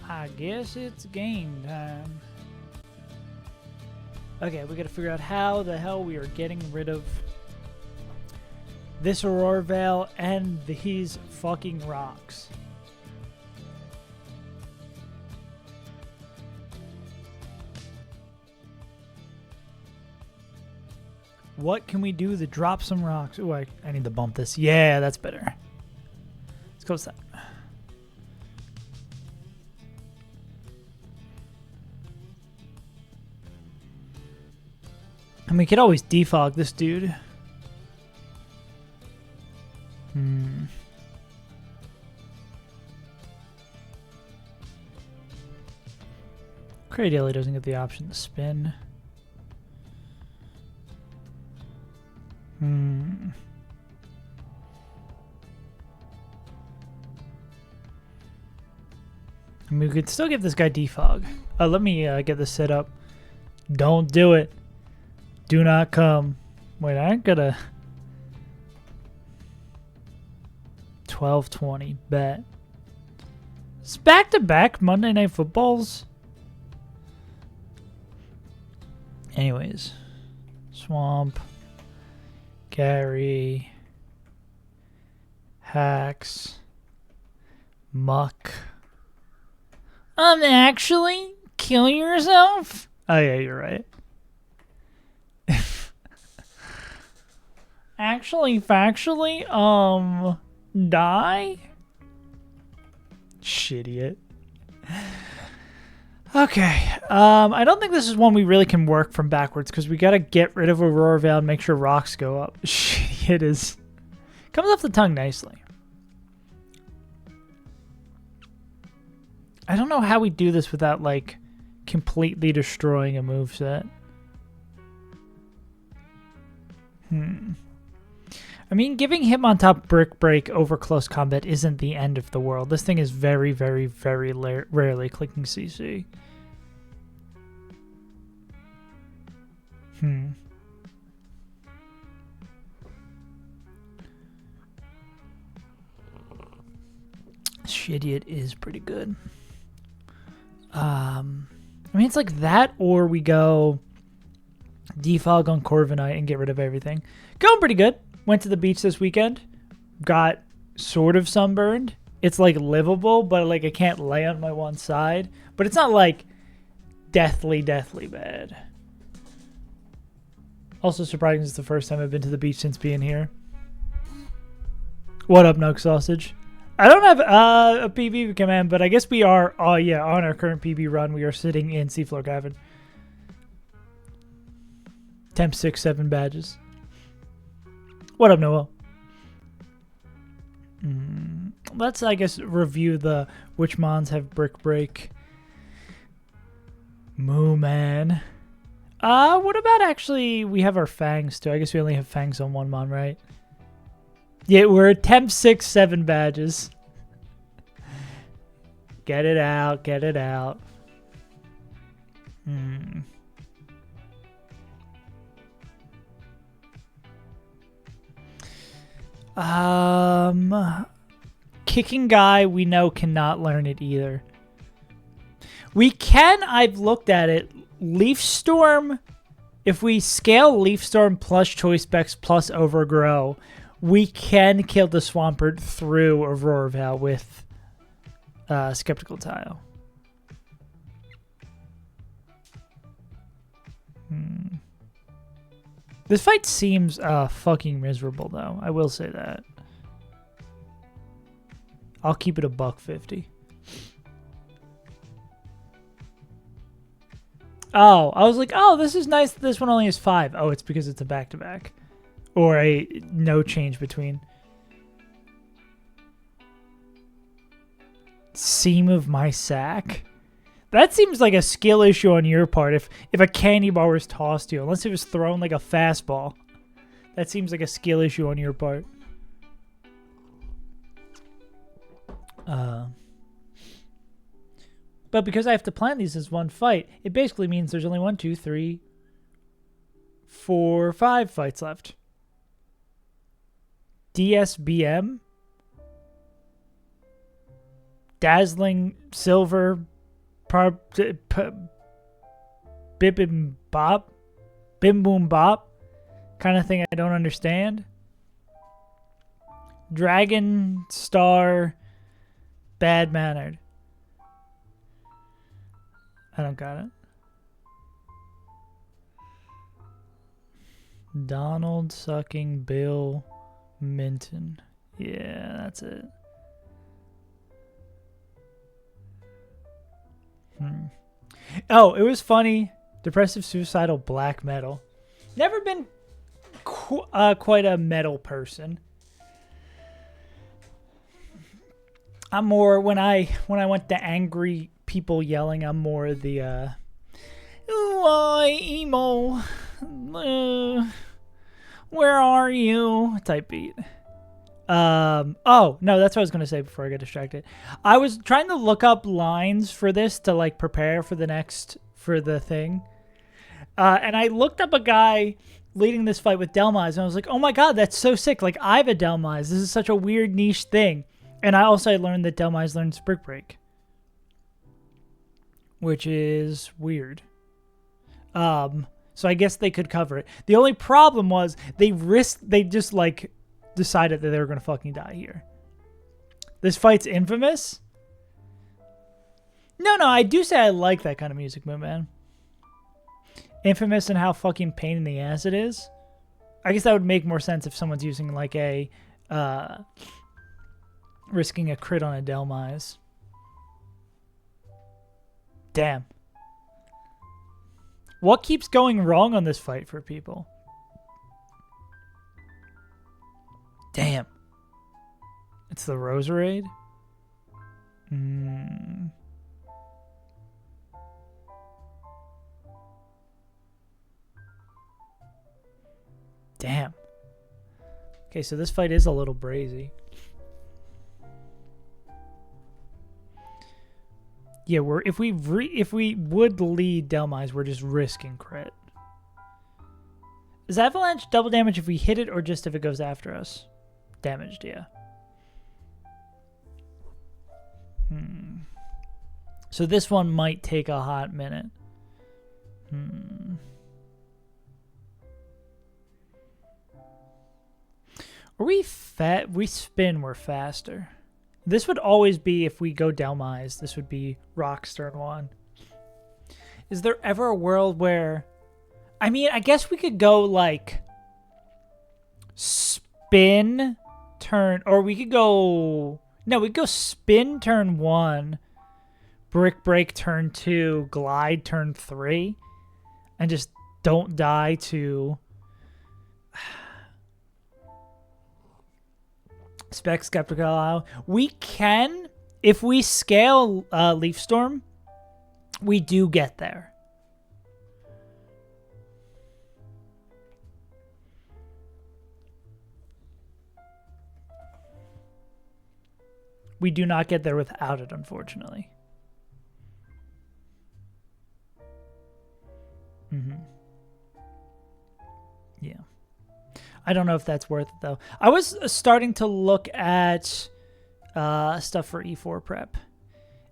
I guess it's game time. Okay, we gotta figure out how the hell we are getting rid of this Aurora Veil and these fucking rocks. What can we do to drop some rocks? Oh, I need to bump this. Yeah, that's better. Let's go with that. And we could always defog this dude. Cray doesn't get the option to spin. I mean, we could still give this guy defog. Let me get this set up. Don't do it. Do not come. Wait, I ain't gonna. 12-20 bet. It's back-to-back Monday Night Footballs. Anyways, Swamp, Gary, Hacks, Muck. Actually, kill yourself? Oh yeah, you're right. Actually, factually, die? Shit. Okay, I don't think this is one we really can work from backwards because we gotta get rid of Aurora Veil and make sure rocks go up. Shit, it is. Comes off the tongue nicely. I don't know how we do this without, like, completely destroying a moveset. I mean, giving him on top Brick Break over close combat isn't the end of the world. This thing is very, very, very rarely clicking CC. Shidiot is pretty good. I mean, it's like that, or we go defog on Corviknight and get rid of everything. Going pretty good. Went to the beach this weekend. Got sort of sunburned. It's like livable, but like I can't lay on my one side. But it's not like deathly bad. Also surprising, it's the first time I've been to the beach since being here. What up, Nug Sausage? I don't have a PB command, but I guess we are, on our current PB run, we are sitting in Seafloor Cavern. Temp 6, 7 badges. What up, Noah? Let's, I guess, review the which mons have Brick Break. Moo Man. What about actually, we have our Fangs too. I guess we only have Fangs on one mon, right? Yeah, we're at temp 6, 7 badges. Get it out, get it out. Kicking guy, we know cannot learn it either. We can, I've looked at it, Leaf Storm, if we scale Leaf Storm plus Choice Specs plus Overgrow, we can kill the Swampert through Aurora Veil with Skeptical Tile. This fight seems fucking miserable, though. I will say that. I'll keep it a $1.50. Oh, I was like, oh, this is nice. This one only has 5. Oh, it's because it's a back-to-back. Or a no change between. Seam of my sack? That seems like a skill issue on your part. If a candy bar was tossed to you, unless it was thrown like a fastball. That seems like a skill issue on your part. But because I have to plan these as one fight, it basically means there's only 1, 2, 3, 4, 5 fights left. DSBM, Dazzling Silver bim bop, bim boom bop kind of thing I don't understand. Dragon Star, bad mannered. I don't got it. Donald sucking Bill Minton. Yeah, that's it. Oh, it was funny. Depressive, suicidal, black metal. Never been quite a metal person. I'm more when I went to angry people yelling. I'm more the emo, where are you type beat. Oh no, that's what I was gonna say before I get distracted. I was trying to look up lines for this to like prepare for the thing, and I looked up a guy leading this fight with Delmise, and I was like, oh my god, that's so sick. Like, I have a Delmise. This is such a weird niche thing. And I also learned that Delmise learns Brick Break, which is weird. So I guess they could cover it. The only problem was they just like decided that they were gonna fucking die here. This fight's infamous. No, I do say I like that kind of music move, man. Infamous and how fucking pain in the ass it is. I guess that would make more sense if someone's using like a risking a crit on a Delmise. Damn. What keeps going wrong on this fight for people? Damn. It's the Roserade? Damn. Okay, so this fight is a little brazy. Yeah, if we would lead Delmise, we're just risking crit. Is Avalanche double damage if we hit it or just if it goes after us? Damaged, yeah. So this one might take a hot minute. Or we spin, we're faster. This would always be, if we go Delmise, this would be Rock's turn 1. Is there ever a world where... I mean, I guess we could go, like, spin turn... Or we could go... No, we could go spin turn 1, Brick Break turn 2, Glide turn 3, and just don't die to... Spec Skeptical. We can, if we scale Leaf Storm, we do get there. We do not get there without it, unfortunately. Yeah. I don't know if that's worth it, though. I was starting to look at stuff for E4 prep.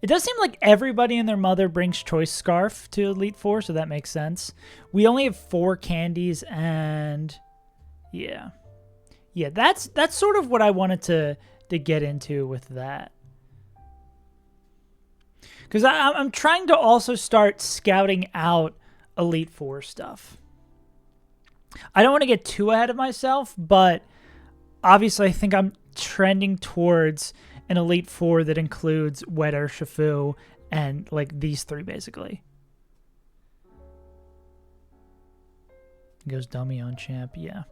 It does seem like everybody and their mother brings Choice Scarf to Elite Four, so that makes sense. We only have 4 candies, and yeah, that's sort of what I wanted to get into with that. Because I'm trying to also start scouting out Elite Four stuff. I don't want to get too ahead of myself, but obviously I think I'm trending towards an Elite Four that includes Wetter, Shifu, and like these 3 basically. Goes dummy on champ, yeah.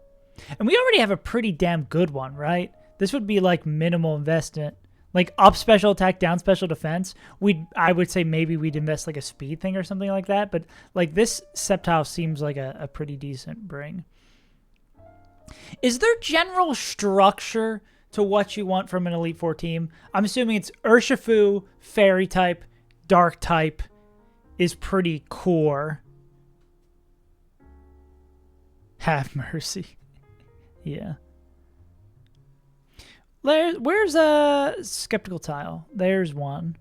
And we already have a pretty damn good one, right? This would be like minimal investment. Like up special attack, down special defense. I would say maybe we'd invest like a speed thing or something like that. But like this Sceptile seems like a pretty decent bring. Is there general structure to what you want from an Elite Four team? I'm assuming it's Urshifu, Fairy type, Dark type is pretty core. Have mercy. Yeah. Where's a Skeptical Tile? There's one.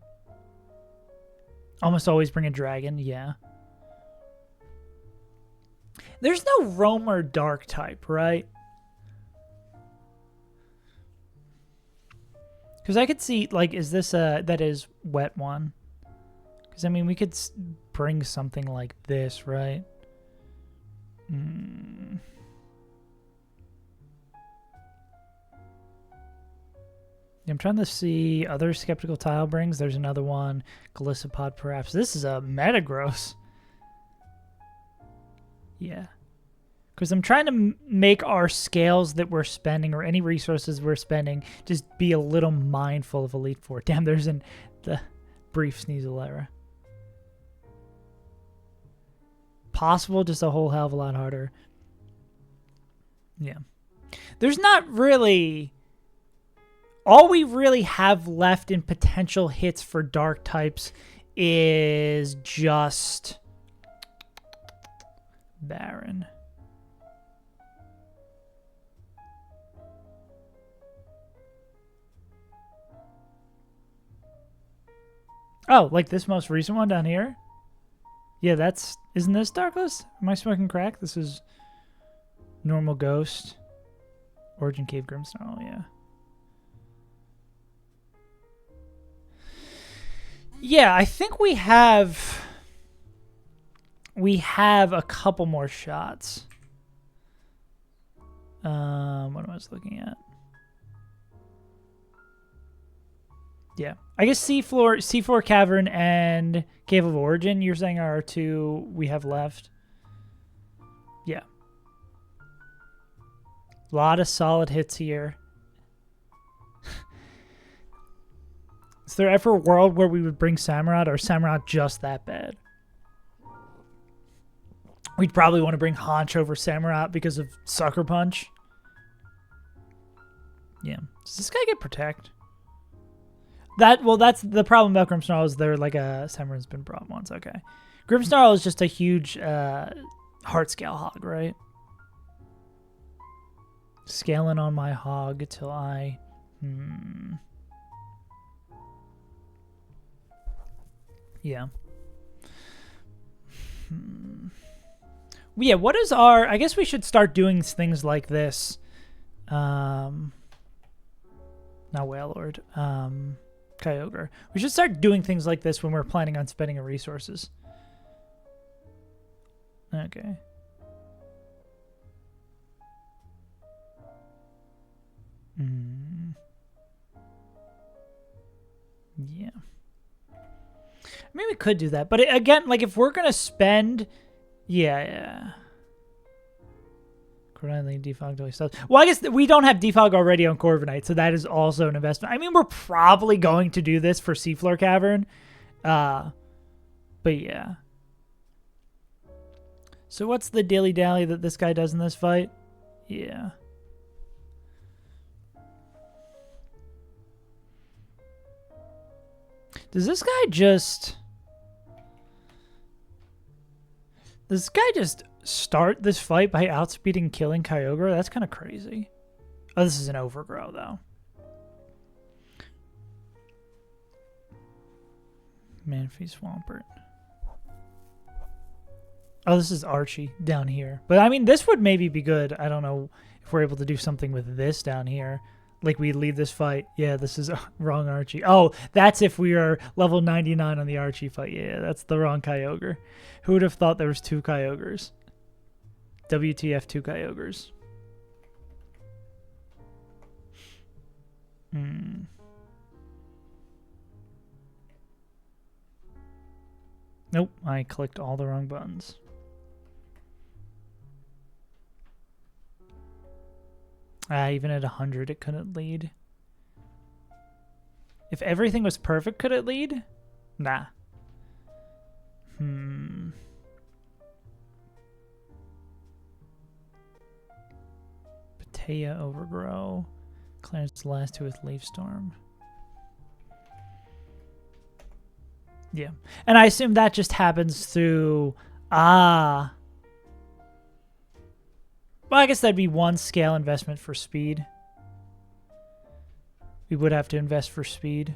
Almost always bring a dragon, yeah. There's no roamer dark type, right? Because I could see, like, is this that is wet one? Because, I mean, we could bring something like this, right? I'm trying to see other skeptical tile brings. There's another one. Galissapod, perhaps. This is a Metagross. Yeah. Because I'm trying to make our scales that we're spending or any resources we're spending just be a little mindful of Elite Four. Damn, there's the brief Sneaselera. Possible, just a whole hell of a lot harder. Yeah. There's not really... All we really have left in potential hits for dark types is just Baron. Oh, like this most recent one down here? Yeah, that's... Isn't this Darkless? Am I smoking crack? This is Normal Ghost. Origin Cave Grimmsnarl, yeah. Yeah, I think we have a couple more shots. What am I looking at? Yeah, I guess Seafloor Cavern and Cave of Origin, you're saying are two we have left. Yeah. A lot of solid hits here. Is there ever a world where we would bring Samurott, or Samurott just that bad? We'd probably want to bring Haunch over Samurott because of Sucker Punch. Yeah. Does this guy get Protect? Well, that's the problem about Grimmsnarl is they're like a Samurot's been brought once. Okay. Grimmsnarl is just a huge heart scale hog, right? Scaling on my hog till I... Yeah. Yeah, what is our... I guess we should start doing things like this. Not Wailord. Kyogre. We should start doing things like this when we're planning on spending our resources. Okay. Yeah. Maybe we could do that. But again, like if we're going to spend... Yeah. Corviknight, Defog, Dolly stuff. Well, I guess we don't have Defog already on Corviknight, so that is also an investment. I mean, we're probably going to do this for Seafloor Cavern. But yeah. So what's the dilly-dally that this guy does in this fight? Yeah. Does this guy just... Does this guy just start this fight by outspeeding killing Kyogre? That's kind of crazy. Oh, this is an Overgrow, though. Manphy Swampert. Oh, this is Archie down here. But, I mean, this would maybe be good. I don't know if we're able to do something with this down here. Like, we leave this fight. Yeah, this is wrong Archie. Oh, that's if we are level 99 on the Archie fight. Yeah, that's the wrong Kyogre. Who would have thought there was two Kyogres? WTF, two Kyogres. Nope, I clicked all the wrong buttons. Even at 100, it couldn't lead. If everything was perfect, could it lead? Nah. Patea Overgrow. Clarence last two with Leaf Storm. Yeah. And I assume that just happens through... Well, I guess that'd be one scale investment for speed. We would have to invest for speed.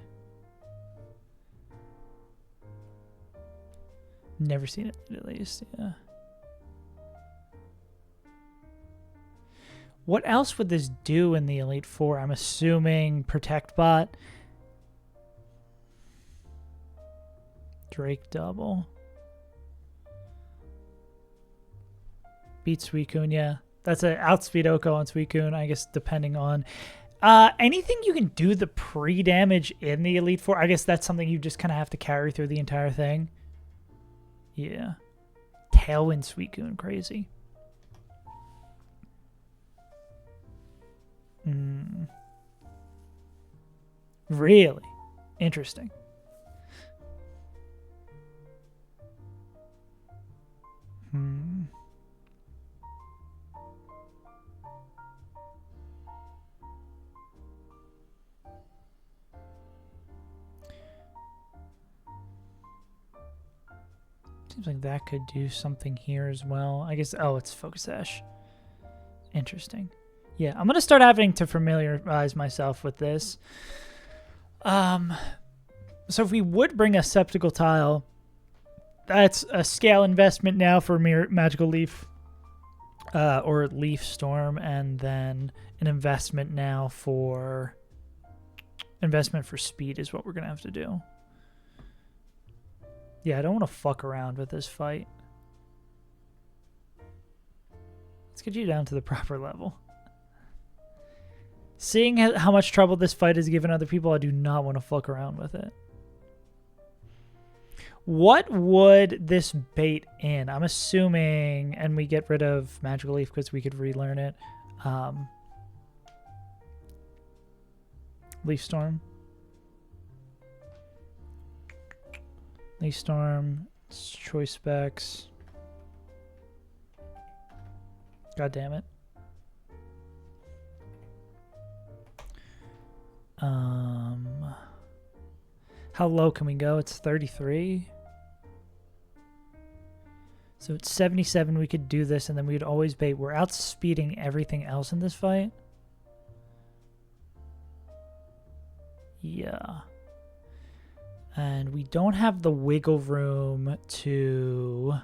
Never seen it at least, yeah. What else would this do in the Elite Four? I'm assuming Protect Bot. Drake double. Beat Suicune, yeah. That's a outspeed Oko on Suicune, I guess, depending on... anything you can do the pre-damage in the Elite Four, I guess that's something you just kind of have to carry through the entire thing. Yeah. Tailwind Suicune, crazy. Really? Interesting. Seems like that could do something here as well. I guess, oh, it's Focus Ash. Interesting. Yeah, I'm going to start having to familiarize myself with this. So if we would bring a Sceptical Tile, that's a scale investment now for Magical Leaf or Leaf Storm, and then an investment now for speed is what we're going to have to do. Yeah, I don't want to fuck around with this fight. Let's get you down to the proper level. Seeing how much trouble this fight has given other people, I do not want to fuck around with it. What would this bait in? I'm assuming, and we get rid of Magical Leaf because we could relearn it. Leaf Storm. Leaf Storm. Choice Specs. God damn it. How low can we go? It's 33. So it's 77. We could do this, and then we'd always bait. We're outspeeding everything else in this fight. Yeah. And we don't have the wiggle room to...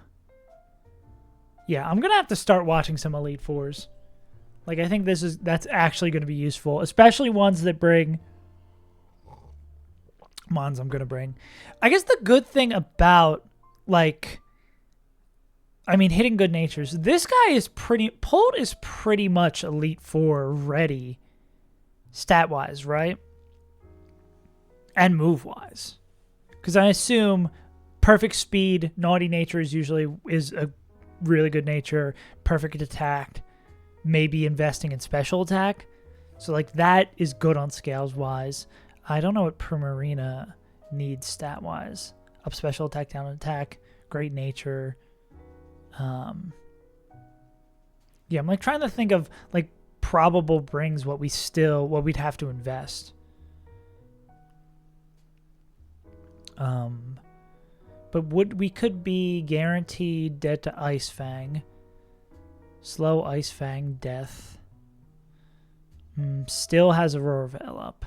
Yeah, I'm going to have to start watching some Elite Fours. Like, I think that's actually going to be useful, especially ones that bring... Mons I'm going to bring. I guess the good thing about, like... I mean, hitting Good Natures. This guy is pretty... Pult is pretty much Elite Four ready, stat-wise, right? And move-wise. Because I assume perfect speed, naughty nature is a really good nature, perfect attack, maybe investing in special attack. So, like, that is good on scales-wise. I don't know what Primarina needs stat-wise. Up special attack, down attack, great nature. Yeah, I'm, like, trying to think of, like, probable brings what we'd have to invest. But we could be guaranteed dead to Ice Fang. Slow Ice Fang death. Still has Aurora Veil up.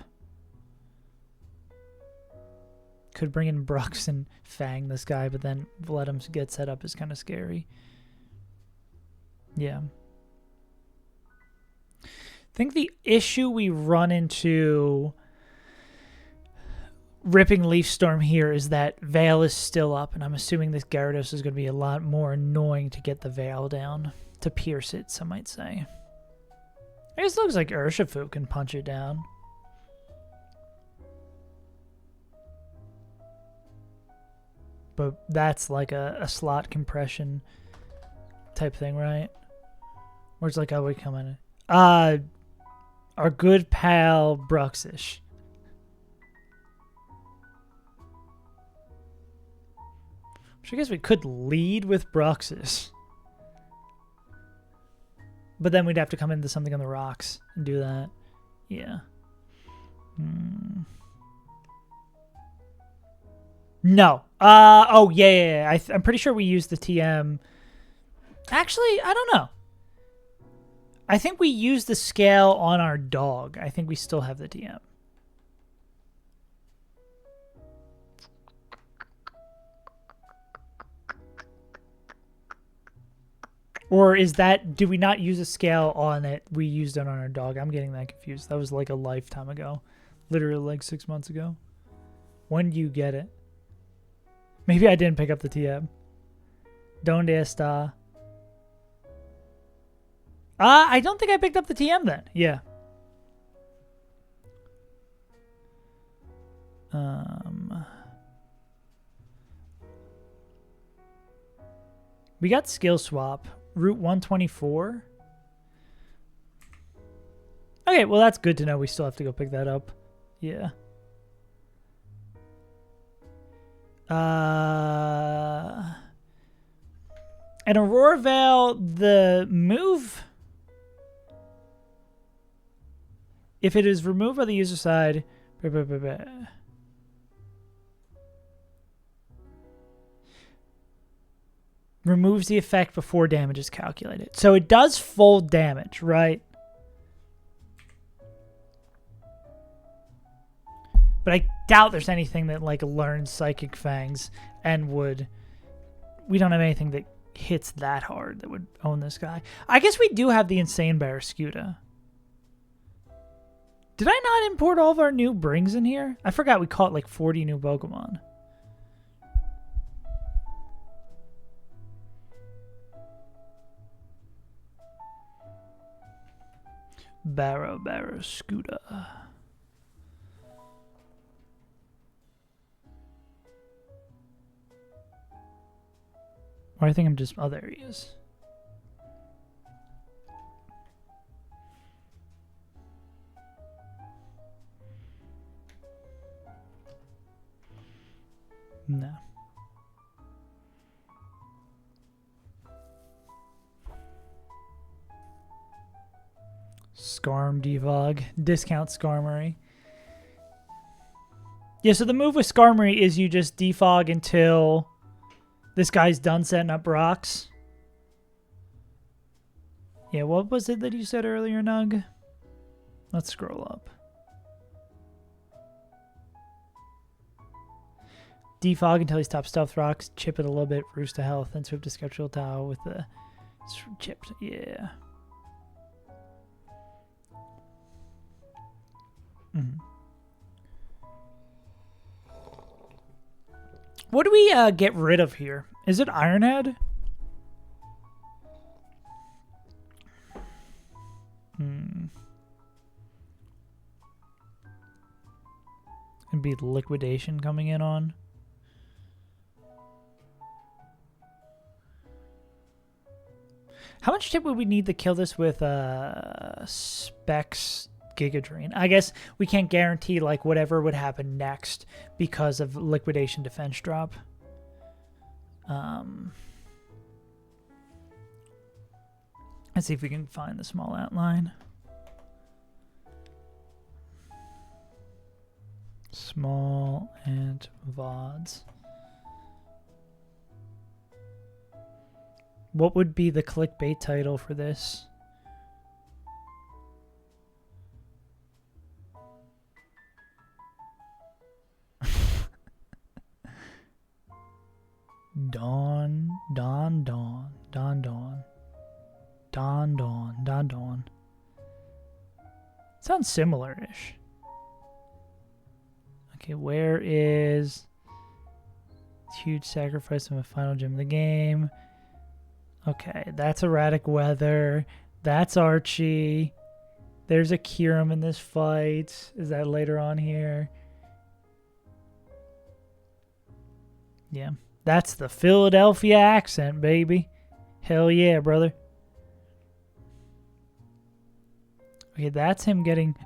Could bring in Brux and Fang this guy, but then let him get set up is kind of scary. Yeah. I think the issue we run into ripping Leaf Storm here is that Veil is still up, and I'm assuming this Gyarados is going to be a lot more annoying to get the Veil down, to pierce it, some might say. I guess it looks like Urshifu can punch it down. But that's like a slot compression type thing, right? Where it's like, oh, we come in. Our good pal Bruxish. Which I guess we could lead with Bruxis. But then we'd have to come into something on the rocks and do that. Yeah. No. Oh, yeah. I'm pretty sure we used the TM. Actually, I don't know. I think we used the scale on our dog. I think we still have the TM. Or is that, do we not use a scale on it? We used it on our dog. I'm getting that confused. That was like a lifetime ago. Literally like 6 months ago. When do you get it? Maybe I didn't pick up the TM. Donde está? I don't think I picked up the TM then. Yeah. We got skill swap. Route 124. Okay, well that's good to know. We still have to go pick that up. Yeah. And Aurora Vale, the move, if it is removed by the user side, removes the effect before damage is calculated. So it does full damage, right? But I doubt there's anything that like learns Psychic Fangs and would... We don't have anything that hits that hard that would own this guy. I guess we do have the Insane Barraskewda. Did I not import all of our new brings in here? I forgot we caught like 40 new Pokemon. Barraskewda. Or I think I'm just... Oh, there he is. No. Scarm Devog. Discount Skarmory. Yeah, so the move with Skarmory is you just defog until this guy's done setting up rocks. Yeah, what was it that you said earlier, Nug? Let's scroll up. Defog until he stops stealth rocks, chip it a little bit, roost to health, then swip to Skeptical Towel with the chips. Yeah. What do we get rid of here? Is it Ironhead? It'd be Liquidation coming in on. How much tip would we need to kill this with Specs Giga Drain? I guess we can't guarantee like whatever would happen next because of Liquidation defense drop. Let's see if we can find the small outline. Small and VODs. What would be the clickbait title for this? Dawn. Sounds similar-ish. Okay, where is huge sacrifice of a final gem of the game? Okay, that's Erratic Weather. That's Archie. There's a Kyurem in this fight. Is that later on here? Yeah, that's the Philadelphia accent, baby. Hell yeah, brother. Okay, that's him getting...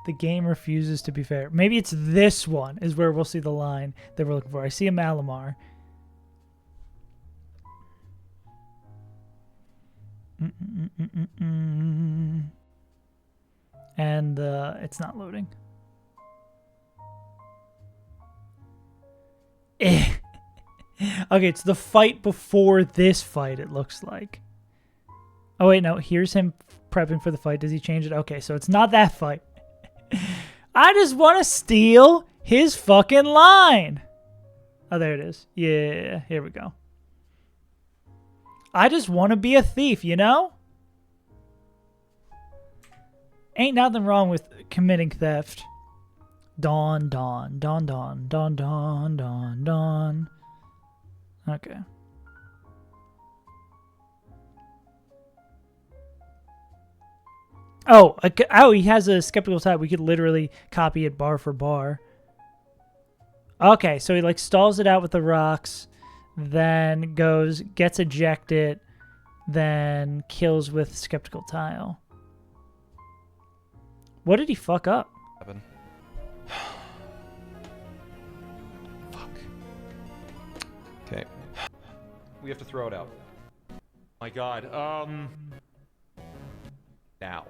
The game refuses to be fair. Maybe it's this one is where we'll see the line that we're looking for. I see a Malamar. And it's not loading. Okay, it's the fight before this fight, it looks like. Oh, wait, no. Here's him prepping for the fight. Does he change it? Okay, so it's not that fight. I just want to steal his fucking line. Oh, there it is. Yeah, here we go. I just want to be a thief, you know? Ain't nothing wrong with committing theft. Dawn, dawn, dawn, dawn, dawn, dawn, dawn, dawn. Okay. Oh, he has a skeptical type. We could literally copy it bar for bar. Okay, so he like stalls it out with the rocks, then gets ejected, then kills with skeptical tile. What did he fuck up? Fuck. Okay. We have to throw it out. My God. Now.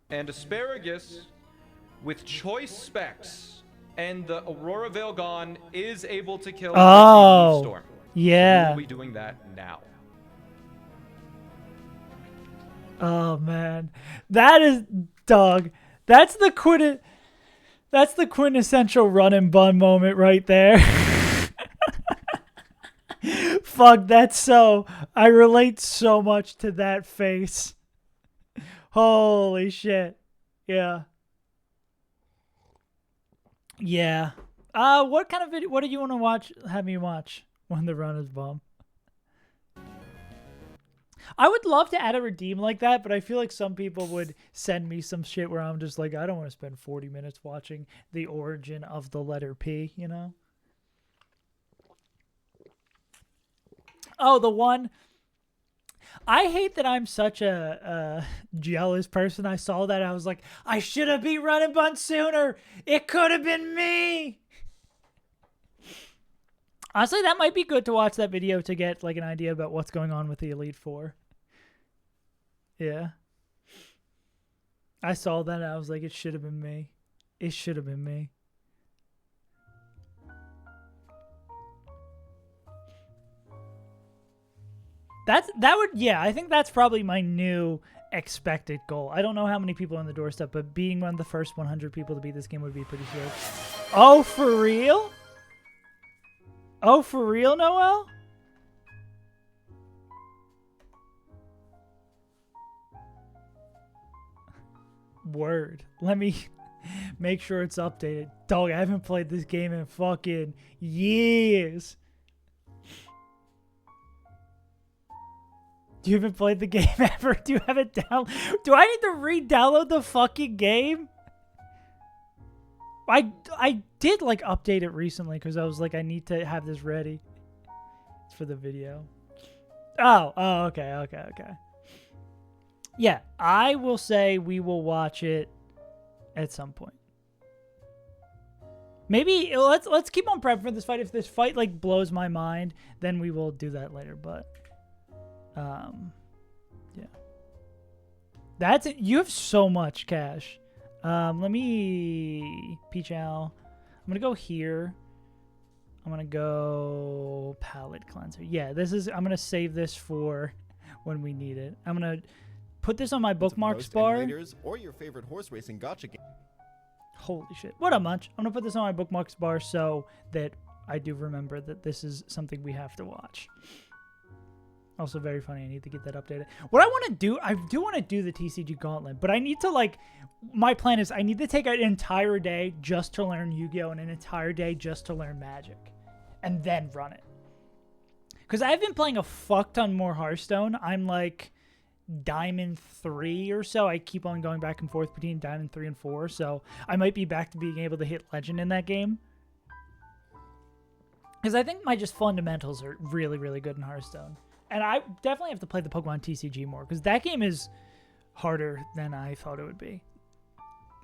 And asparagus with choice specs, and the Aurora Veil gone is able to kill the storm. Yeah. So we'll be doing that now. Oh man, that is dog. That's the quintessential run and bun moment right there. Fuck, that's so. I relate so much to that face. Holy shit. Yeah. Yeah. What kind of video? What do you want to watch? Have me watch when the run is bum. I would love to add a redeem like that, but I feel like some people would send me some shit where I'm just like, I don't want to spend 40 minutes watching the origin of the letter P, you know? Oh, the one. I hate that I'm such a jealous person. I saw that. I was like, I should have beat Run and Bun sooner. It could have been me. Honestly, that might be good to watch that video to get like an idea about what's going on with the Elite Four. Yeah. I saw that and I was like, it should have been me. It should have been me. I think that's probably my new expected goal. I don't know how many people are on the doorstep, but being one of the first 100 people to beat this game would be pretty sick. Oh, for real? Oh, for real, Noel? Word. Let me make sure it's updated. Dog, I haven't played this game in fucking years. You haven't played the game ever? Do you have it down? Do I need to re-download the fucking game? I did like update it recently because I was like, I need to have this ready. It's for the video. Oh, okay. Yeah, I will say we will watch it at some point. Maybe let's keep on prepping for this fight. If this fight like blows my mind, then we will do that later. But yeah, that's it. You have so much cash. Let me Peach Owl. I'm gonna go here. I'm gonna go palette cleanser. Yeah, I'm gonna save this for when we need it. I'm gonna put this on my bookmarks bar. Or your favorite horse racing gotcha game. Holy shit. What a munch. I'm gonna put this on my bookmarks bar so that I do remember that this is something we have to watch. Also very funny. I need to get that updated. What I want to do, I do want to do the TCG Gauntlet, but I need to like, my plan is I need to take an entire day just to learn Yu-Gi-Oh! And an entire day just to learn Magic. And then run it. Because I've been playing a fuck ton more Hearthstone. I'm like Diamond 3 or so. I keep on going back and forth between Diamond 3 and 4. So I might be back to being able to hit Legend in that game. Because I think my just fundamentals are really, really good in Hearthstone. And I definitely have to play the Pokemon TCG more, because that game is harder than I thought it would be.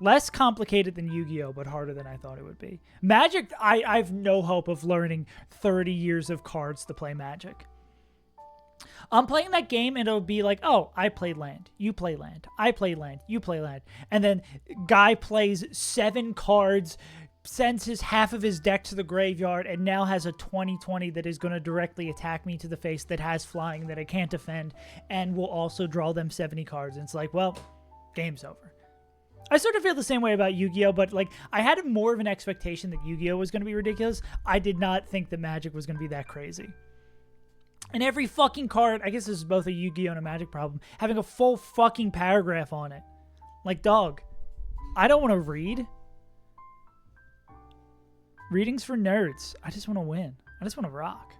Less complicated than Yu-Gi-Oh, but harder than I thought it would be. Magic, I've no hope of learning 30 years of cards to play Magic. I'm playing that game and it'll be like, oh, I play land, you play land, I play land, you play land. And then guy plays 7 cards, sends half of his deck to the graveyard, and now has a 20/20 that is going to directly attack me to the face, that has flying that I can't defend, and will also draw them 70 cards. And it's like, well, game's over. I sort of feel the same way about Yu-Gi-Oh, but like I had more of an expectation that Yu-Gi-Oh was going to be ridiculous. I did not think that Magic was going to be that crazy. And every fucking card, I guess this is both a Yu-Gi-Oh! And a Magic problem, having a full fucking paragraph on it. Like, dog, I don't want to read. Readings for nerds. I just want to win. I just want to rock.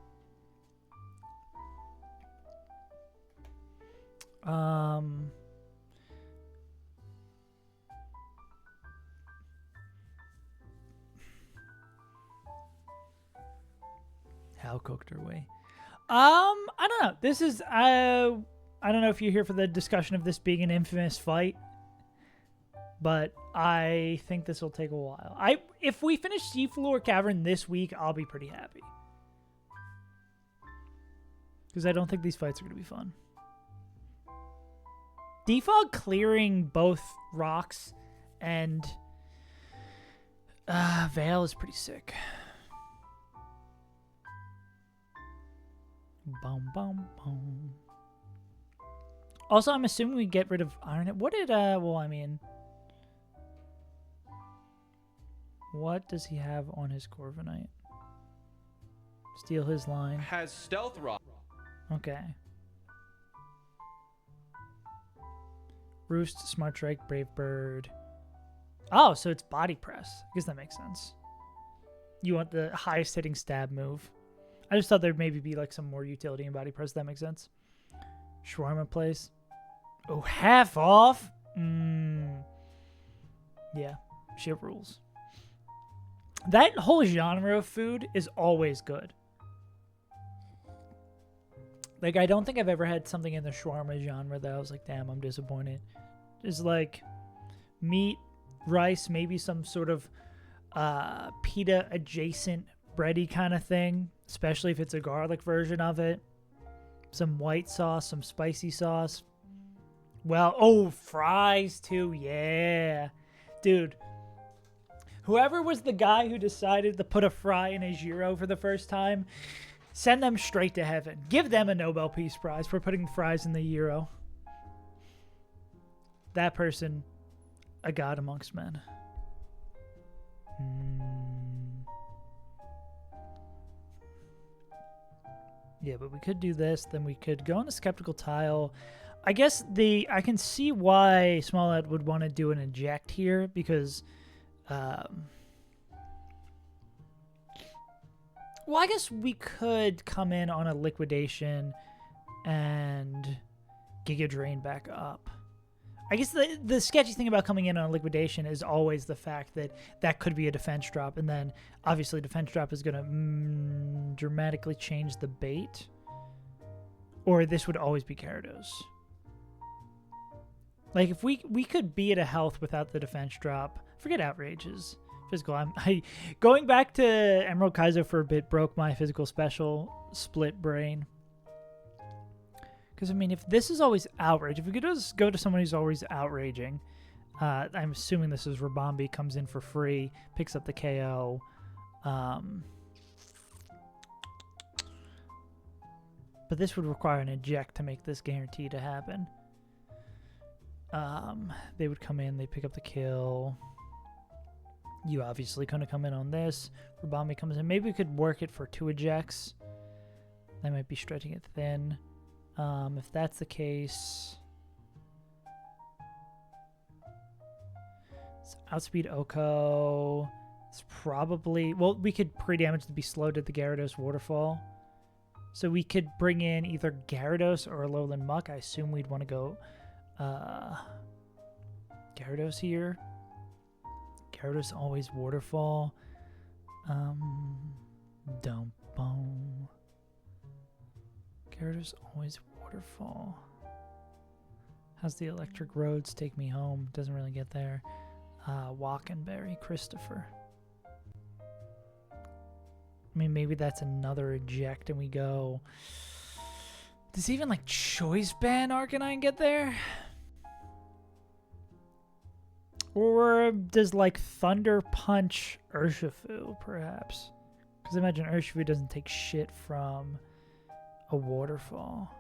How cooked are we? I don't know. This is I don't know if you're here for the discussion of this being an infamous fight, but I think this will take a while. If we finish Seafloor Cavern this week, I'll be pretty happy. Because I don't think these fights are going to be fun. Defog clearing both rocks and Veil is pretty sick. Boom, boom, boom. Also, I'm assuming we get rid of Iron. What did, well, I mean, what does he have on his Corviknight? Steal his line. Has Stealth Rock. Okay. Roost, Smart Strike, Brave Bird. Oh, so it's Body Press. I guess that makes sense. You want the highest hitting stab move. I just thought there'd maybe be like some more utility in Body Press. That makes sense. Shawarma Place. Oh, half off? Yeah, shit rules. That whole genre of food is always good. Like, I don't think I've ever had something in the shawarma genre that I was like, damn, I'm disappointed. It's like meat, rice, maybe some sort of pita adjacent bready kind of thing, especially if it's a garlic version of it. Some white sauce, some spicy sauce. Well, oh, fries too. Yeah. Dude, whoever was the guy who decided to put a fry in a gyro for the first time, send them straight to heaven. Give them a Nobel Peace Prize for putting fries in the gyro. That person, a god amongst men. Yeah, but we could do this. Then we could go on a Skeptical Tile. I guess I can see why Smollett would want to do an eject here because, well, I guess we could come in on a liquidation and Giga Drain back up. I guess the sketchy thing about coming in on a liquidation is always the fact that that could be a defense drop, and then obviously defense drop is going to dramatically change the bait. Or this would always be Gyarados. Like, if we could be at a health without the defense drop, forget outrages. Physical. Going back to Emerald Kaizo for a bit broke my physical special split brain. Because, I mean, if this is always outrage, if we could just go to someone who's always outraging, I'm assuming this is Rabambi, comes in for free, picks up the KO. But this would require an eject to make this guarantee to happen. They would come in, they pick up the kill. You obviously couldn't come in on this. Rabambi comes in. Maybe we could work it for 2 ejects. That might be stretching it thin. If that's the case, so outspeed Oko. It's probably, well, we could pre-damage to be slowed at the Gyarados waterfall. So we could bring in either Gyarados or a Lowland Muck. I assume we'd want to go Gyarados here. Gyarados always waterfall. Don't bone. Gyarados always waterfall. How's the electric roads take me home? Doesn't really get there. Walkenberry, Christopher. I mean, maybe that's another eject and we go... Does even, like, Choice Ban Arcanine get there? Or does, like, Thunder Punch Urshifu, perhaps? Because I imagine Urshifu doesn't take shit from a waterfall.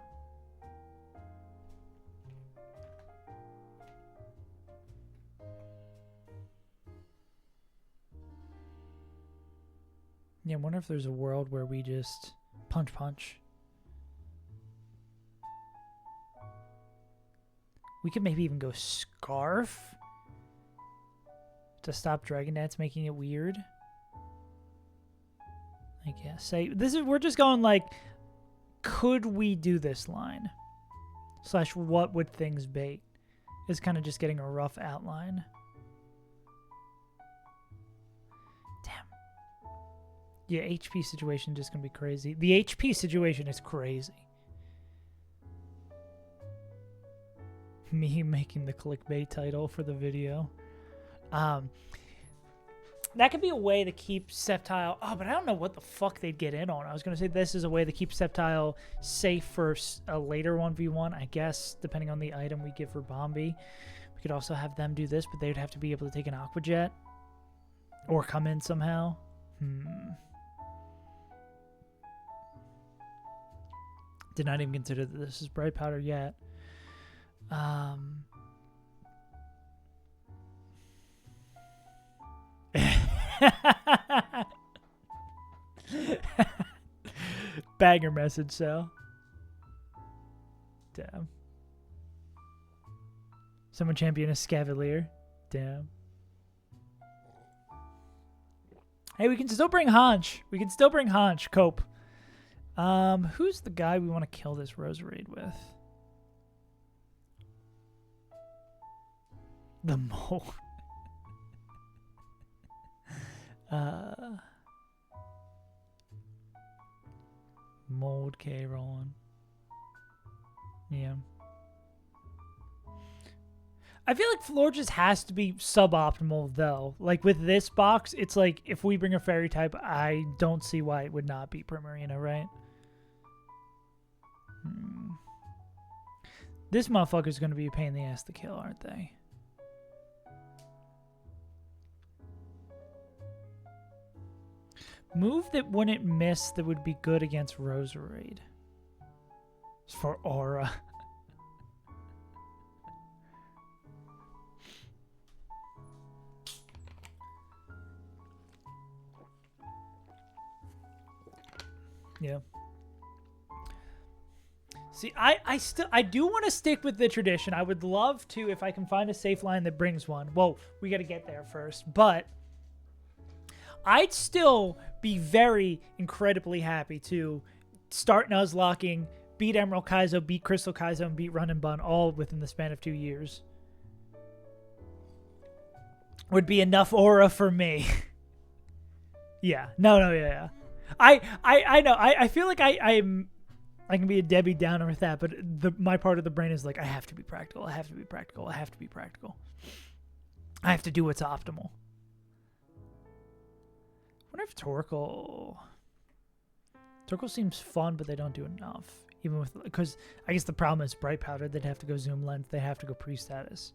Yeah, I wonder if there's a world where we just punch. We could maybe even go Scarf to stop Dragon Dance making it weird. I guess. We're just going like, could we do this line? / what would things bait? It's kind of just getting a rough outline. Damn. Yeah, HP situation just gonna be crazy. The HP situation is crazy. Me making the clickbait title for the video. That could be a way to keep Sceptile. Oh, but I don't know what the fuck they'd get in on. I was going to say this is a way to keep Sceptile safe for a later 1v1, I guess, depending on the item we give for Bombi. We could also have them do this, but they'd have to be able to take an Aqua Jet or come in somehow. Did not even consider that this is Bright Powder yet. Banger message, Sal. Damn. Someone champion a Scavalier. Damn. Hey, we can still bring Hanch. Cope. Who's the guy we want to kill this Roserade with? The mole. Mold K rolling. Yeah. I feel like floor just has to be suboptimal though. Like with this box, it's like if we bring a fairy type, I don't see why it would not be Primarina, right? This motherfucker's gonna be a pain in the ass to kill, aren't they? Move that wouldn't miss that would be good against Roserade. It's for Aura. Yeah. See, I do want to stick with the tradition. I would love to if I can find a safe line that brings one. Well, we got to get there first, but I'd still be very incredibly happy to start Nuzlocking, beat Emerald Kaizo, beat Crystal Kaizo, and beat Run and Bun all within the span of 2 years. Would be enough aura for me. Yeah. No, yeah. I know. I feel like I can be a Debbie Downer with that, but my part of the brain is like, I have to be practical. I have to be practical. I have to be practical. I have to do what's optimal. I wonder if Torkoal seems fun, but they don't do enough. Even with, because I guess the problem is Bright Powder. They'd have to go Zoom Lens. They have to go pre-status.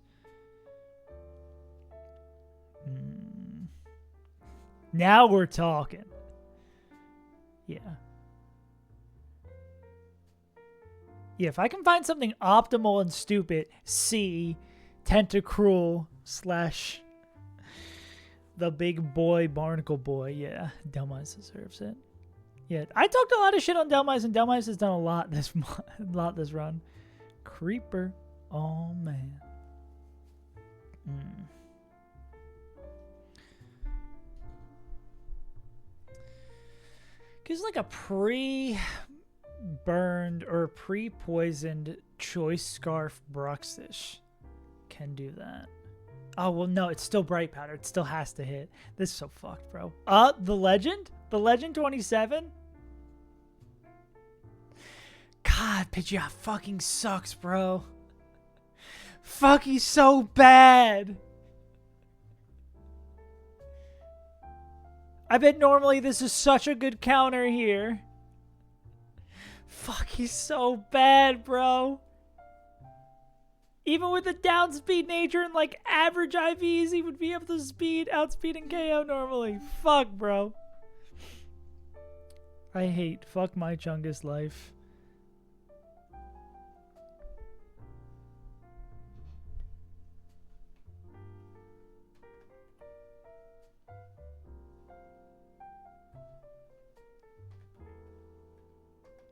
Now we're talking. Yeah. Yeah, if I can find something optimal and stupid, C, Tentacruel / the big boy, Barnacle Boy. Yeah, Delmise deserves it. Yeah, I talked a lot of shit on Delmise, and Delmise has done a lot this run. Creeper. Oh, man. Because like a pre-burned or pre-poisoned Choice Scarf Bruxish can do that. Oh, well, no, it's still Bright Powder. It still has to hit. This is so fucked, bro. The Legend? The Legend 27? God, Pidgeot fucking sucks, bro. Fuck, he's so bad. I bet normally this is such a good counter here. Fuck, he's so bad, bro. Even with the down speed nature and like average IVs, he would be able to outspeed and KO normally. Fuck, bro. I hate fuck my Chungus life.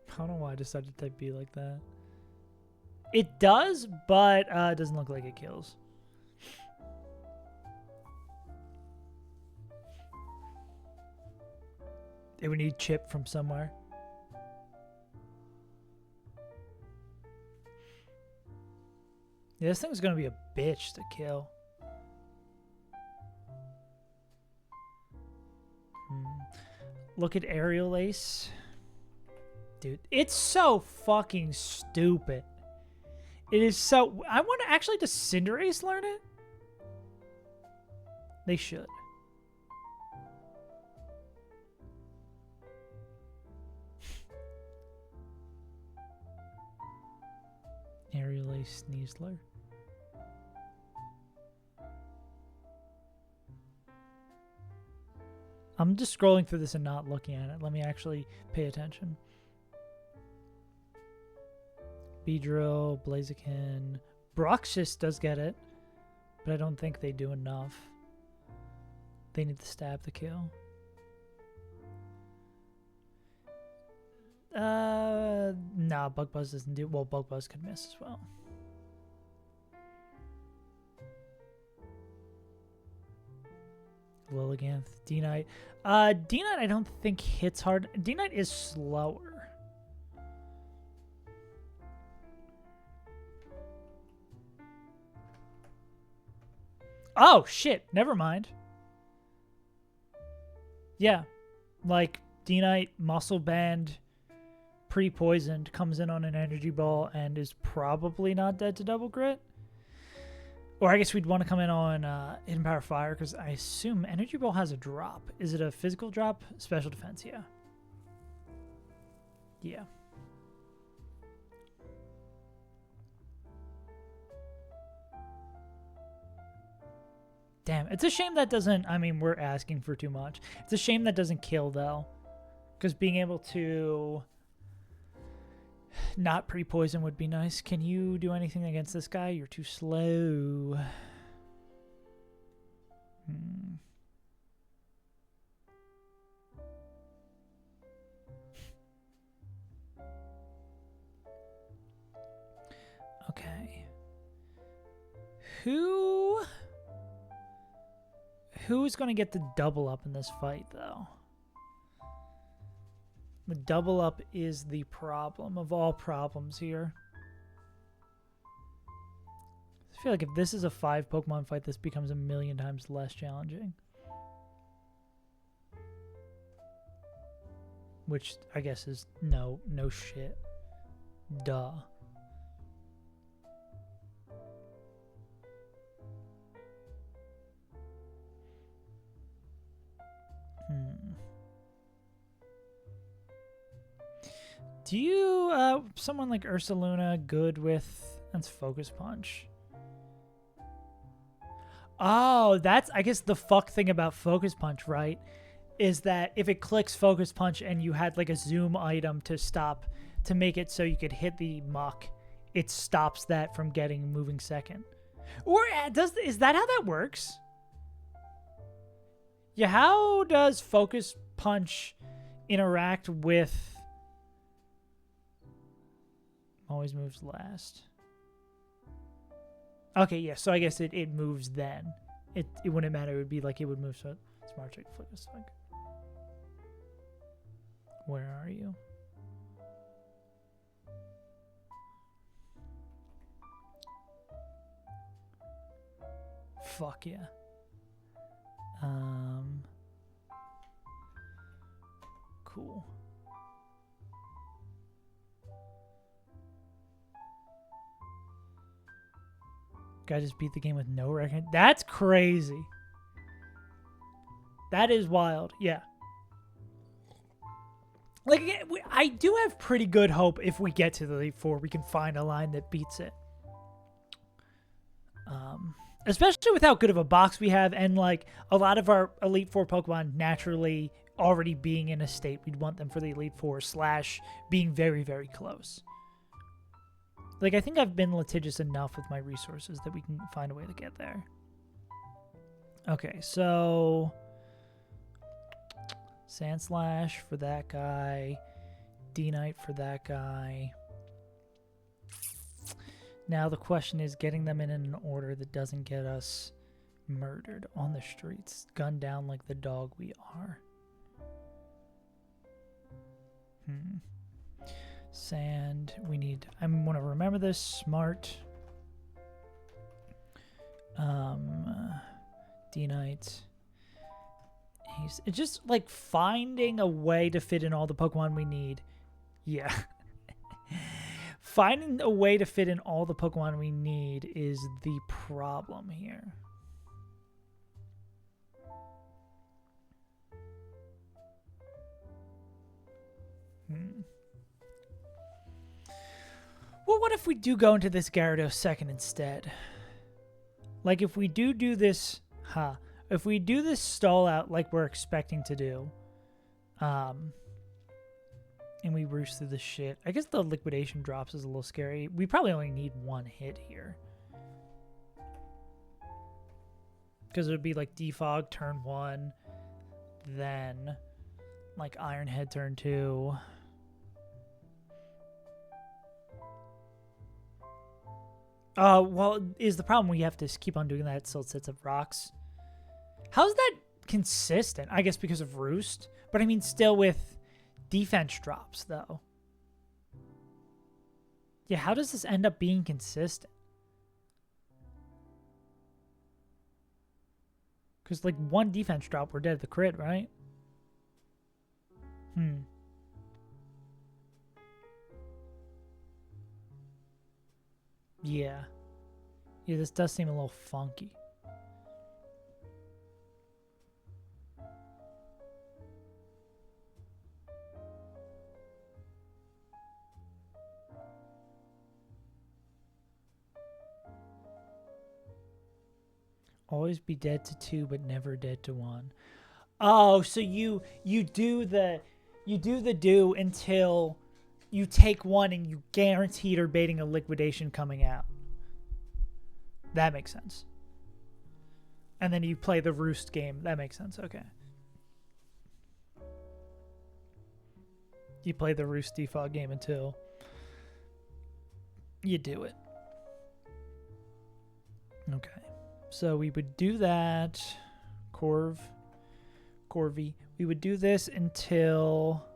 I don't know why I decided to type B like that. It does, but it doesn't look like it kills. It would need chip from somewhere. Yeah, this thing's gonna be a bitch to kill. Look at Aerial Ace. Dude, it's so fucking stupid. It is so... I want to actually... Does Cinderace learn it? They should. Aerial Ace Sneasler. I'm just scrolling through this and not looking at it. Let me actually pay attention. Beedrill, Blaziken. Broxus does get it, but I don't think they do enough. They need to stab the kill. Nah, Bug Buzz doesn't do... Well, Bug Buzz could miss as well. Lilliganth, D-Knight. D-Knight I don't think hits hard. D-Knight is slower. Oh, shit. Never mind. Yeah. Like, D-Knight, Muscle Band, pre-poisoned, comes in on an Energy Ball, and is probably not dead to Double Grit. Or I guess we'd want to come in on Hidden Power Fire, because I assume Energy Ball has a drop. Is it a physical drop? Special defense, yeah. Yeah. Damn, it's a shame that doesn't... I mean, we're asking for too much. It's a shame that doesn't kill, though. Because being able to... not pre-poison would be nice. Can you do anything against this guy? You're too slow. Okay. Who's going to get the double up in this fight, though? The double up is the problem of all problems here. I feel like if this is a 5 Pokemon fight, this becomes a million times less challenging. Which I guess is no shit. Duh. Do you, someone like Ursaluna good with, that's Focus Punch. Oh, that's, I guess the fuck thing about Focus Punch, right? Is that if it clicks Focus Punch and you had like a zoom item to stop, to make it so you could hit the muck, it stops that from getting moving second. Or is that how that works? Yeah, how does Focus Punch interact with... Always moves last. Okay, yeah, so I guess it moves then. It wouldn't matter. It would be like it would move. So Smart Trick, Focus Punch. Where are you? Fuck yeah. Cool. Guy just beat the game with no record. That's crazy. That is wild. Yeah. Like, I do have pretty good hope if we get to the Elite Four, we can find a line that beats it. Especially with how good of a box we have, and like a lot of our Elite Four Pokemon naturally already being in a state we'd want them for the Elite Four / being very, very close. Like, I think I've been litigious enough with my resources that we can find a way to get there. Okay, so... Sandslash for that guy. D-Knight for that guy. Now the question is getting them in an order that doesn't get us murdered on the streets, gunned down like the dog we are. Sand, we need, I want to remember this, smart. D-Knight. It's just like finding a way to fit in all the Pokemon we need. Yeah. Finding a way to fit in all the Pokemon we need is the problem here. Well, what if we do go into this Gyarados second instead? Like, if we do this... If we do this stall out like we're expecting to do, and we roost through the shit, I guess the liquidation drops is a little scary. We probably only need one hit here. Because it would be like Defog turn 1, then like Iron Head turn 2. Well, is the problem we have to keep on doing that so it sets up rocks. How's that consistent? I guess because of Roost. But I mean, still with defense drops, though. Yeah, how does this end up being consistent? Because, like, one defense drop, we're dead at the crit, right? Yeah. Yeah, this does seem a little funky. Always be dead to 2, but never dead to 1. Oh, so you do the do until you take 1 and you guaranteed are baiting a liquidation coming out. That makes sense. And then you play the Roost game. That makes sense. Okay. You play the Roost Defog game until you do it. Okay. So we would do that. Corvi. We would do this until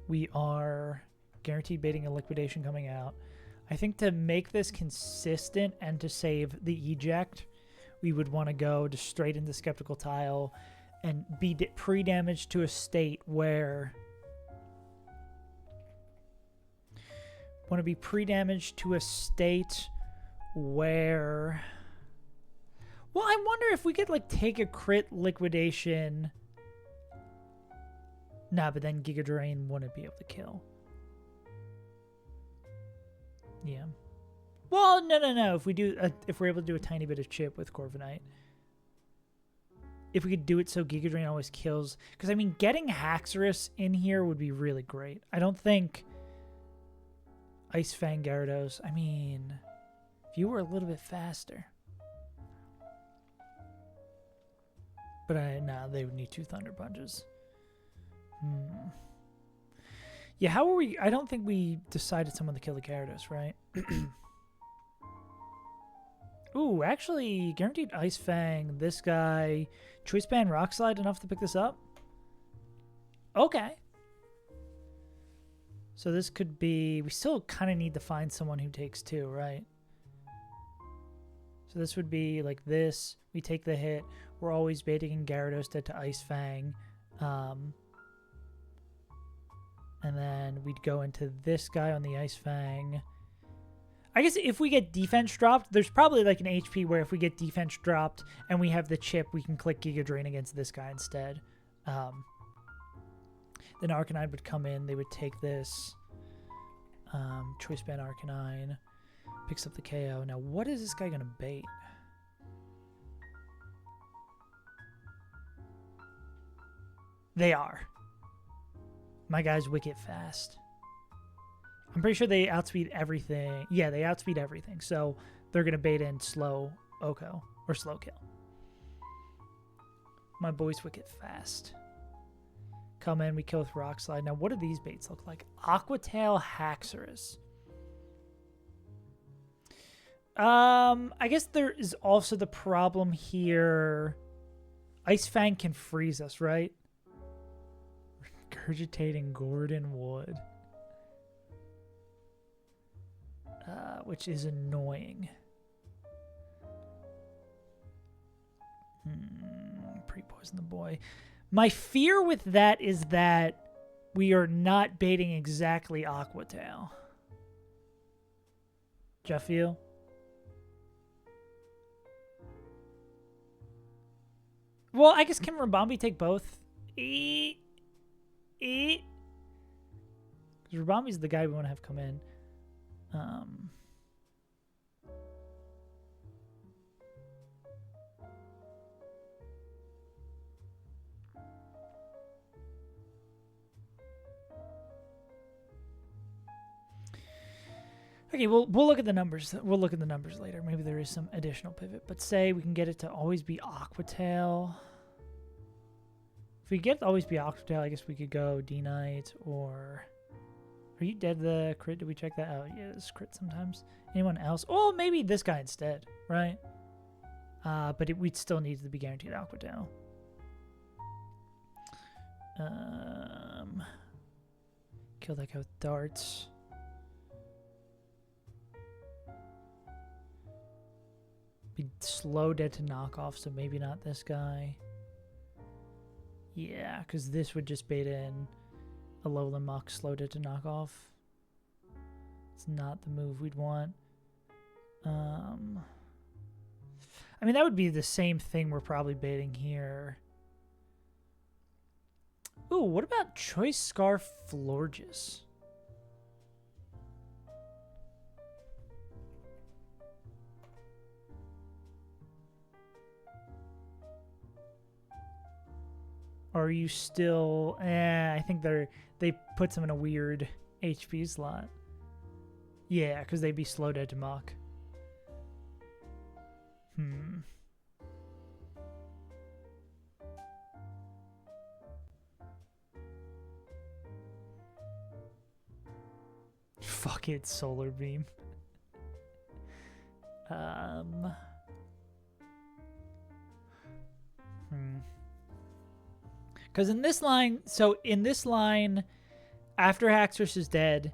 we are guaranteed baiting a liquidation coming out. I think to make this consistent and to save the eject, we would want to go just straight into Skeptical Tile and be pre-damaged to a state where... Want to be pre-damaged to a state where... Well, I wonder if we could, like, take a crit liquidation. Nah, but then Giga Drain wouldn't be able to kill. Yeah. Well, no. If we're able to do a tiny bit of chip with Corviknight. If we could do it so Giga Drain always kills. Because, I mean, getting Haxorus in here would be really great. I don't think Ice Fang Gyarados. I mean, if you were a little bit faster. But nah, they would need 2 Thunder Punches. Yeah, how are we? I don't think we decided someone to kill the Gyarados, right? Ooh, actually, guaranteed Ice Fang. This guy, Choice Band Rock Slide enough to pick this up? Okay. So this could be... We still kind of need to find someone who takes 2, right? So this would be like this. We take the hit. We're always baiting in Gyarados dead to Ice Fang. And then we'd go into this guy on the Ice Fang. I guess if we get defense dropped, there's probably like an HP where if we get defense dropped and we have the chip, we can click Giga Drain against this guy instead. Then Arcanine would come in. They would take this. Choice Band Arcanine. Picks up the KO. Now, what is this guy going to bait? They are. My guy's wicked fast. I'm pretty sure they outspeed everything. Yeah, they outspeed everything. So they're going to bait in slow Oko or slow kill. My boy's wicked fast. Come in, we kill with Rock Slide. Now, what do these baits look like? Aqua Tail Haxorus. I guess there is also the problem here. Ice Fang can freeze us, right? Regurgitating Gordon Wood. Which is annoying. Pre-poison the boy. My fear with that is that we are not baiting exactly Aquatail. Do you feel? Well, I guess can Rabambi take both? Because Rabambi's the guy we want to have come in. Okay, we'll look at the numbers. We'll look at the numbers later. Maybe there is some additional pivot. But say we can get it to always be Aquatail. If we get it to always be Aquatail, I guess we could go D-Knight or... Are you dead the crit? Did we check that out? Yeah, it's crit sometimes. Anyone else? Oh, maybe this guy instead, right? But we'd still need to be guaranteed Aquatail. Kill that guy with darts. Be slow dead to knock off, so maybe not this guy. Yeah, because this would just bait in a Alolan Muck slow dead to knock off. It's not the move we'd want. I mean, that would be the same thing we're probably baiting here. Ooh, what about Choice Scarf Florges? Or are you still... I think they put some in a weird HP slot. Yeah, because they'd be slow dead to Muck. Fuck it, Solar Beam. Because in this line, after Haxorus is dead,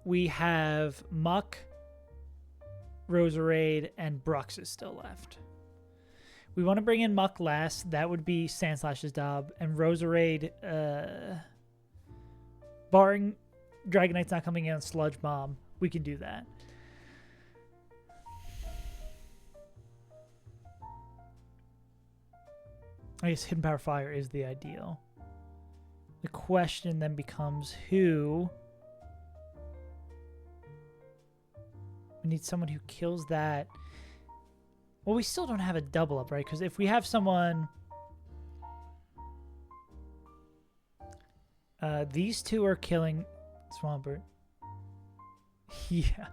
we have Muck, Roserade, and Brux is still left. We want to bring in Muck last. That would be Sandslash's Dob. And Roserade, barring Dragonite's not coming in on Sludge Bomb, we can do that. I guess Hidden Power Fire is the ideal. The question then becomes who... We need someone who kills that. Well, we still don't have a double up, right? Because if we have someone... these two are killing Swampert. Yeah.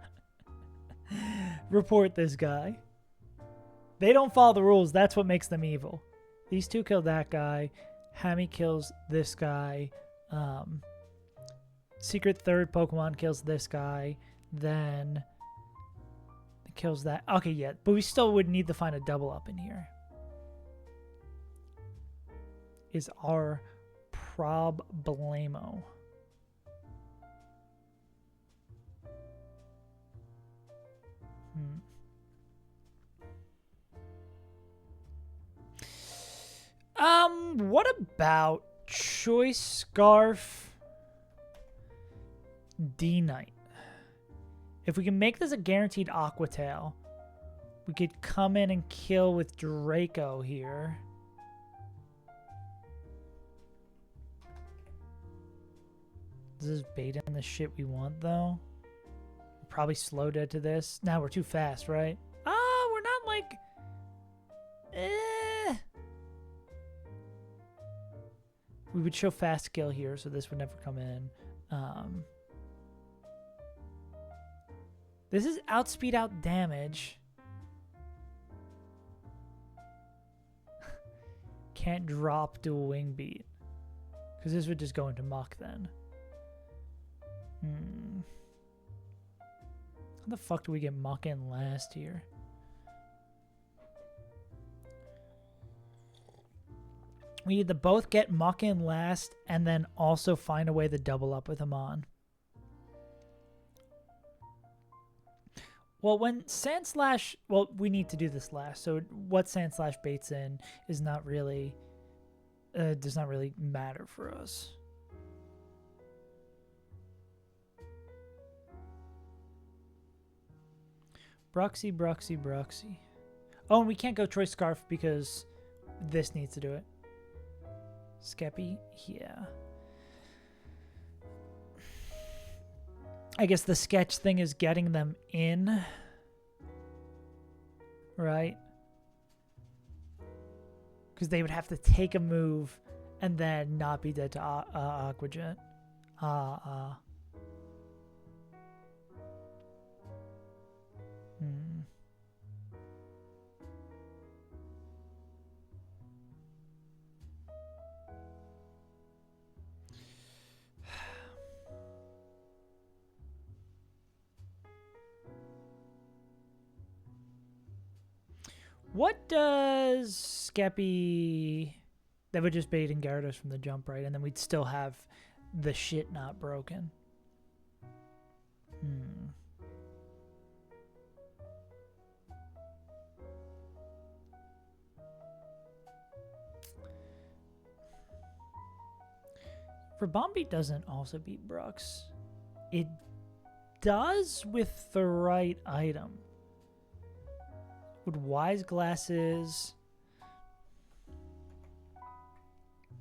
Report this guy. They don't follow the rules. That's what makes them evil. These two kill that guy. Hammy kills this guy. Secret third Pokemon kills this guy. Then it kills that. Okay, yeah. But we still would need to find a double up in here. Is our problemo. What about Choice Scarf D-Knight? If we can make this a guaranteed Aquatail, we could come in and kill with Draco here. This is baiting the shit we want, though. We're probably slow dead to this. Now we're too fast, right? We're not like... We would show fast skill here, so this would never come in. This is outspeed, out damage. Can't drop dual wing beat. Because this would just go into Muck then. How the fuck do we get Muck in last here? We need to both get Muck in last and then also find a way to double up with him on. Well, when Sandslash... Well, we need to do this last. So what Sandslash baits in is not really... does not really matter for us. Bruxy, Bruxy, Bruxy. Oh, and we can't go Choice Scarf because this needs to do it. Skeppy? Yeah. I guess the sketch thing is getting them in. Right? Because they would have to take a move and then not be dead to Aqua Jet. What does Skeppy... That would just bait and Gyarados from the jump, right? And then we'd still have the shit not broken. Rabombi doesn't also beat Brooks. It does with the right item. Would Wise Glasses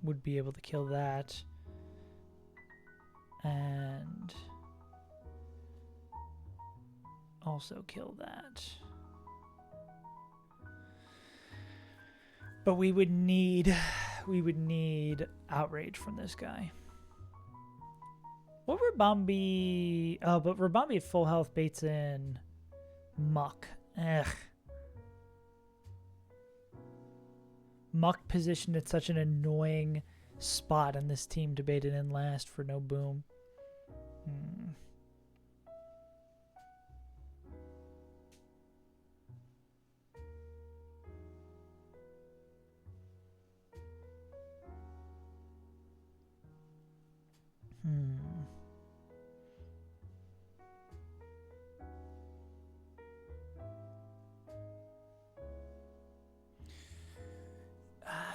would be able to kill that. And also kill that. But we would need Outrage from this guy. What Rabombi... Oh, but Rabombi at full health baits in Muck. Ugh. Muck positioned at such an annoying spot on this team to bait it in last for no boom.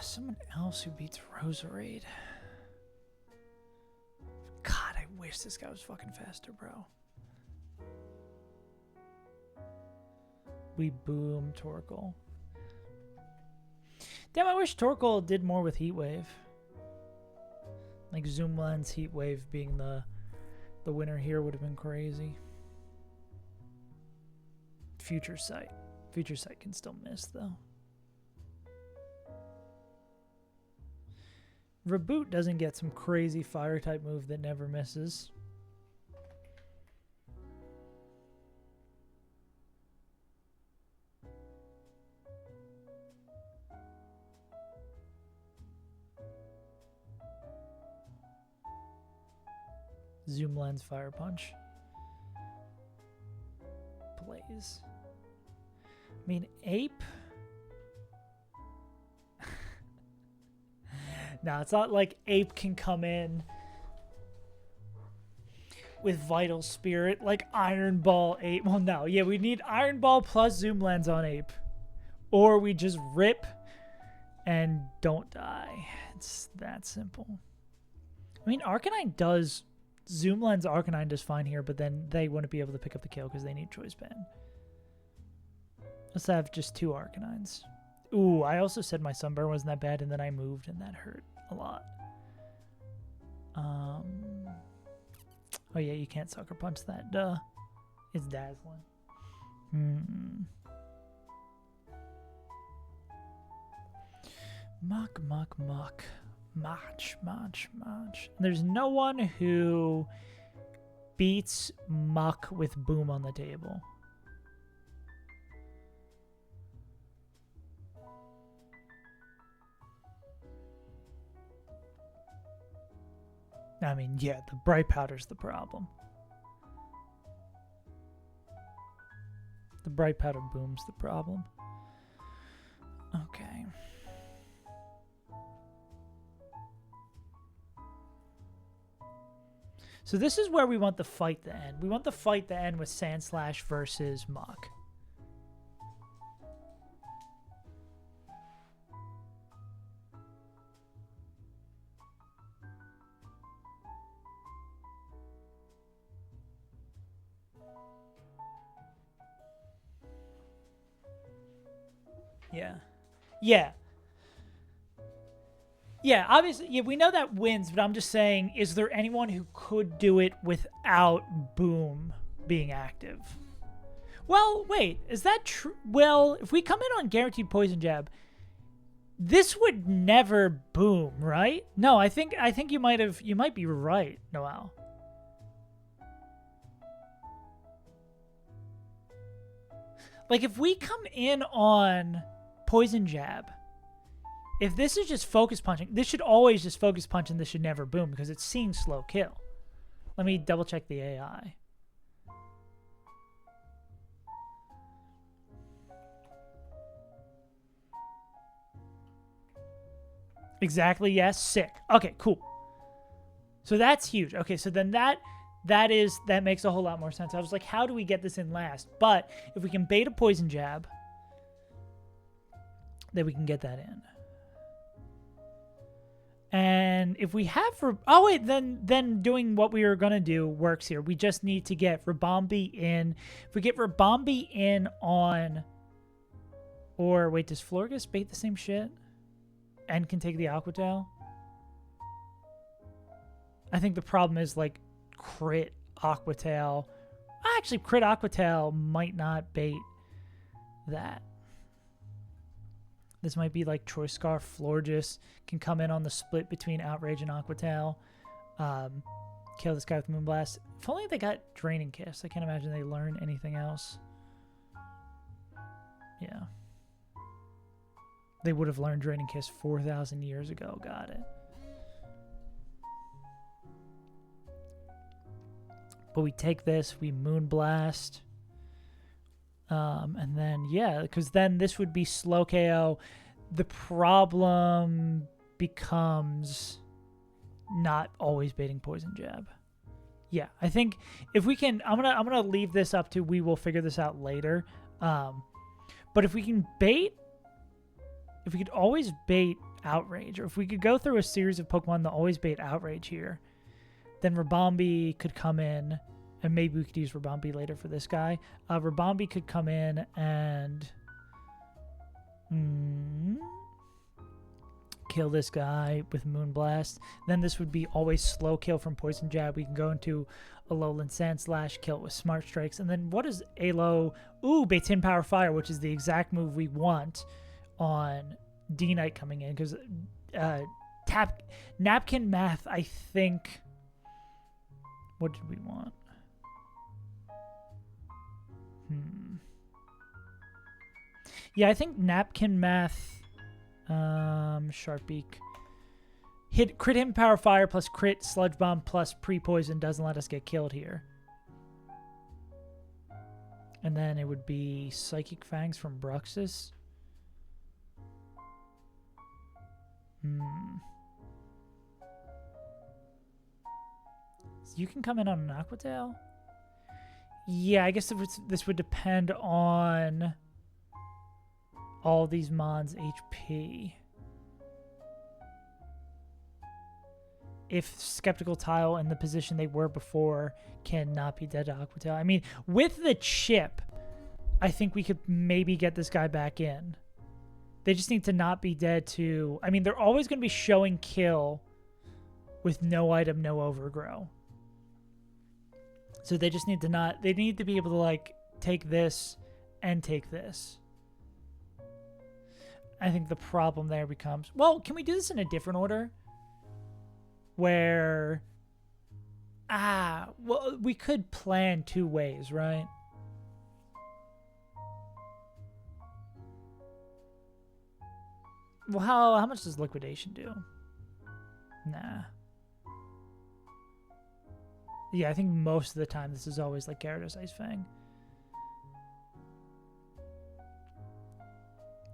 Someone else who beats Roserade. God, I wish this guy was fucking faster, bro. We boom Torkoal. Damn, I wish Torkoal did more with Heat Wave. Like Zoom Lens, Heat Wave being the winner here would have been crazy. Future Sight. Future Sight can still miss, though. Reboot doesn't get some crazy fire type move that never misses. Zoom Lens Fire Punch. Blaze. I mean, Ape... No, it's not like Ape can come in with Vital Spirit, like Iron Ball Ape. Well, no. Yeah, we need Iron Ball plus Zoom Lens on Ape. Or we just rip and don't die. It's that simple. I mean, Arcanine does... Zoom Lens Arcanine does fine here, but then they wouldn't be able to pick up the kill because they need Choice Band. Let's have just 2 Arcanines. Ooh, I also said my Sunburn wasn't that bad, and then I moved, and that hurt a lot. Oh yeah, you can't Sucker Punch that, duh. It's dazzling. Muck, muck, muck. Mach, mach, mach. There's no one who beats Muck with Boom on the table. I mean, yeah, the Bright Powder's the problem. The bright powder boom's the problem. Okay. So this is where we want the fight to end. We want the fight to end with Sandslash versus Mach. Yeah. Yeah. Yeah, obviously, yeah, we know that wins, but I'm just saying, is there anyone who could do it without Boom being active? Well, wait, is that true? Well, if we come in on guaranteed poison jab, this would never boom, right? No, I think you might be right, Noel. Like if we come in on poison jab, if this is just focus punching, this should always just focus punch and this should never boom because it's seeing slow kill. Let me double check the AI. Exactly, yes, sick. Okay, cool. So that's huge. Okay, so then that makes a whole lot more sense. I was like, how do we get this in last? But if we can bait a poison jab, then we can get that in. And if we have oh wait, then doing what we were gonna do works here. We just need to get Rabombi in. If we get Rabombi in on, or wait, does Florgus bait the same shit? And can take the Aqua Tail? I think the problem is like crit Aqua Tail. Actually, crit Aqua Tail might not bait that. This might be like Choice Scarf. Florgus can come in on the split between Outrage and Aqua Tail. Kill this guy with Moonblast. If only they got Draining Kiss. I can't imagine they learn anything else. Yeah. They would have learned Draining Kiss 4,000 years ago. Got it. But we take this, we Moonblast. And then, yeah, because then this would be slow KO. The problem becomes not always baiting poison jab. Yeah, I think if we can, I'm gonna leave this up to, we will figure this out later. But if we can bait, if we could always bait Outrage, or if we could go through a series of Pokemon that always bait Outrage here, then Rabombi could come in, and maybe we could use Rabombi later for this guy. Rabombi could come in and kill this guy with Moonblast. Then this would be always slow kill from Poison Jab. We can go into Alolan Sandslash, kill it with Smart Strikes. And then what is Alo? Ooh, baits in Power Fire, which is the exact move we want on D-Knight coming in. Because Napkin Math, I think... What did we want? Yeah, I think Napkin Math, Sharpbeak. Crit him Power Fire plus crit Sludge Bomb plus pre-poison doesn't let us get killed here. And then it would be Psychic Fangs from Bruxus. You can come in on an Aqua Tail? Yeah, I guess this would depend on all these Mons' HP. If Skeptical Tile in the position they were before cannot be dead to Aqua Tail. I mean, with the chip, I think we could maybe get this guy back in. They just need to not be dead to... I mean, they're always going to be showing kill with no item, no overgrow. So they just need to not... They need to be able to, like, take this and take this. I think the problem there becomes... Well, can we do this in a different order? Where... well, we could plan two ways, right? Well, how much does Liquidation do? Nah. Yeah, I think most of the time this is always like Gyarados Ice Fang.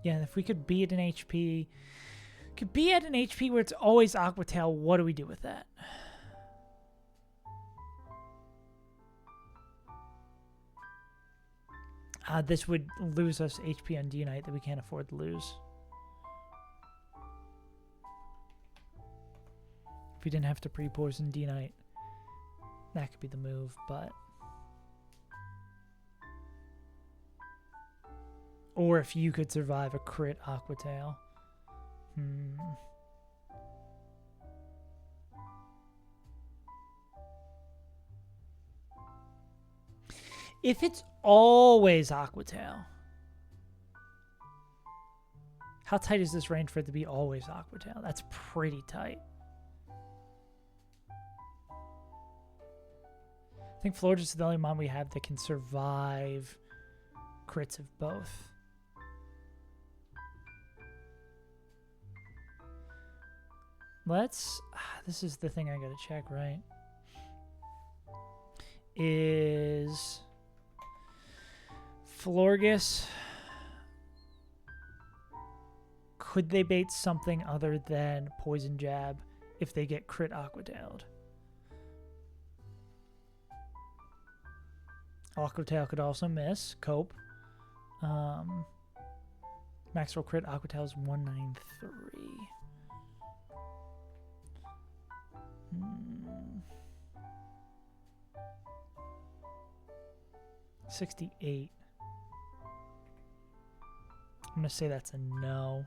Yeah, and if we could be at an HP, could be at an HP where it's always Aqua Tail, what do we do with that? This would lose us HP on D-Knight that we can't afford to lose. If we didn't have to pre-poison D-Knight, that could be the move, but... Or if you could survive a crit Aqua Tail. If it's always Aqua Tail, how tight is this range for it to be always Aqua Tail? That's pretty tight. I think Florges is the only mon we have that can survive crits of both. Let's... this is the thing I gotta check, right? Is... Florges... Could they bait something other than Poison Jab if they get crit Aqua-tailed? Aqua-tail could also miss. Cope. Maxwell crit Aqua-tail is 193. 68. I'm gonna say that's a no.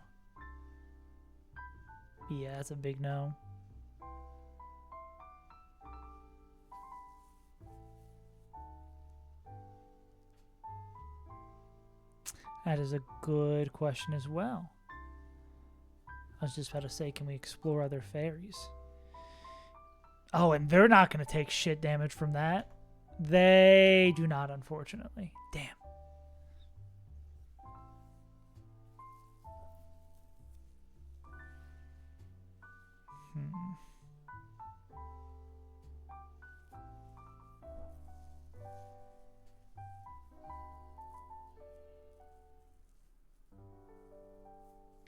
Yeah, that's a big no. That is a good question as well. I was just about to say, can we explore other fairies? Oh, and they're not going to take shit damage from that. They do not, unfortunately. Damn.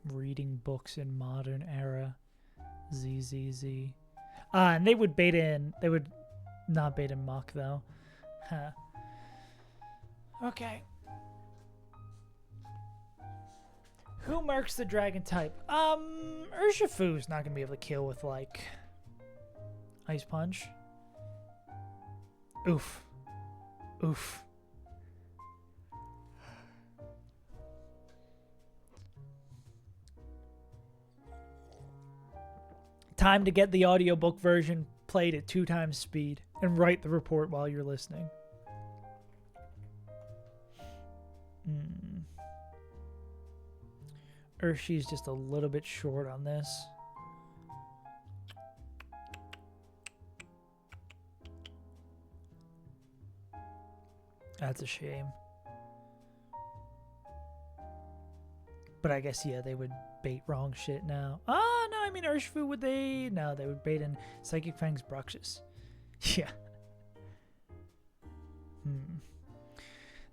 Reading books in modern era. ZZZ. And they would bait in. They would not bait in Muck, though. Huh. Okay. Who mercs the dragon type? Urshifu's not gonna be able to kill with, like, Ice Punch. Oof. Oof. Time to get the audiobook version played at 2 times speed and write the report while you're listening. Urshi's just a little bit short on this. That's a shame. But I guess, yeah, they would bait wrong shit now. Oh, no, I mean, Urshifu, would they? No, they would bait in Psychic Fang's Bruxish. Yeah.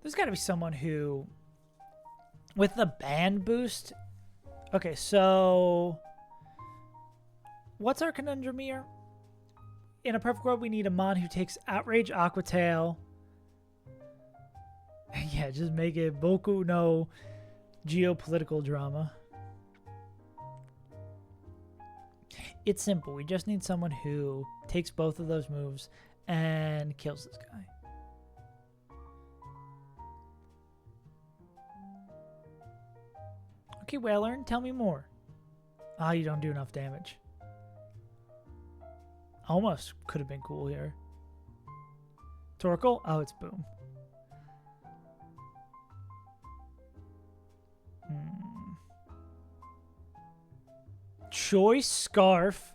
There's got to be someone who, with the band boost... Okay, so... What's our conundrum here? In a perfect world, we need a mon who takes Outrage Aqua Tail. Yeah, just make it Boku no geopolitical drama. It's simple. We just need someone who takes both of those moves and kills this guy. Okay, Whalern, tell me more. Ah, you don't do enough damage. Almost could have been cool here. Torkoal? Oh, it's Boom. Choice Scarf.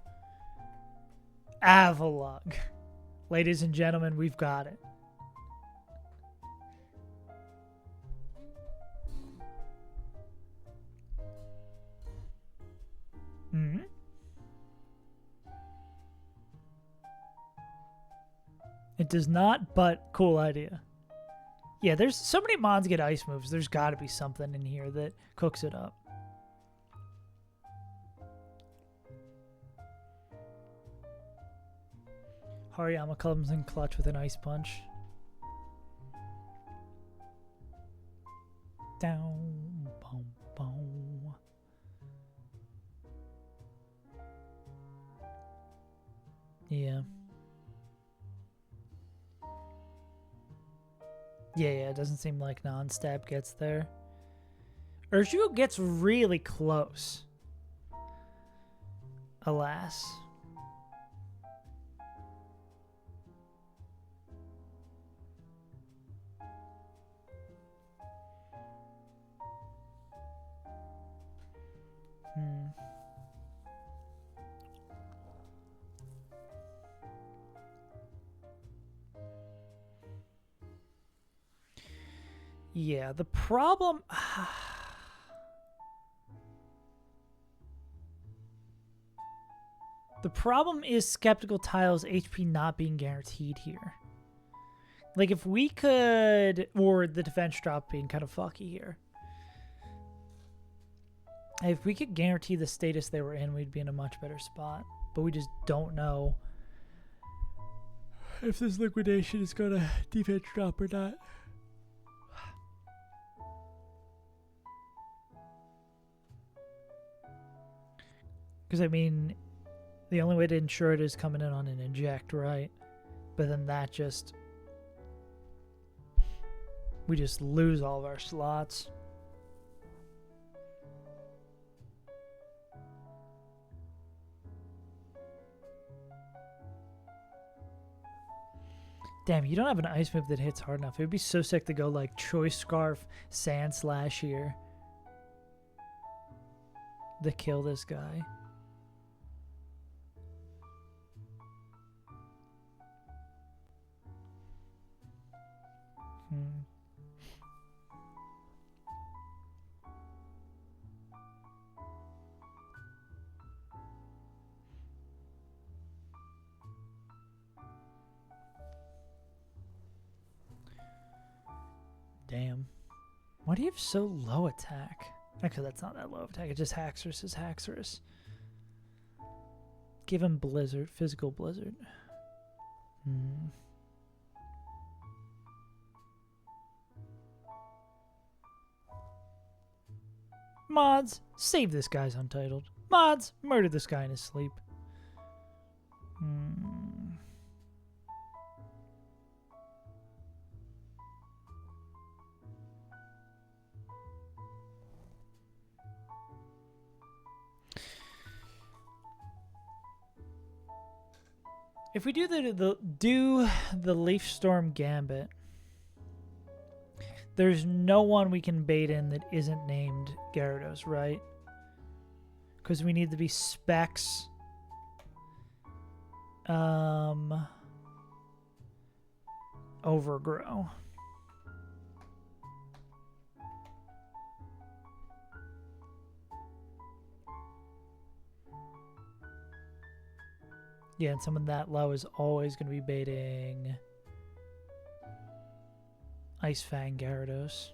Avalugg. Ladies and gentlemen, we've got it. It does not, but cool idea. Yeah, there's so many mons get ice moves. There's got to be something in here that cooks it up. Hariyama comes in clutch with an ice punch. Down, boom, boom. Yeah. Yeah, it doesn't seem like non-stab gets there. Urshifu gets really close. Alas. Yeah, the problem... The problem is Skeptical Tile's HP not being guaranteed here. Like, if we could... Or the defense drop being kind of fucky here. If we could guarantee the status they were in, we'd be in a much better spot. But we just don't know if this liquidation is going to defense drop or not. Because, I mean, the only way to ensure it is coming in on an inject, right? But then that just... We just lose all of our slots. Damn, you don't have an ice move that hits hard enough. It would be so sick to go like Choice Scarf, Sand Slash here. To kill this guy. Damn. Why do you have so low attack? Actually, that's not that low attack. It's just Haxorus is Haxorus. Give him Blizzard. Physical Blizzard. Mods, save this guy's Untitled. Mods, murder this guy in his sleep. If we do the Leaf Storm Gambit, there's no one we can bait in that isn't named Gyarados, right? Because we need to be Specs. Overgrow. Yeah, and someone that low is always going to be baiting Ice Fang Gyarados.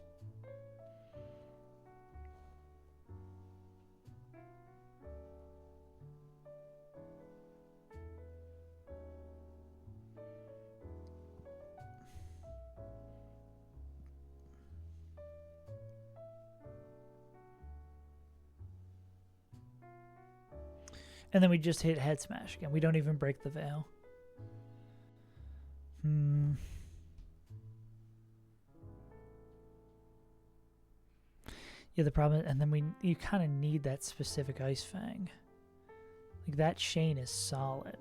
And then we just hit Head Smash again. We don't even break the veil. Yeah, the problem, and then you kind of need that specific Ice Fang. Like, that chain is solid.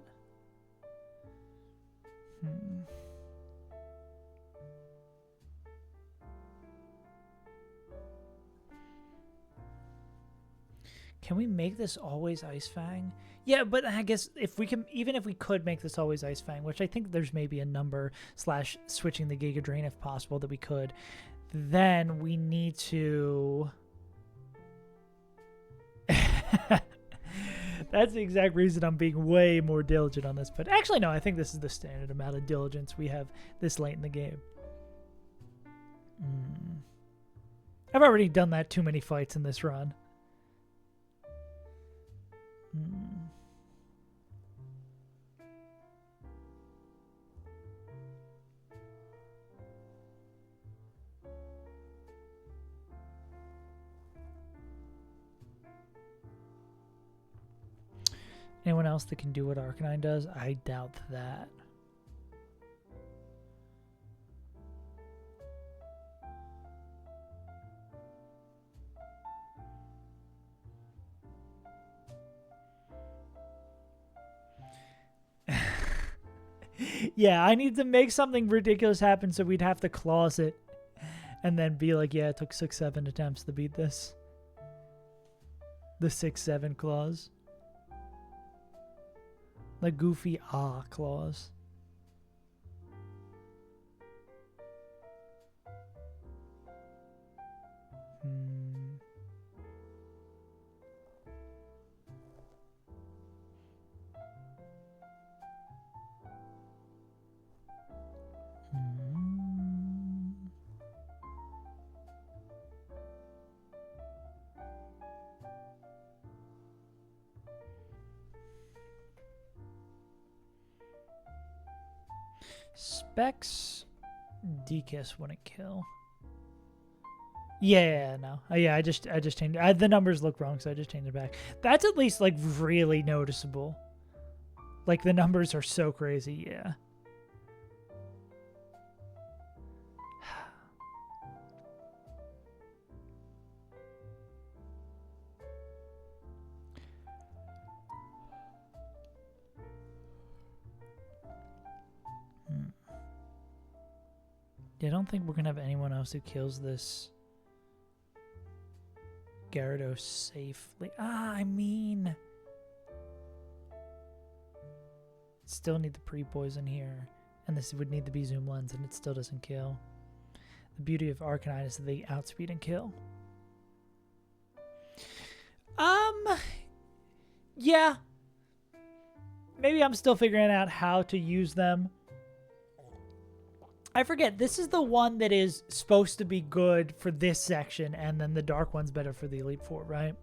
Can we make this always Ice Fang? Yeah, but I guess if we can, even if we could make this always Ice Fang, which I think there's maybe a number / switching the Giga Drain if possible that we could, then we need to... That's the exact reason I'm being way more diligent on this. But actually, no, I think this is the standard amount of diligence we have this late in the game. I've already done that too many fights in this run. Anyone else that can do what Arcanine does? I doubt that. Yeah, I need to make something ridiculous happen so we'd have to clause it. And then be like, yeah, it took 6-7 attempts to beat this. The 6-7 clause. The goofy clause. Specs Decus wouldn't kill. Yeah, no. Yeah, I just changed it. The numbers look wrong, so I just changed it back. That's at least like really noticeable. Like the numbers are so crazy, yeah. I don't think we're going to have anyone else who kills this Gyarados safely. I mean... Still need the pre-poison here. And this would need to be Zoom Lens, and it still doesn't kill. The beauty of Arcanine is that they outspeed and kill. Yeah. Maybe I'm still figuring out how to use them. I forget, this is the one that is supposed to be good for this section, and then the dark one's better for the Elite Four, right?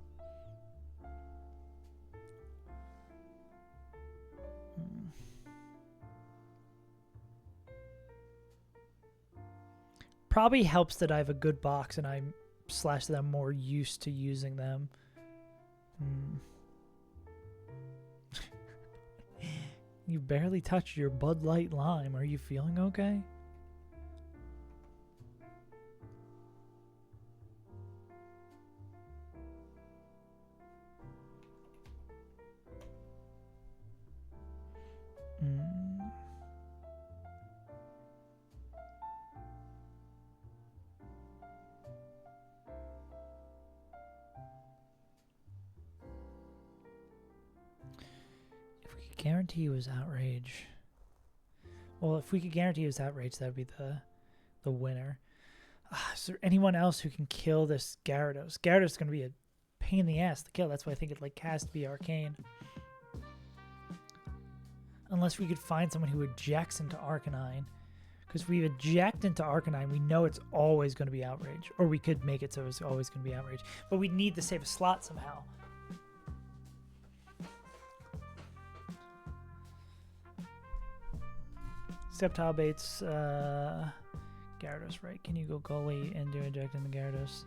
Probably helps that I have a good box and I'm / them more used to using them. You barely touched your Bud Light Lime. Are you feeling okay? Guarantee it was outrage. Well, if we could guarantee it was outrage, that would be the winner. Is there anyone else who can kill this Gyarados? Gyarados is going to be a pain in the ass to kill. That's why I think it has to be Arcane. Unless we could find someone who ejects into Arcanine. Because if we eject into Arcanine, we know it's always going to be outrage. Or we could make it so it's always going to be outrage. But we need to save a slot somehow. Sceptile baits, Gyarados, right? Can you go goalie and do eject in the Gyarados?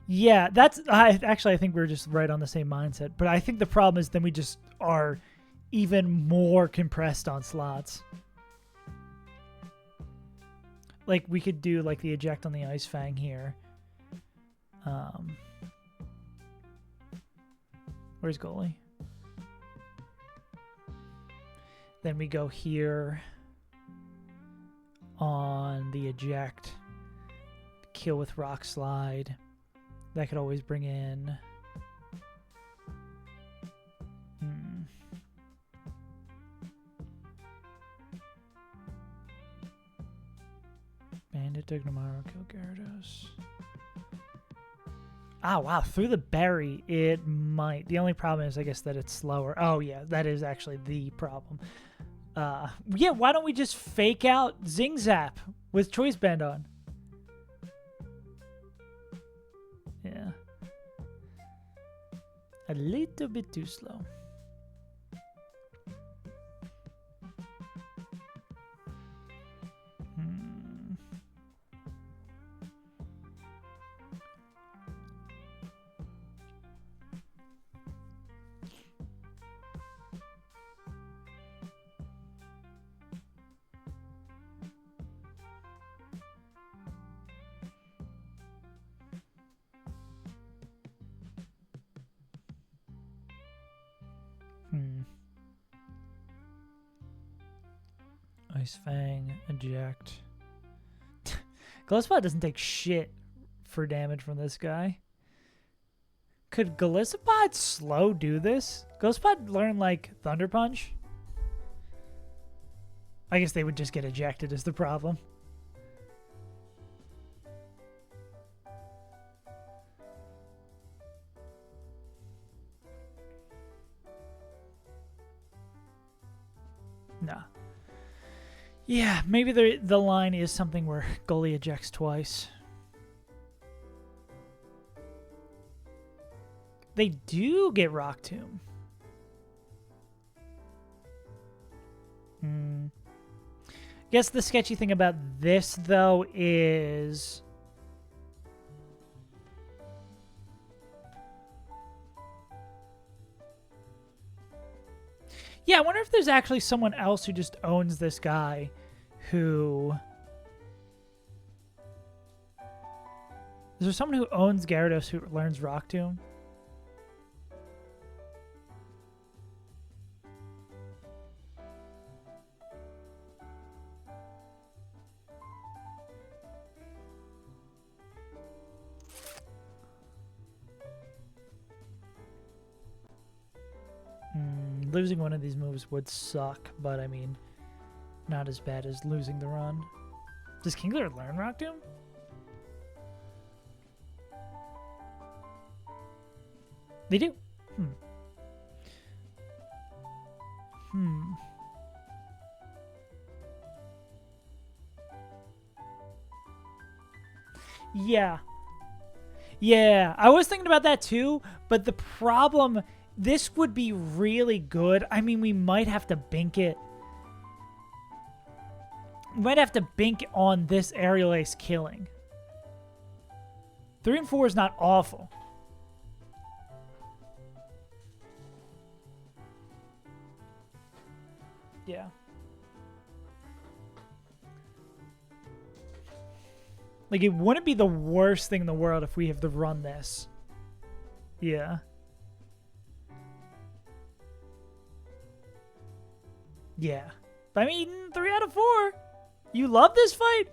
Yeah, that's... Actually, I think we're just right on the same mindset. But I think the problem is then we just are even more compressed on slots. Like, we could do, like, the eject on the Ice Fang here. Where's goalie? Then we go here on the eject, kill with Rock Slide. That could always bring in. Bandit, Dugnamaro, kill Gyarados. Ah, wow. Through the berry, it might. The only problem is, I guess, that it's slower. Oh, yeah. That is actually the problem. Yeah, why don't we just fake out Zing Zap with Choice Band on? Yeah. A little bit too slow. Ice Fang, eject. Gillespot doesn't take shit for damage from this guy. Could Gillespot slow do this? Gillespot learn like Thunder Punch? I guess they would just get ejected is the problem. Nah. Yeah, maybe the line is something where goalie ejects twice. They do get Rock Tomb. Guess the sketchy thing about this, though, is... Yeah, I wonder if there's actually someone else who just owns this guy who... Is there someone who owns Gyarados who learns Rock Tomb? Losing one of these moves would suck, but I mean, not as bad as losing the run. Does Kingler learn Rock Tomb? They do. Yeah. Yeah, I was thinking about that too, but the problem... This would be really good. I mean, we might have to bink it. We might have to bink on this Aerial Ace killing. 3 and 4 is not awful. Yeah. Like, it wouldn't be the worst thing in the world if we have to run this. Yeah. Yeah. I mean, 3 out of 4. You love this fight?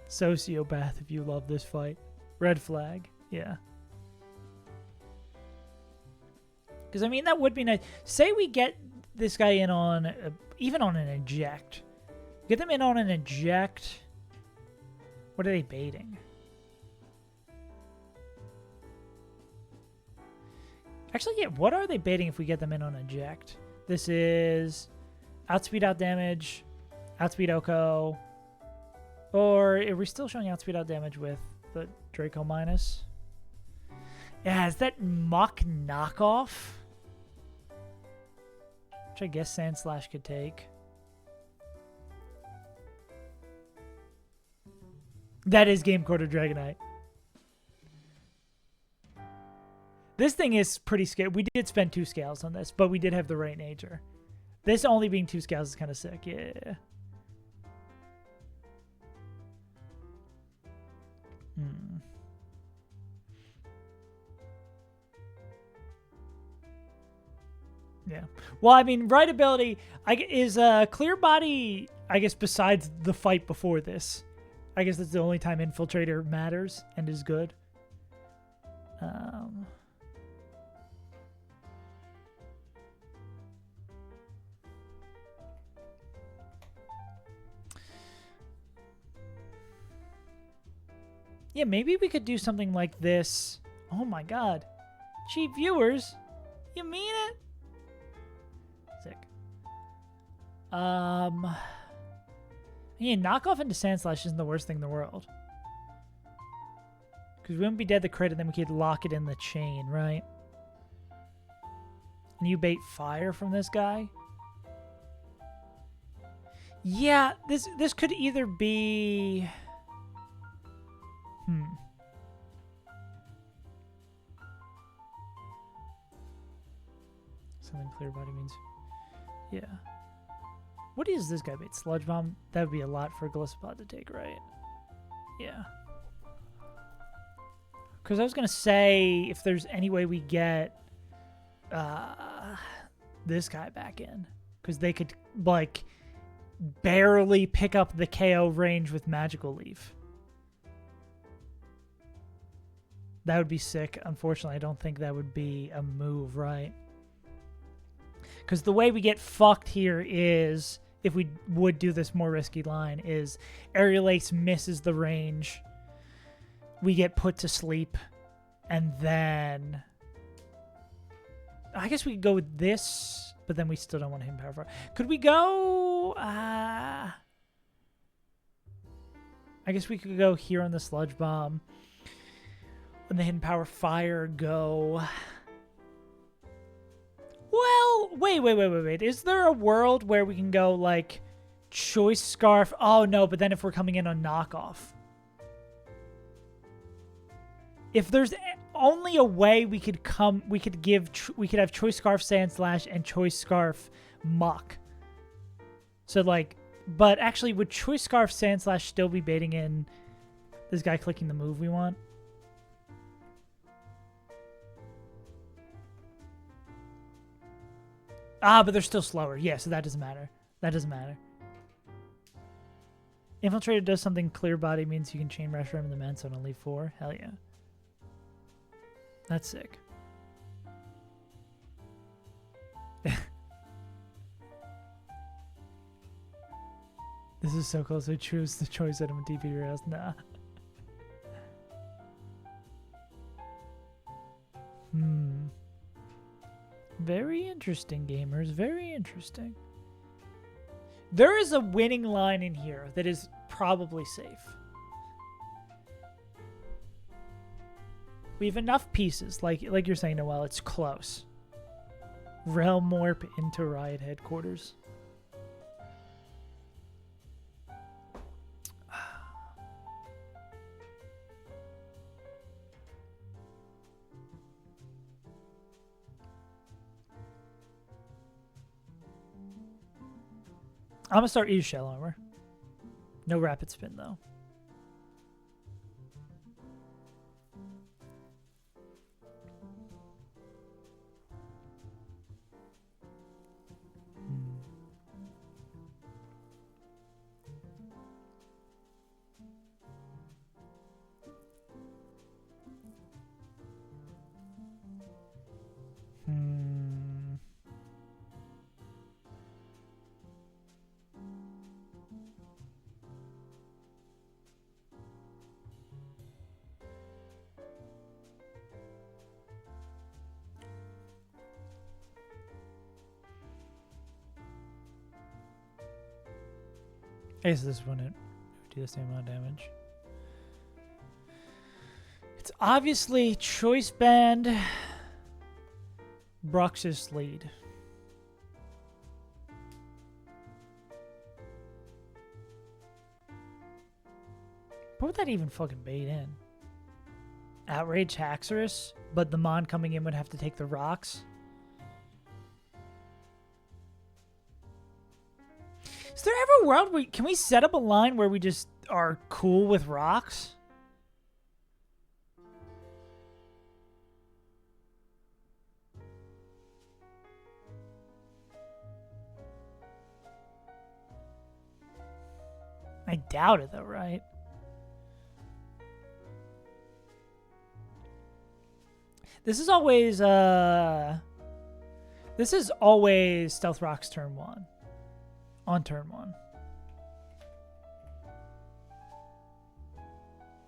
Sociopath if you love this fight. Red flag. Yeah. Because, I mean, that would be nice. Say we get this guy in on, even on an eject. Get them in on an eject. What are they baiting? Actually, yeah, what are they baiting if we get them in on eject? This is outspeed, out damage, outspeed Oko, or are we still showing outspeed, out damage with the Draco minus? Yeah, is that Muck knockoff? Which I guess Sand Slash could take. That is Game Quarter Dragonite. This thing is pretty scary. We did spend 2 scales on this, but we did have the right nature. This only being 2 scales is kind of sick. Yeah. Yeah. Well, I mean, right ability is Clear Body, I guess, besides the fight before this. I guess that's the only time Infiltrator matters and is good. Yeah, maybe we could do something like this. Oh my god. Cheap viewers? You mean it? Sick. Yeah, knockoff into Sand Slash isn't the worst thing in the world. Because we wouldn't be dead the crit, and then we could lock it in the chain, right? And you bait fire from this guy? Yeah, this could either be... Something clear body means... Yeah. What is this guy bait? Sludge Bomb? That would be a lot for a Glyphosate to take, right? Yeah. Because I was going to say, if there's any way we get this guy back in. Because they could, like, barely pick up the KO range with Magical Leaf. That would be sick. Unfortunately, I don't think that would be a move, right? Because the way we get fucked here is, if we would do this more risky line, is Aerial Ace misses the range. We get put to sleep. And then... I guess we could go with this, but then we still don't want him power fire. Could we go... I guess we could go here on the Sludge Bomb. And the Hidden Power Fire go... Well, wait. Is there a world where we can go, like, Choice Scarf? Oh, no, but then if we're coming in on knockoff. If there's only a way we could have Choice Scarf Sand Slash and Choice Scarf Muck. So, like, but actually, would Choice Scarf Sand Slash still be baiting in this guy clicking the move we want? Ah, but they're still slower. Yeah, so that doesn't matter. That doesn't matter. Infiltrator does something clear body, means you can chain rush him in the Mensa on only 4. Hell yeah. That's sick. This is so close. I choose the choice item of DP Rails. Nah. Very interesting, gamers. Very interesting. There is a winning line in here that is probably safe. We have enough pieces, like you're saying, Noel, it's close. Realm Warp into Riot Headquarters. I'm gonna start use Shell Armor. No Rapid Spin though. I guess this one would do the same amount of damage. It's obviously Choice Band, Brux's lead. What would that even fucking bait in? Outrage Haxorus, but the Mon coming in would have to take the rocks. Is there ever a world where can we set up a line where we just are cool with rocks? I doubt it though, right? This is always Stealth Rock's turn 1. On turn 1.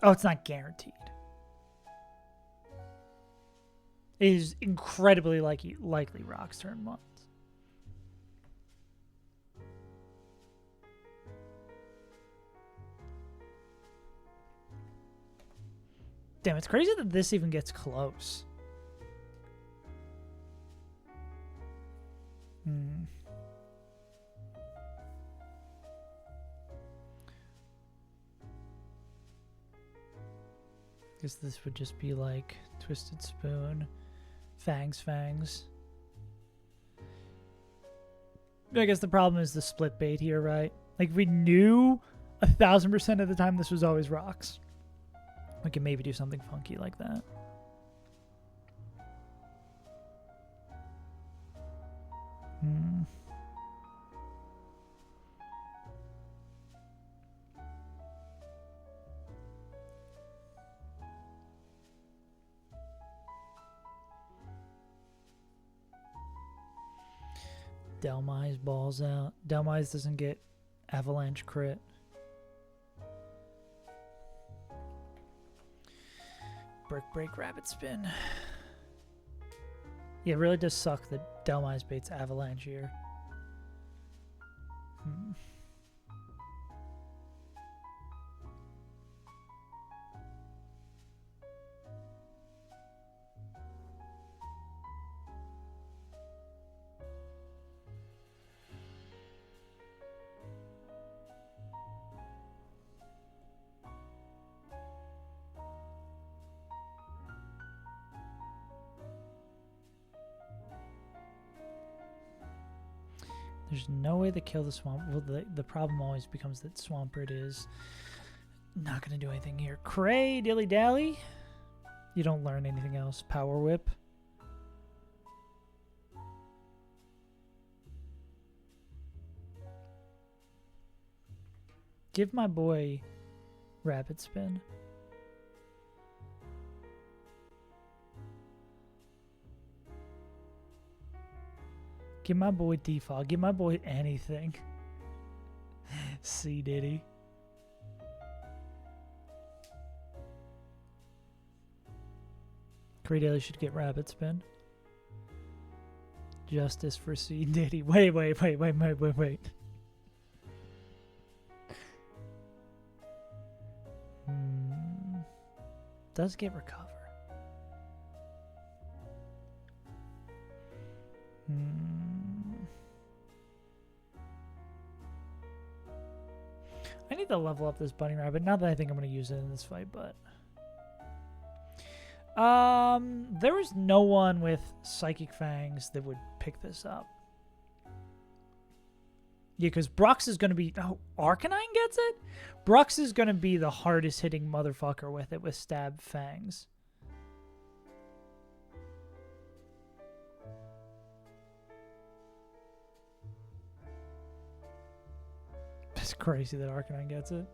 Oh, it's not guaranteed. It is incredibly likely Rock's turn 1. Damn, it's crazy that this even gets close. Guess this would just be like Twisted Spoon, Fangs. I guess the problem is the split bait here, right? Like, we knew 1,000% of the time this was always rocks. We can maybe do something funky like that. Delmise balls out. Delmise doesn't get avalanche crit. Brick break rabbit spin. Yeah, it really does suck that Delmise baits avalanche here. There's no way to kill the swamp. Well, the problem always becomes that Swampert is not going to do anything here. Cray, dilly dally. You don't learn anything else. Power whip. Give my boy Rapid Spin. Give my boy Defog. Give my boy anything. C Diddy. Creedale should get Rabbit Spin. Justice for C Diddy. Wait. Does get recover. I need to level up this bunny rabbit. Not that I think I'm going to use it in this fight, but there was no one with Psychic Fangs that would pick this up. Yeah, because Brux is going to be... Oh, Arcanine gets it? Brux is going to be the hardest hitting motherfucker with it, with Stab Fangs. It's crazy that Arcanine gets it.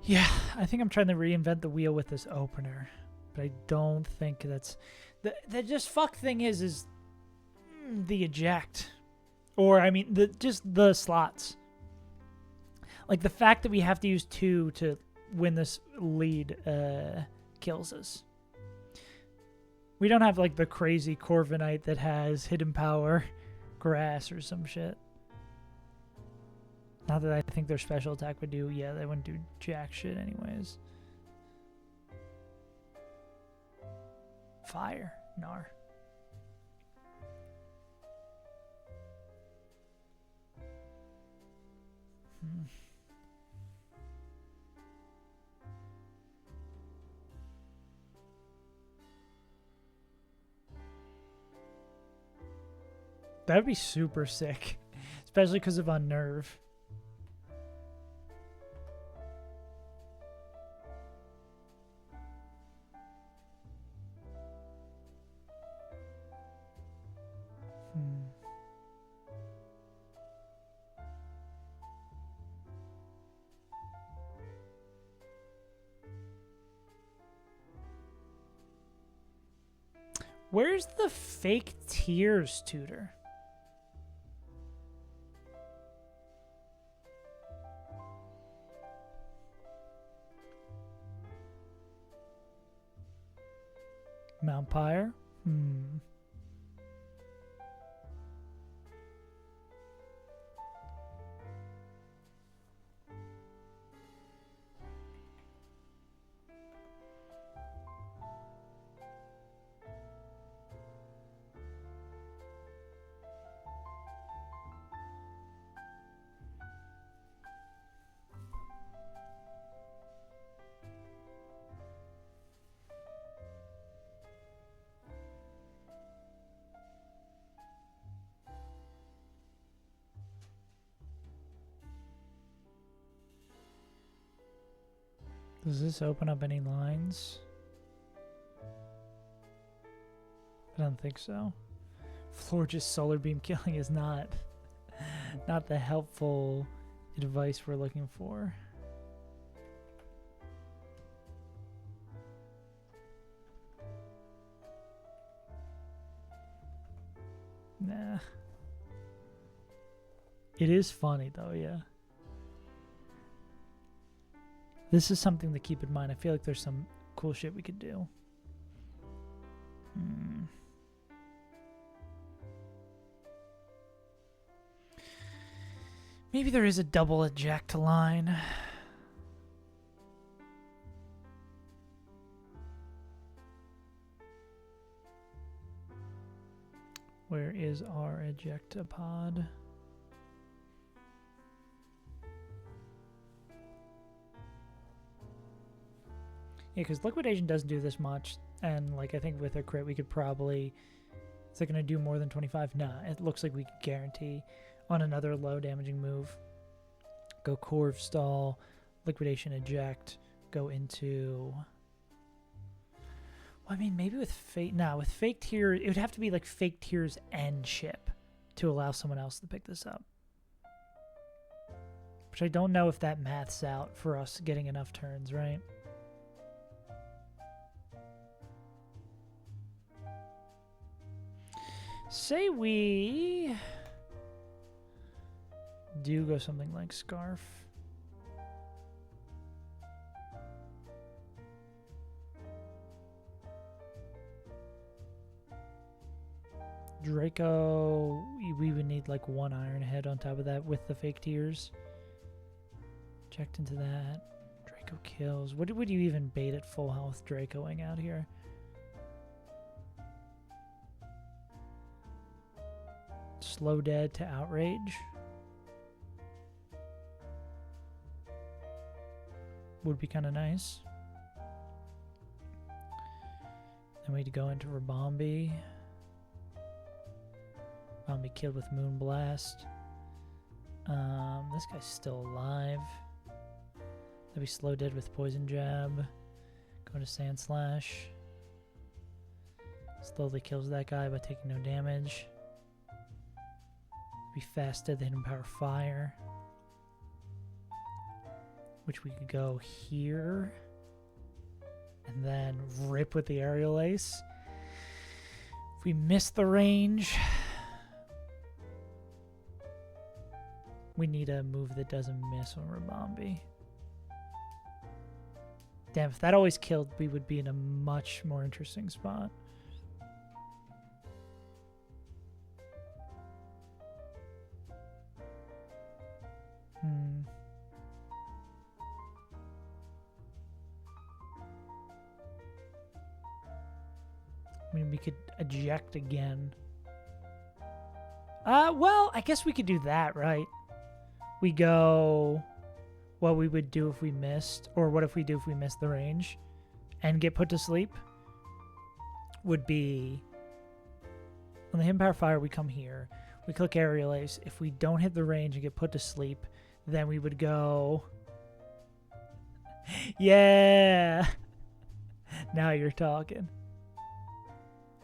Yeah, I think I'm trying to reinvent the wheel with this opener, but I don't think that's... The just fuck thing is the eject. Or, I mean, just the slots. Like, the fact that we have to use 2 to win this lead kills us. We don't have, like, the crazy Corviknight that has Hidden Power, Grass, or some shit. Not that I think their special attack would do... Yeah, they wouldn't do jack shit anyways. Fire. Gnar. That would be super sick. Especially because of Unnerve. Where's the fake tears tutor? Mount Pyre? Hmm. Does this open up any lines? I don't think so. Florge's solar beam killing is not the helpful advice we're looking for. Nah. It is funny though, yeah. This is something to keep in mind. I feel like there's some cool shit we could do. Maybe there is a double eject line. Where is our ejectopod? Yeah, because liquidation doesn't do this much, and like I think with a crit we could probably. Is it going to do more than 25? Nah, it looks like we could guarantee on another low damaging move. Go Corv stall, liquidation eject, go into. Well, I mean, maybe with fake. Nah, with fake tier, it would have to be like fake tiers and chip to allow someone else to pick this up. Which I don't know if that maths out for us getting enough turns, right? Say we do go something like Scarf. Draco, we would need like one Iron Head on top of that with the fake tiers. Checked into that. Draco kills. What would you even bait at full health Dracoing out here? Slow dead to outrage. Would be kind of nice. Then we'd go into Rabombi. Rabombi killed with Moonblast. This guy's still alive. Then we slow dead with Poison Jab. Go to Sand Slash. Slowly kills that guy by taking no damage. Be fast dead, then Power Fire. Which we could go here. And then rip with the Aerial Ace. If we miss the range, we need a move that doesn't miss on Rabombi. Damn, if that always killed, we would be in a much more interesting spot. I mean, we could eject again. Well, I guess we could do that, right? We go what we would do if we missed, or what if we do if we missed the range and get put to sleep, would be on the Hidden Power Fire, we come here, we click Aerial Ace. If we don't hit the range and get put to sleep, then we would go... Yeah! Now you're talking.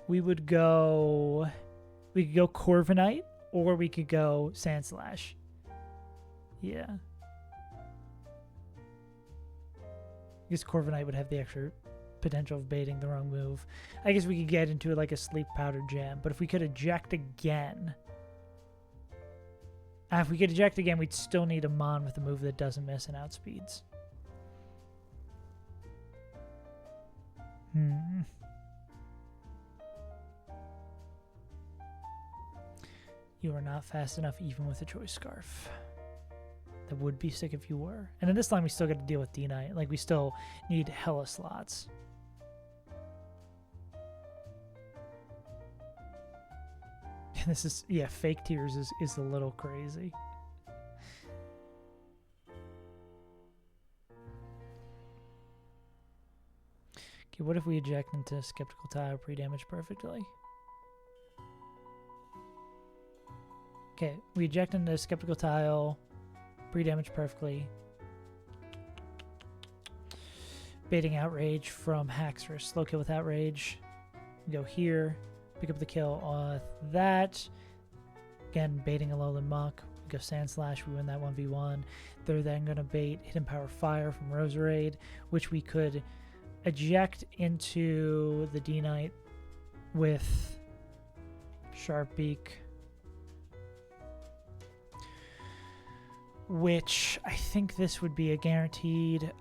We would go... We could go Corviknight, or we could go Sand Slash. Yeah. I guess Corviknight would have the extra potential of baiting the wrong move. I guess we could get into like a Sleep Powder Jam, but if we could eject again... if we could eject again, we'd still need a Mon with a move that doesn't miss and outspeeds. You are not fast enough even with a choice scarf. That would be sick if you were. And in this line, we still got to deal with D-Knight. Like, we still need hella slots. And this is, yeah, fake tears is a little crazy. Okay, what if we eject into Skeptical Tile pre-damage perfectly? Okay, we eject into Skeptical Tile, pre-damage perfectly. Baiting Outrage from Haxorus. Slow kill with Outrage. Go here. Pick up the kill with that. Again, baiting a Lowland Muck. We go Sand Slash. We win that 1v1. They're then going to bait Hidden Power Fire from Roserade, which we could eject into the D-Knight with Sharp Beak, which I think this would be a guaranteed.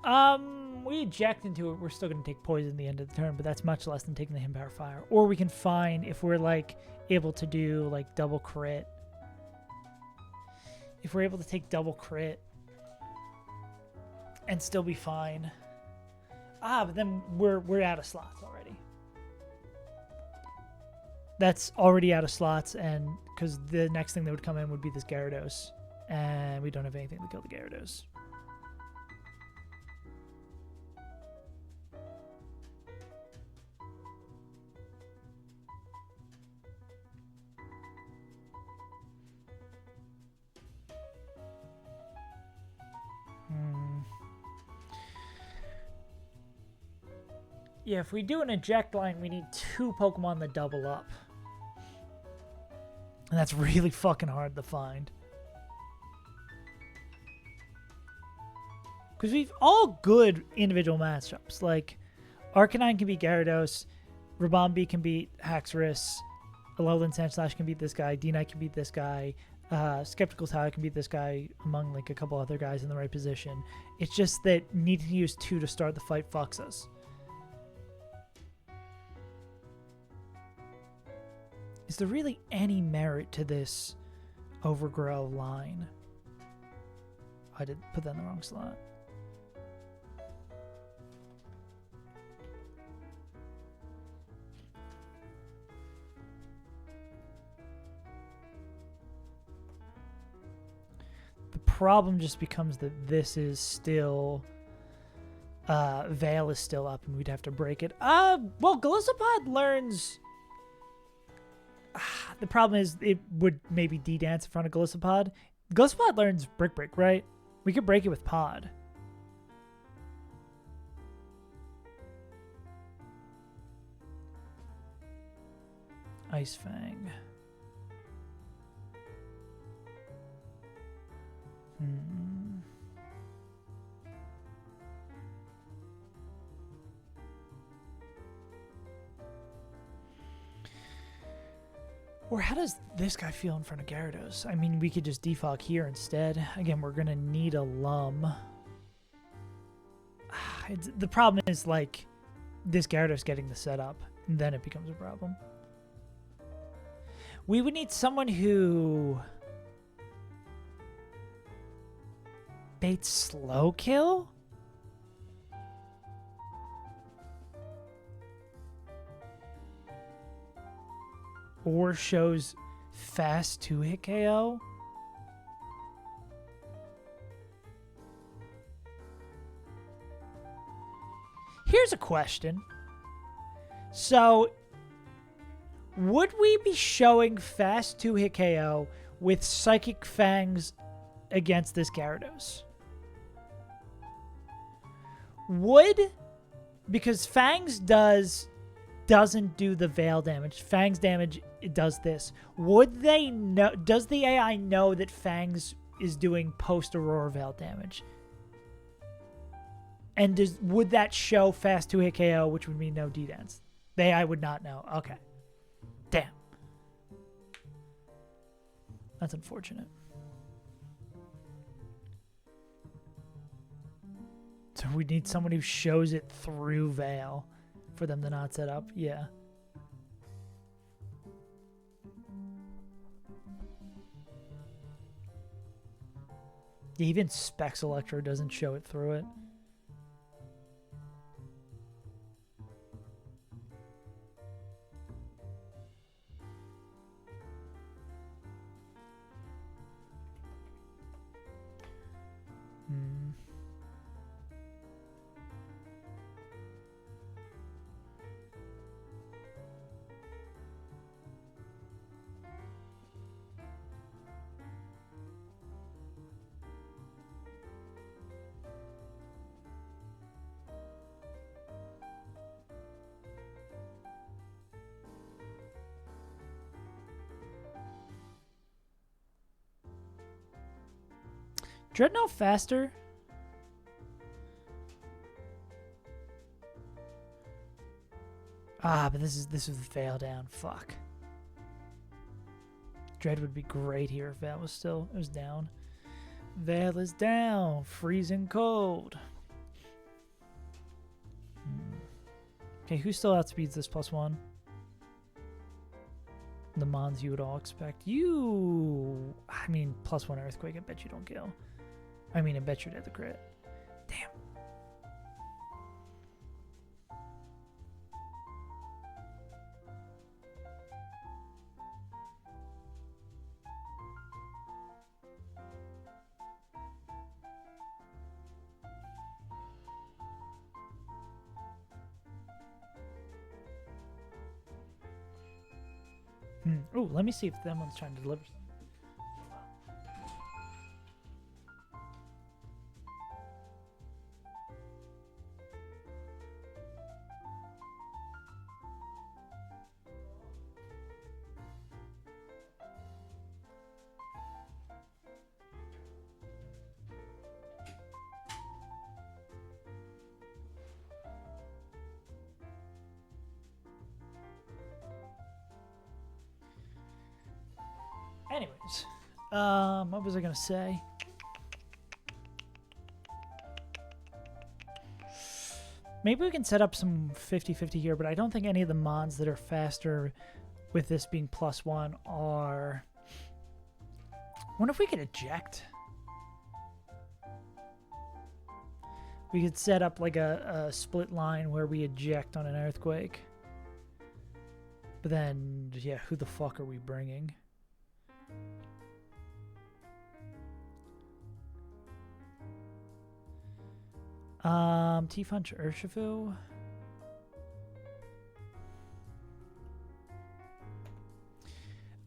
We eject into it, we're still going to take poison at the end of the turn, but that's much less than taking the Hidden Power Fire. Or we can find, if we're like able to do like double crit, if we're able to take double crit and still be fine. But then we're out of slots already. That's already out of slots, and because the next thing that would come in would be this Gyarados, and we don't have anything to kill the Gyarados. Yeah, if we do an eject line, we need 2 Pokemon that double up. And that's really fucking hard to find. Because we've all good individual matchups. Like, Arcanine can beat Gyarados, Ribombee can beat Haxorus, Alolan Sandslash can beat this guy, D-Knight can beat this guy, Skeptical Tile can beat this guy, among like a couple other guys in the right position. It's just that needing to use 2 to start the fight fucks us. Is there really any merit to this Overgrow line? I did put that in the wrong slot. The problem just becomes that this is still... Veil is still up and we'd have to break it. Well, Golisopod learns... The problem is it would maybe D-Dance in front of Golisopod. Golisopod learns Brick Break, right? We could break it with Pod. Ice Fang. Or how does this guy feel in front of Gyarados? I mean, we could just defog here instead. Again, we're going to need a Lum. The problem is, like, this Gyarados getting the setup, and then it becomes a problem. We would need someone who... baits slow kill? Or shows fast 2-hit KO? Here's a question. So, would we be showing fast 2-hit KO with Psychic Fangs against this Gyarados? Would, because Fangs doesn't do the Veil damage. Fangs damage, it does this. Would they know, does the AI know that Fangs is doing post-Aurora Veil damage? And would that show fast 2-hit KO, which would mean no D-Dance? The AI would not know. Okay. Damn. That's unfortunate. So we need someone who shows it through Veil for them to not set up. Yeah. Yeah, even Specs Electro doesn't show it through it. Dreadnought faster? Ah, but this is the Veil down. Fuck. Dread would be great here if Veil was down. Veil is down. Freezing cold. Okay, who still outspeeds this +1? The mons you would all expect. You... I mean, +1 Earthquake, I bet you don't kill. I mean, I bet you'd hit the crit. Damn. Oh, let me see if that one's trying to deliver. Anyways, what was I gonna say? Maybe we can set up some 50-50 here, but I don't think any of the mons that are faster with this being +1 are... I wonder if we could eject. We could set up like a split line where we eject on an Earthquake. But then, yeah, who the fuck are we bringing? T-Funch Urshifu.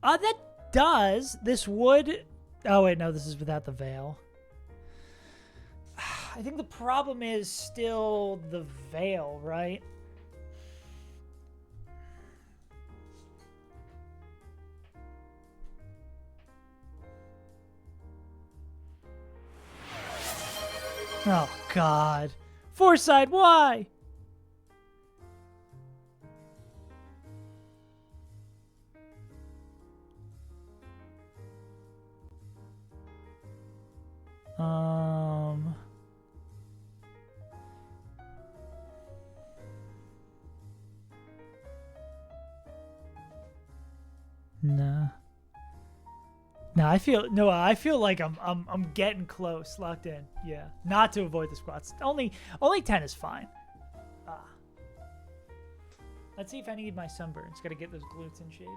That does. This would... Oh, wait, no, this is without the Veil. I think the problem is still the Veil, right? Oh, God. Foresight, why? Nah. No, I feel like I'm getting close, locked in. Yeah, not to avoid the squats. Only 10 is fine. Let's see if I need my sunburns. Got to get those glutes in shape.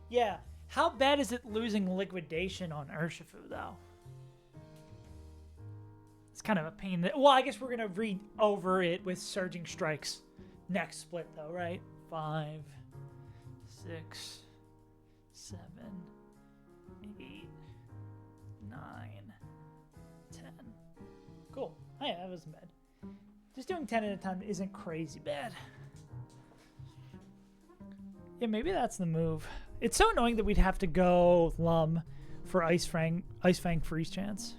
Yeah, how bad is it losing liquidation on Urshifu though? It's kind of a pain. Well, I guess we're gonna read over it with surging strikes next split though, right? 5, 6, 7, 8, 9, 10. Cool. Oh yeah, that wasn't bad. Just doing 10 at a time isn't crazy bad. Yeah, maybe that's the move. It's so annoying that we'd have to go Lum for Ice Fang freeze chance.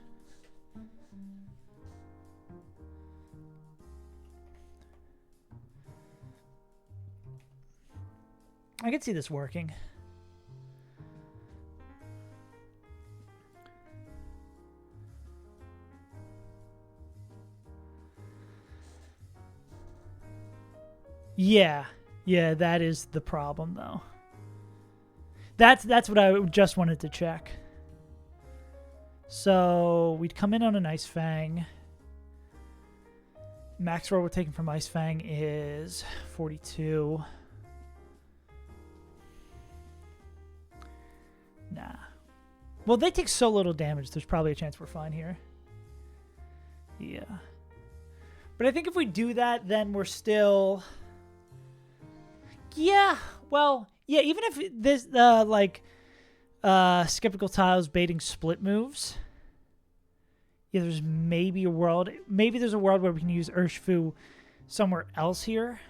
I could see this working. Yeah, that is the problem though. That's what I just wanted to check. So we'd come in on an Ice Fang. Max roll we're taking from Ice Fang is 42. Nah. Well, they take so little damage, there's probably a chance we're fine here. Yeah. But I think if we do that, then we're still... Yeah, well, yeah, even if this, Skeptical Tiles baiting split moves, yeah, there's maybe a world where we can use Urshifu somewhere else here.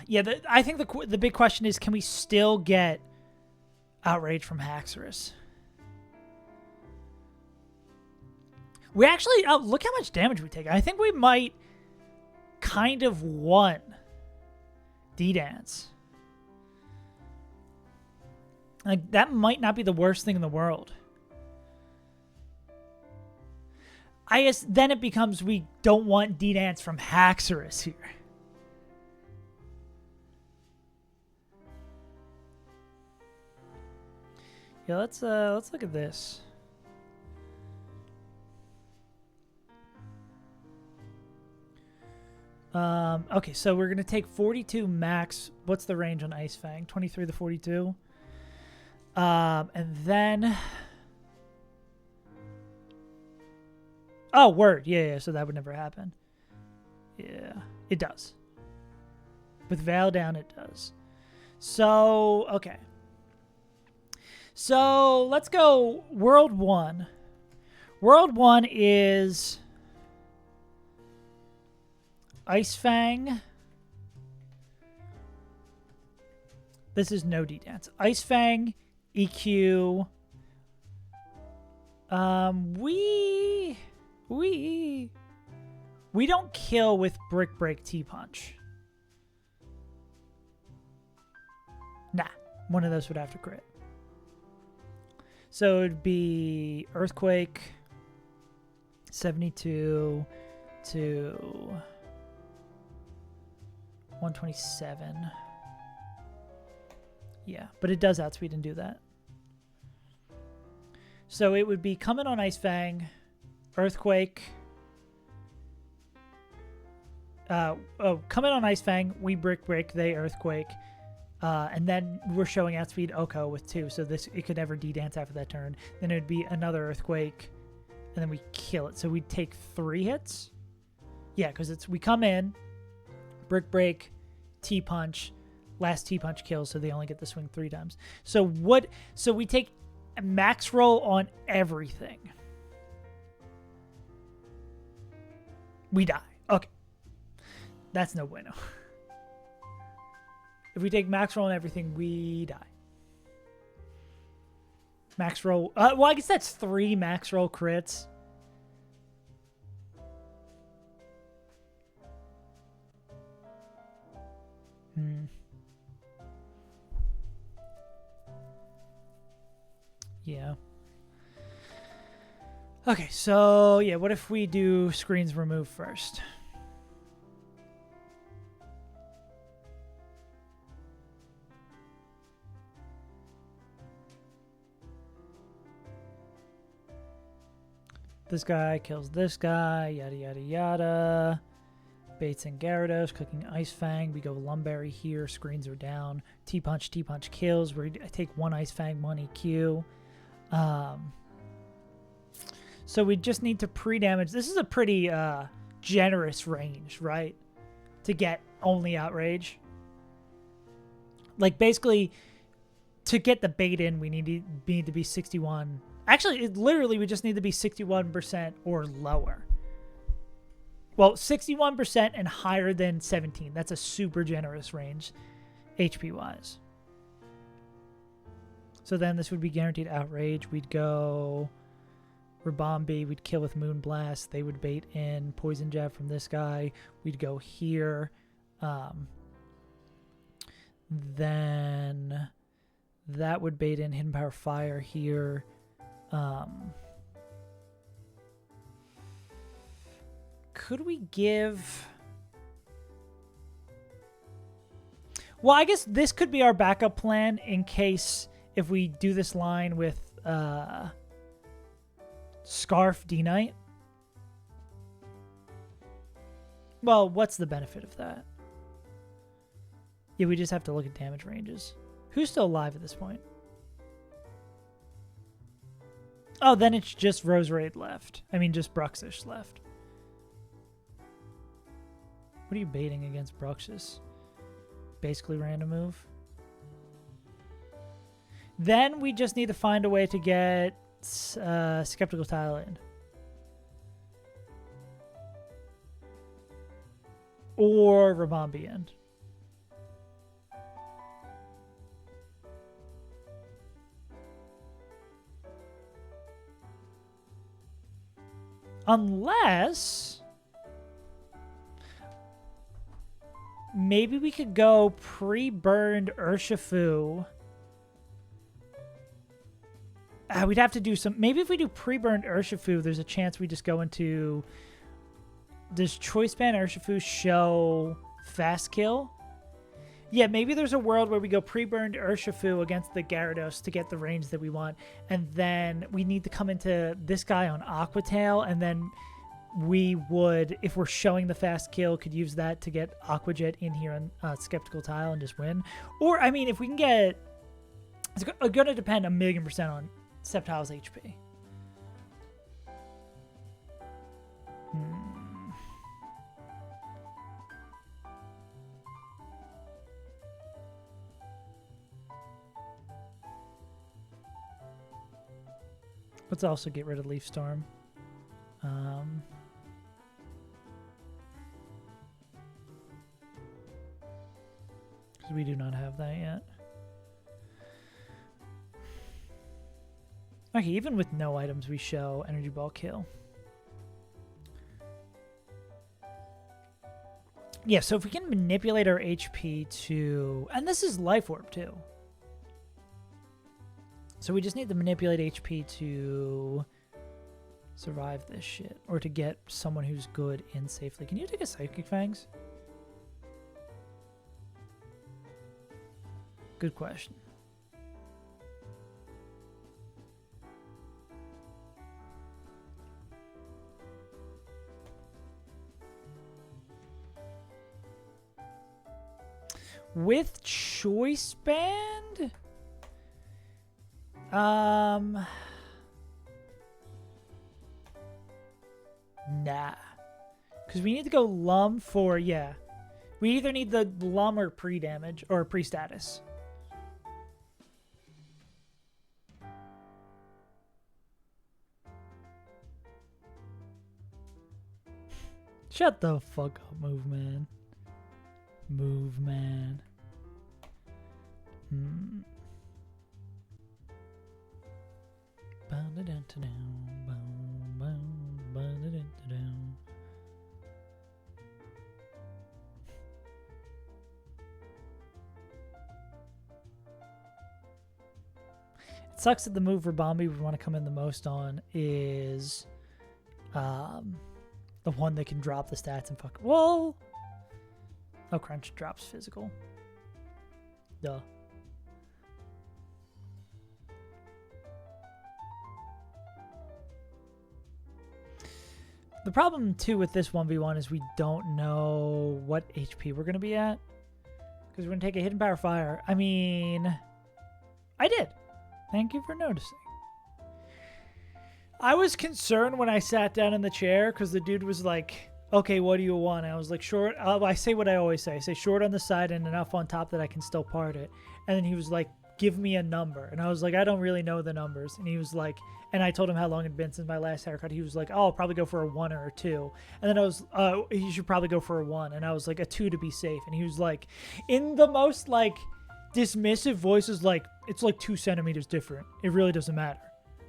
Yeah, I think the big question is, can we still get Outrage from Haxorus? We actually, look how much damage we take. I think we might kind of want D-Dance. Like, that might not be the worst thing in the world. I guess then it becomes we don't want D-Dance from Haxorus here. Yeah, let's look at this. Okay, so we're gonna take 42 max. What's the range on Ice Fang? 23 to 42. And then, oh, word, yeah. So that would never happen. Yeah, it does. With Veil down, it does. So okay. So let's go World 1. World 1 is Ice Fang. This is no D-Dance. Ice Fang, EQ. We don't kill with Brick Break T-Punch. Nah, one of those would have to crit. So it'd be Earthquake, 72 to 127. Yeah, but it does outspeed and do that. So it would be coming on Ice Fang, Earthquake. Coming on Ice Fang, we Brick Break, they Earthquake. And then we're showing outspeed Oko with 2, so it could never D-Dance after that turn. Then it would be another Earthquake, and then we kill it. So we'd take 3 hits. Yeah, because we come in, Brick Break, T-Punch, last T-Punch kills, so they only get to swing 3 times. So we take a max roll on everything. We die. Okay. That's no bueno. If we take max roll on everything, we die. Max roll. Well, I guess that's 3 max roll crits. Yeah. Okay, so yeah, what if we do screens remove first? This guy kills this guy, yada, yada, yada. Baits and Gyarados, cooking Ice Fang. We go Lumberry here, screens are down. T-Punch kills. I take 1 Ice Fang, 1 EQ. So we just need to pre-damage. This is a pretty generous range, right? To get only Outrage. Like, basically, to get the bait in, we need to be 61. Actually, literally, we just need to be 61% or lower. Well, 61% and higher than 17. That's a super generous range, HP-wise. So then this would be guaranteed Outrage. We'd go Rabombi. We'd kill with Moonblast. They would bait in Poison Jab from this guy. We'd go here. Then that would bait in Hidden Power Fire here. Could we give... Well, I guess this could be our backup plan in case if we do this line with Scarf D-Knight. Well, what's the benefit of that? Yeah, we just have to look at damage ranges. Who's still alive at this point? Oh, then it's just Roserade left. I mean, just Bruxish left. What are you baiting against Bruxish? Basically random move. Then we just need to find a way to get Skeptical Tile in. Or Rabambi in. Unless maybe we could go pre-burned Urshifu. We'd have to do some... Maybe if we do pre-burned Urshifu, there's a chance we just go into... Does Choice Band Urshifu show Fast Kill? Yeah, maybe there's a world where we go pre-burned Urshifu against the Gyarados to get the range that we want, and then we need to come into this guy on Aqua Tail, and then we would, if we're showing the Fast Kill, could use that to get Aqua Jet in here on Skeptical Tile and just win. Or, I mean, if we can get... It's going to depend 1,000,000% on Sceptile's HP. Let's also get rid of Leaf Storm. Because we do not have that yet. Okay, even with no items, we show Energy Ball Kill. Yeah, so if we can manipulate our HP to... And this is Life Orb, too. So we just need to manipulate HP to survive this shit. Or to get someone who's good in safely. Can you take a Psychic Fangs? Good question. With Choice Band? Nah. Because we need to go Lum for, yeah. We either need the Lum or pre-damage, or pre-status. Shut the fuck up, Move Man. Move Man. It sucks that the move for Bombi we want to come in the most on is the one that can drop the stats and fuck. Whoa! Oh, Crunch drops physical. Duh. The problem, too, with this 1v1 is we don't know what HP we're going to be at. Because we're going to take a Hidden Power Fire. I mean... I did. Thank you for noticing. I was concerned when I sat down in the chair because the dude was like, okay, what do you want? I was like, short. I say what I always say. I say short on the side and enough on top that I can still part it. And then he was like, give me a number. And I was like, I don't really know the numbers. And he was like, and I told him how long it had been since my last haircut. He was like, oh, I'll probably go for a 1 or a 2. And then I was, you should probably go for a 1. And I was like, a 2 to be safe. And he was like, in the most like dismissive voices, like, it's like 2 centimeters different. It really doesn't matter.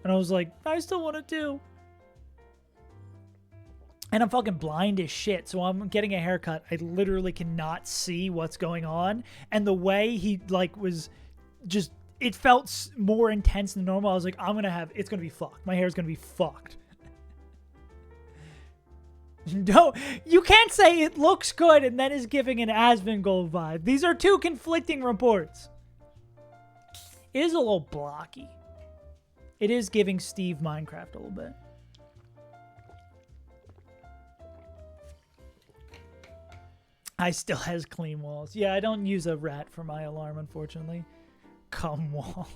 And I was like, I still want a 2. And I'm fucking blind as shit, so I'm getting a haircut. I literally cannot see what's going on. And the way he, like, was just... It felt more intense than normal. I was like, it's going to be fucked. My hair's going to be fucked. No, you can't say it looks good and then is giving an Asmongold vibe. These are two conflicting reports. It is a little blocky. It is giving Steve Minecraft a little bit. I still has clean walls. Yeah, I don't use a rat for my alarm, unfortunately. Come wall.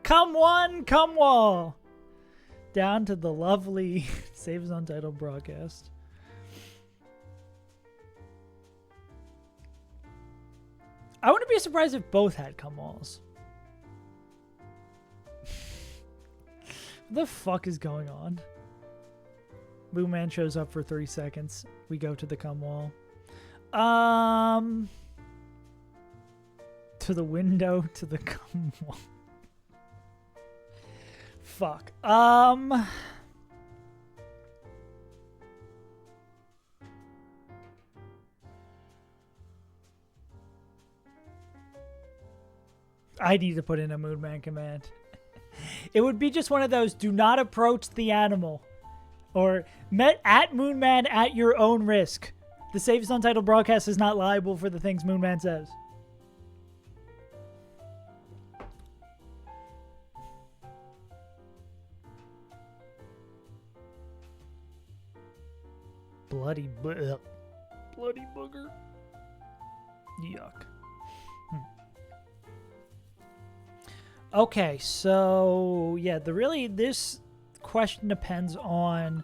Come one, come wall. Down to the lovely Saves Untitled broadcast. I wouldn't be surprised if both had come walls. What the fuck is going on? Boo Man shows up for 3 seconds. We go to the cum wall. To the window, to the cum wall. Fuck. I need to put in a Moonman command. It would be just one of those, do not approach the animal. Or, met at Moonman at your own risk. The Saves Untitled broadcast is not liable for the things Moonman says. Bloody booger. Yuck. Okay, so yeah, this question depends on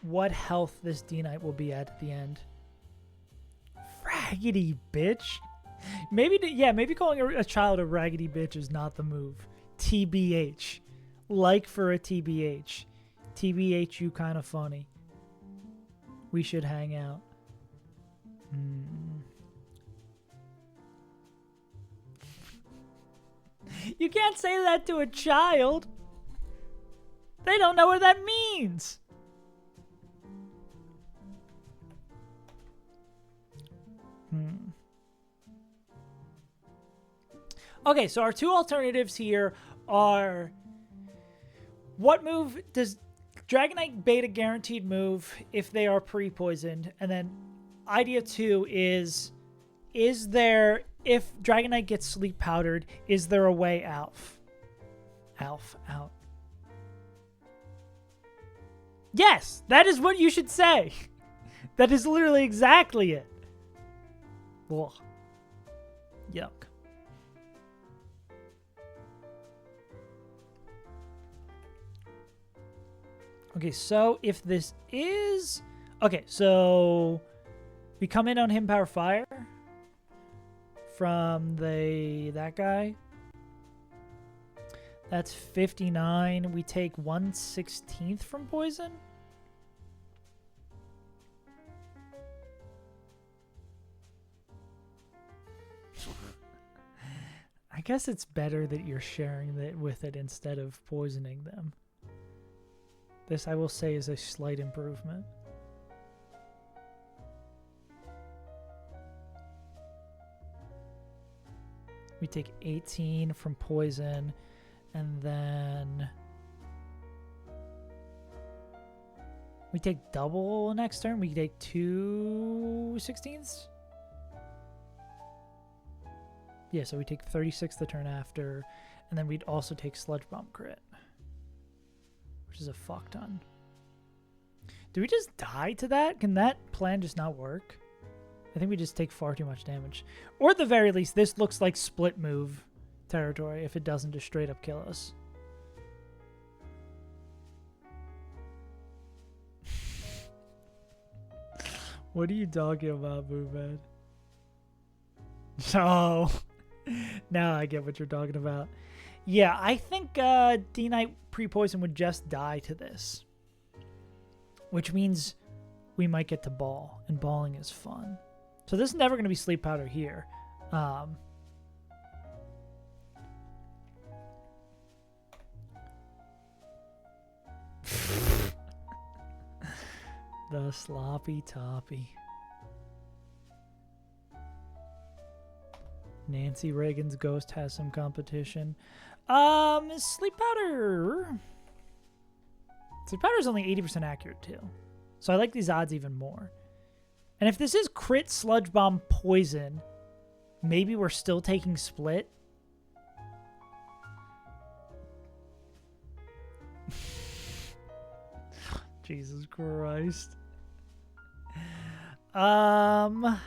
what health this D-Knight will be at the end. Raggedy bitch. Maybe calling a child a raggedy bitch is not the move. TBH. Like for a TBH. TBH, you kind of funny. We should hang out. You can't say that to a child. They don't know what that means. Okay, so our two alternatives here are, what move does Dragonite beta guaranteed move if they are pre-poisoned? And then idea 2 is there, if Dragonite gets sleep powdered, is there a way out? Out. Yes, that is what you should say. That is literally exactly it. Ugh. Yuck. Okay, so if this is... Okay, so we come in on him power fire from that guy. That's 59. We take 1/16 from poison. I guess it's better that you're sharing it with it instead of poisoning them. This, I will say, is a slight improvement. We take 18 from poison, and then we take double next turn. We take 2/16. Yeah, so we take 36 the turn after, and then we'd also take Sludge Bomb crit, which is a fuck ton. Do we just die to that? Can that plan just not work? I think we just take far too much damage. Or at the very least, this looks like split move territory if it doesn't just straight up kill us. What are you talking about, Booman? Oh, now I get what you're talking about. Yeah, I think D-Knight pre-poison would just die to this. Which means we might get to ball, and balling is fun. So this is never going to be sleep powder here. The sloppy toppy. Nancy Reagan's ghost has some competition. Sleep powder. Sleep powder is only 80% accurate too. So I like these odds even more. And if this is crit, sludge bomb, poison, maybe we're still taking split. Jesus Christ. Damn.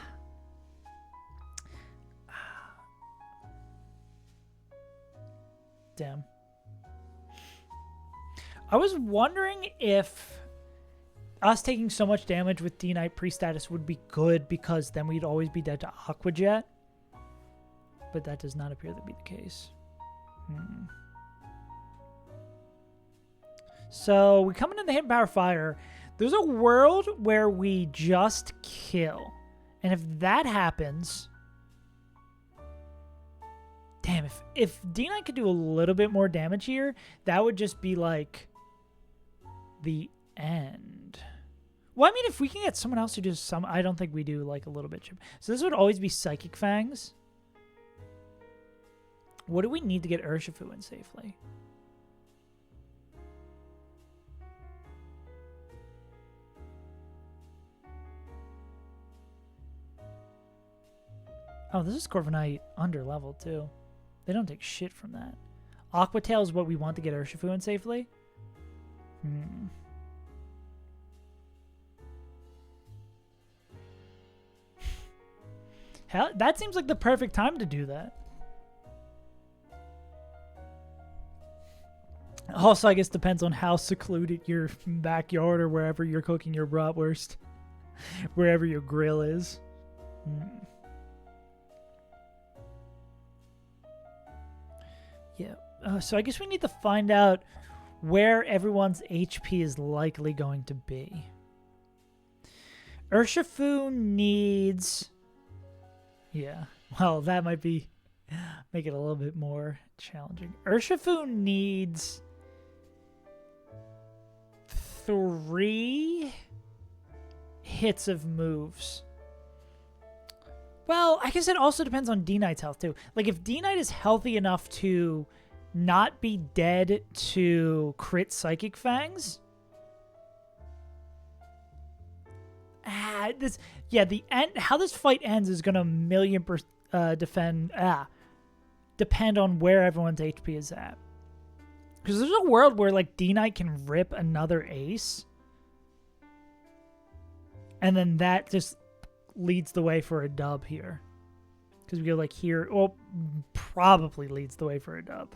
I was wondering if us taking so much damage with D-Knight pre-status would be good because then we'd always be dead to Aqua Jet. But that does not appear to be the case. So we come into the Hidden Power Fire. There's a world where we just kill. And if that happens... Damn, if D-Knight could do a little bit more damage here, that would just be like the end. Well, I mean, if we can get someone else who does some... I don't think we do like a little bit. So this would always be Psychic Fangs. What do we need to get Urshifu in safely? Oh, this is Corviknight under level too. They don't take shit from that. Aqua Tail is what we want to get Urshifu in safely. Hell, that seems like the perfect time to do that. Also, I guess depends on how secluded your backyard or wherever you're cooking your bratwurst. Wherever your grill is. Yeah. So I guess we need to find out where everyone's HP is likely going to be. Urshifu needs... Yeah. Well, that might be... Make it a little bit more challenging. Urshifu needs... 3 hits of moves. Well, I guess it also depends on D-Knight's health, too. Like, if D-Knight is healthy enough to not be dead to crit Psychic Fangs... the end. How this fight ends is going to depend on where everyone's HP is at. Because there's a world where, like, D-Knight can rip another ace. And then that just leads the way for a dub here. Because we go, like, here. Well, probably leads the way for a dub.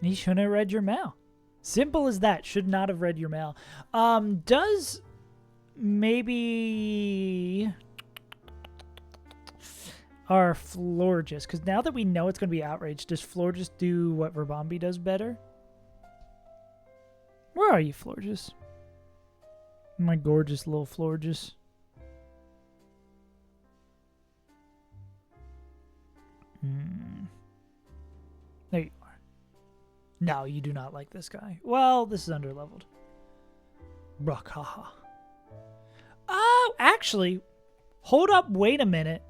He shouldn't have read your mail. Simple as that. Should not have read your mail. Does maybe... Our Florges, because now that we know it's going to be Outrage, does Florges do what Verbombi does better? Where are you, Florges? My gorgeous little Florges. There you are. No, you do not like this guy. Well, this is underleveled. Bruck, haha. Oh, actually, hold up, wait a minute.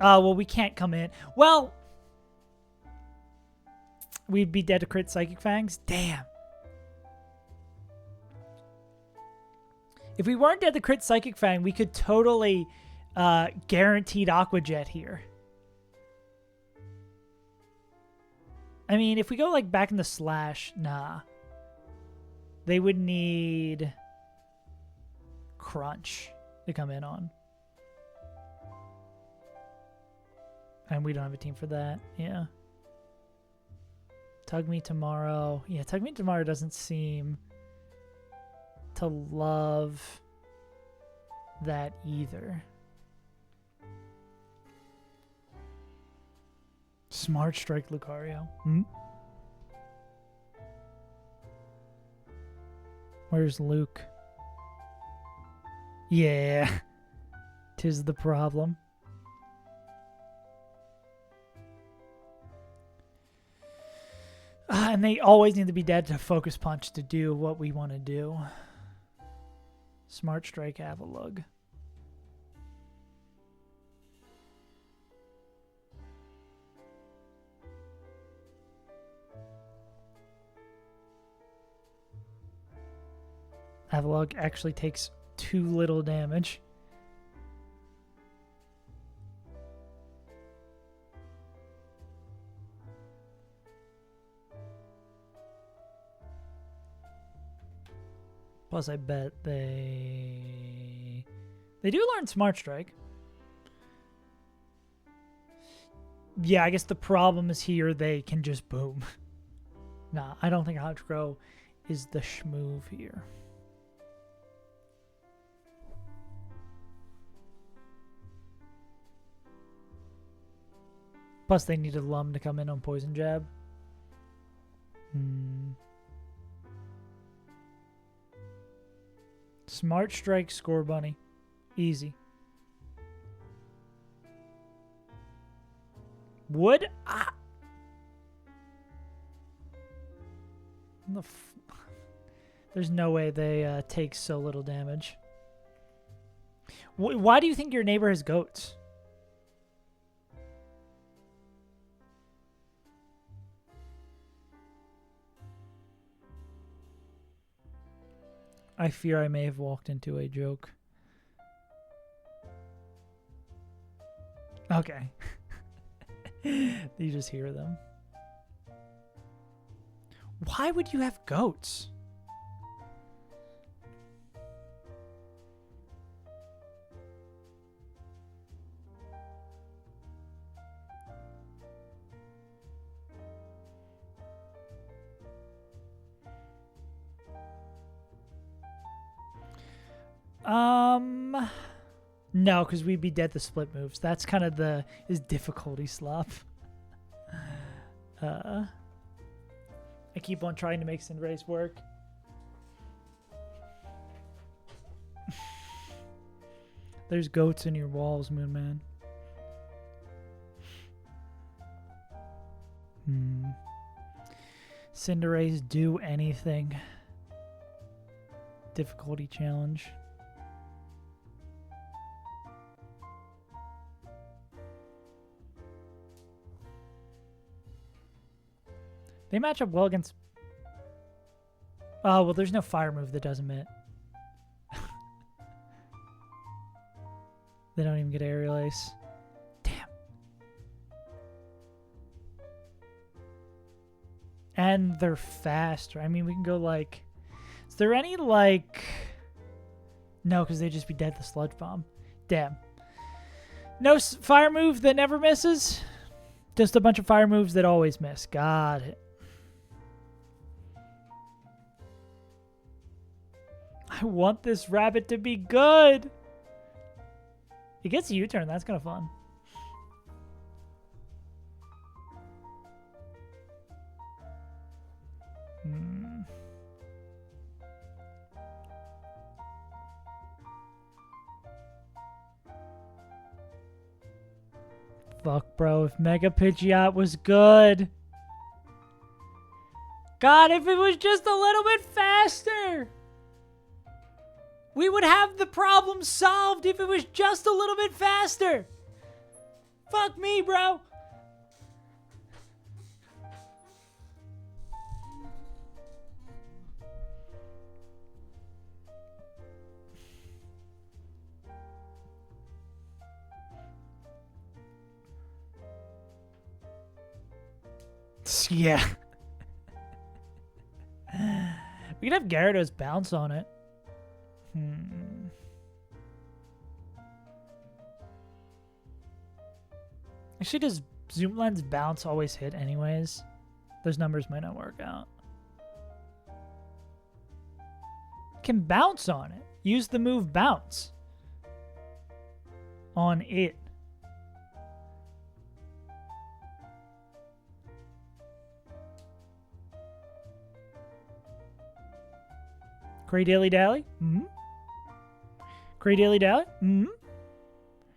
Well, we can't come in. Well, we'd be dead to crit Psychic Fangs? Damn. If we weren't dead to crit Psychic Fang, we could totally guaranteed Aqua Jet here. I mean, if we go like back in the slash, nah. They would need Crunch to come in on. And we don't have a team for that. Yeah. Tug Me Tomorrow. Yeah, Tug Me Tomorrow doesn't seem to love that either. Smart Strike Lucario. Where's Luke? Yeah. 'Tis the problem. And they always need to be dead to Focus Punch to do what we want to do. Smart Strike Avalugg. Avalok actually takes too little damage. Plus, I bet they do learn Smart Strike. Yeah, I guess the problem is here they can just boom. Nah, I don't think Hydro is the schmove here. Plus, they needed Lum to come in on Poison Jab. Smart Strike, Score Bunny. Easy. Would there's no way they take so little damage. Why do you think your neighbor has goats? I fear I may have walked into a joke. Okay. You just hear them. Why would you have goats? No, because we'd be dead to split moves. That's kind of his difficulty slop. I keep on trying to make Cinderace work. There's goats in your walls, Moon Man. Cinderace, do anything. Difficulty challenge. They match up well against... Oh, well, there's no fire move that doesn't hit. They don't even get Aerial Ace. Damn. And they're faster. I mean, we can go like... Is there any like... No, because they'd just be dead to Sludge Bomb. Damn. No fire move that never misses? Just a bunch of fire moves that always miss. Got it. I want this rabbit to be good. It gets a U-turn. That's kind of fun. Fuck, bro. If Mega Pidgeot was good. God, if it was just a little bit faster. We would have the problem solved if it was just a little bit faster. Fuck me, bro. Yeah. We could have Gyarados bounce on it. Actually, does Zoom Lens bounce always hit anyways? Those numbers might not work out. Can bounce on it. Use the move bounce on it. Cray-Daily Dally? Cray-Daily Dally?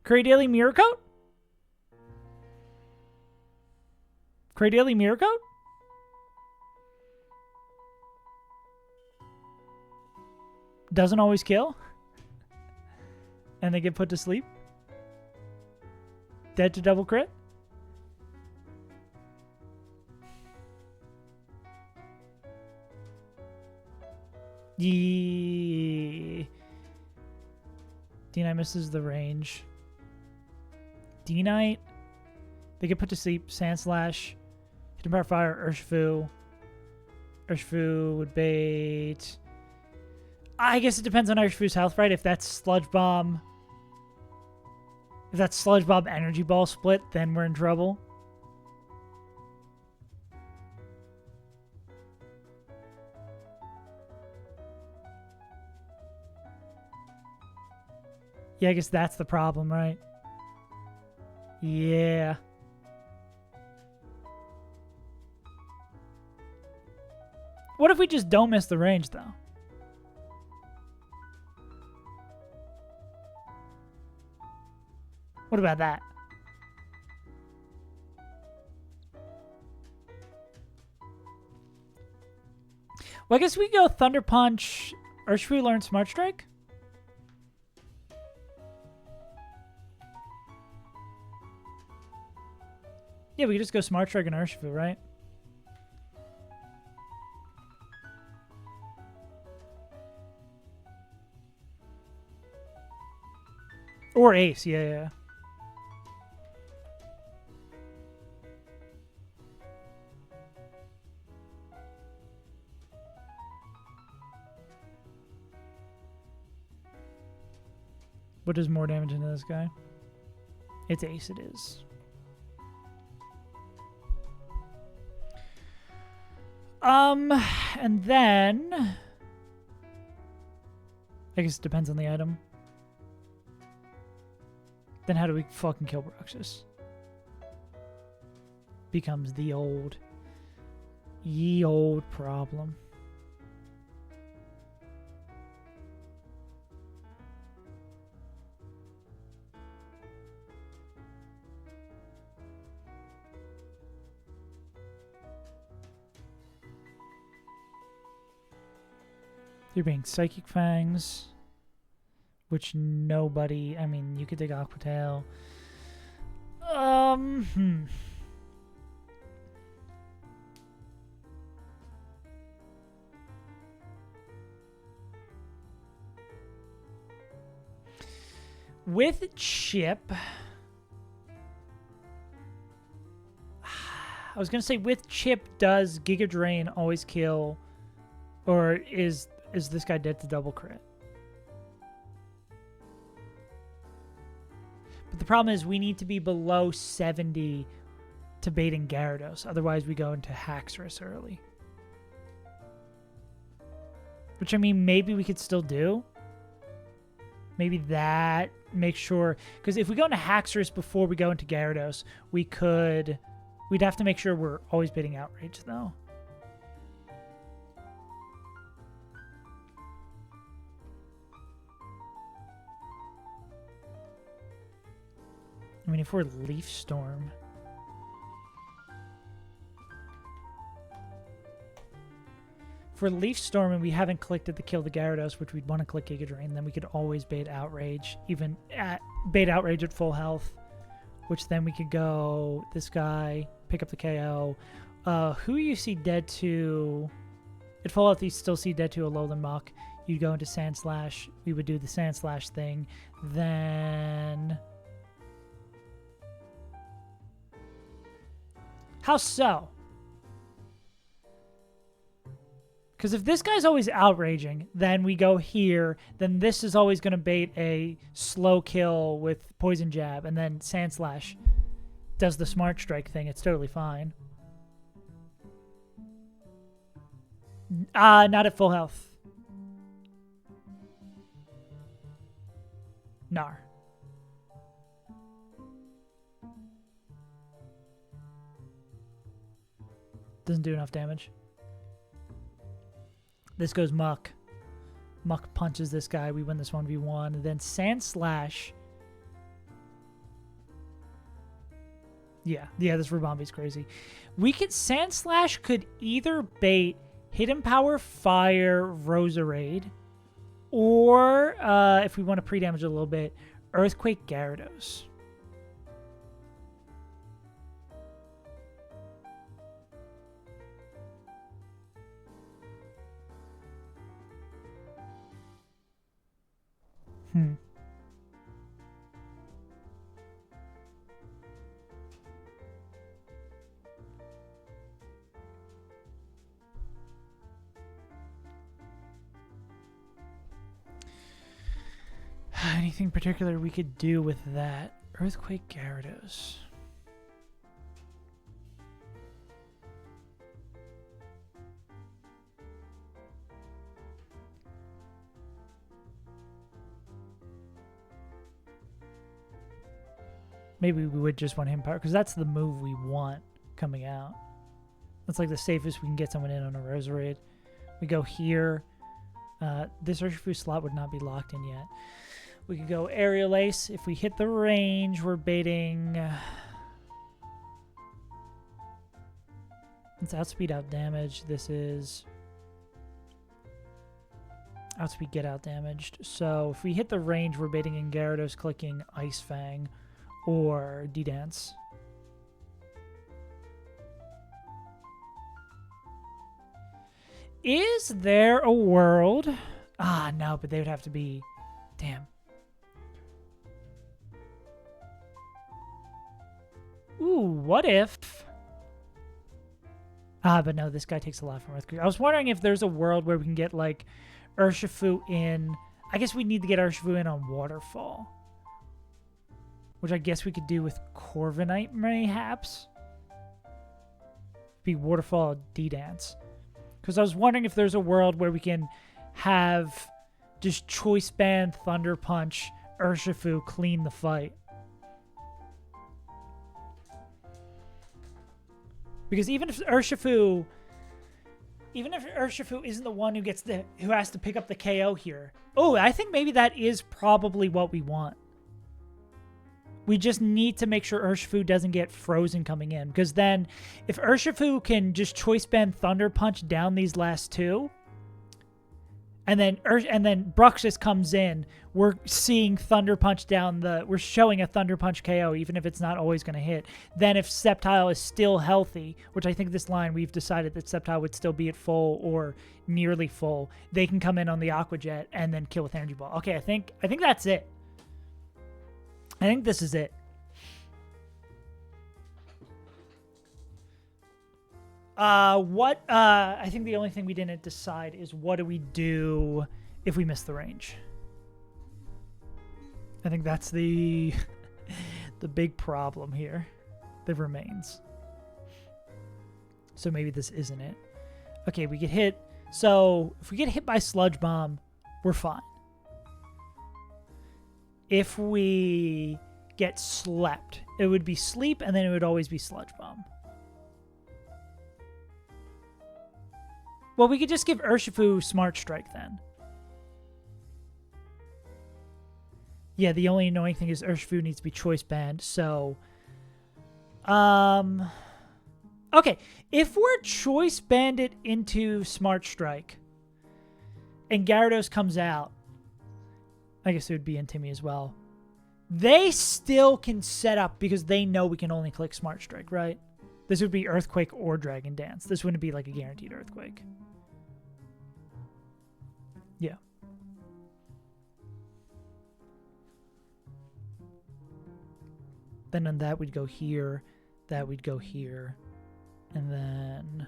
Cray-Daily Mirror Coat? Cray-Daily Mirror Coat? Doesn't always kill? And they get put to sleep? Dead to double crit? Yeah. D-Knight misses the range. D-Knight. They get put to sleep. Sand Slash. Hidden Power Fire. Urshifu. Urshifu would bait. I guess it depends on Urshifu's health, right? If that's Sludge Bomb. If that's Sludge Bomb Energy Ball split, then we're in trouble. Yeah, I guess that's the problem, right? Yeah. What if we just don't miss the range, though? What about that? Well, I guess we go Thunder Punch. Urshifu learn Smart Strike? Yeah, we could just go Smart Strike and Urshifu, right? Or Ace, yeah. What does more damage into this guy? It's Ace, it is. And then I guess it depends on the item. Then how do we fucking kill Bruxus? Becomes the ye old problem. You're being Psychic Fangs, which nobody. I mean, you could take Aqua Tail. With Chip, I was gonna say with Chip, does Giga Drain always kill, or is this guy dead to double crit? But the problem is we need to be below 70 to bait in Gyarados. Otherwise, we go into Haxorus early. Which, I mean, maybe we could still do. Maybe that makes sure... Because if we go into Haxorus before we go into Gyarados, we'd have to make sure we're always baiting Outrage, though. I mean, if we're Leaf Storm... If we're Leaf Storm and we haven't clicked it to kill the Gyarados, which we'd want to click Giga Drain, then we could always bait Outrage, bait Outrage at full health, which then we could go this guy, pick up the KO. Who you see dead to... At full health, you still see dead to Alolan Muck. You'd go into Sand Slash. We would do the Sand Slash thing. Then... How so? Because if this guy's always outraging, then we go here, then this is always going to bait a slow kill with Poison Jab, and then Sand Slash does the Smart Strike thing. It's totally fine. Not at full health. Nar. Doesn't do enough damage. This goes Muck. Muck punches this guy. We win this 1v1. And then Sand Slash. Yeah, this Rabambi's crazy. Sand Slash could either bait Hidden Power Fire Roserade, or if we want to pre-damage it a little bit, Earthquake Gyarados. anything particular we could do with that. Earthquake Gyarados. Maybe we would just want him power, because that's the move we want coming out. That's like the safest we can get someone in on a Roserade. We go here. This Urshifu slot would not be locked in yet. We could go Aerial Ace. If we hit the range, we're baiting... it's outspeed out damage. This is... outspeed get out damaged. So if we hit the range, we're baiting in Gyarados clicking Ice Fang or D-Dance. Is there a world? Ah, no, but they would have to be... Damn. Ooh, what if... Ah, but no, this guy takes a lot from Earthquake. I was wondering if there's a world where we can get, like, Urshifu in... I guess we need to get Urshifu in on Waterfall. Which I guess we could do with Corviknight, mayhaps. Be Waterfall D-Dance. Because I was wondering if there's a world where we can have just Choice Band, Thunder Punch, Urshifu clean the fight. Because even if Urshifu isn't the one who has to pick up the KO here. Oh, I think maybe that is probably what we want. We just need to make sure Urshifu doesn't get frozen coming in. Because then, if Urshifu can just Choice Band Thunder Punch down these last two, and then Bruxus comes in, we're seeing Thunder Punch down we're showing a Thunder Punch KO, even if it's not always going to hit. Then if Sceptile is still healthy, which I think this line we've decided that Sceptile would still be at full or nearly full, they can come in on the Aqua Jet and then kill with Energy Ball. Okay, I think that's it. I think this is it. I think the only thing we didn't decide is what do we do if we miss the range. I think that's the big problem here that remains. So maybe this isn't it. Okay, we get hit. So if we get hit by Sludge Bomb, we're fine. If we get slept, it would be sleep, and then it would always be Sludge Bomb. Well, we could just give Urshifu Smart Strike then. Yeah, the only annoying thing is Urshifu needs to be Choice Band, so... Okay, if we're Choice Banded into Smart Strike, and Gyarados comes out, I guess it would be in Timmy as well. They still can set up because they know we can only click Smart Strike, right? This would be Earthquake or Dragon Dance. This wouldn't be like a guaranteed Earthquake. Yeah. Then on that we'd go here. That we'd go here. And then...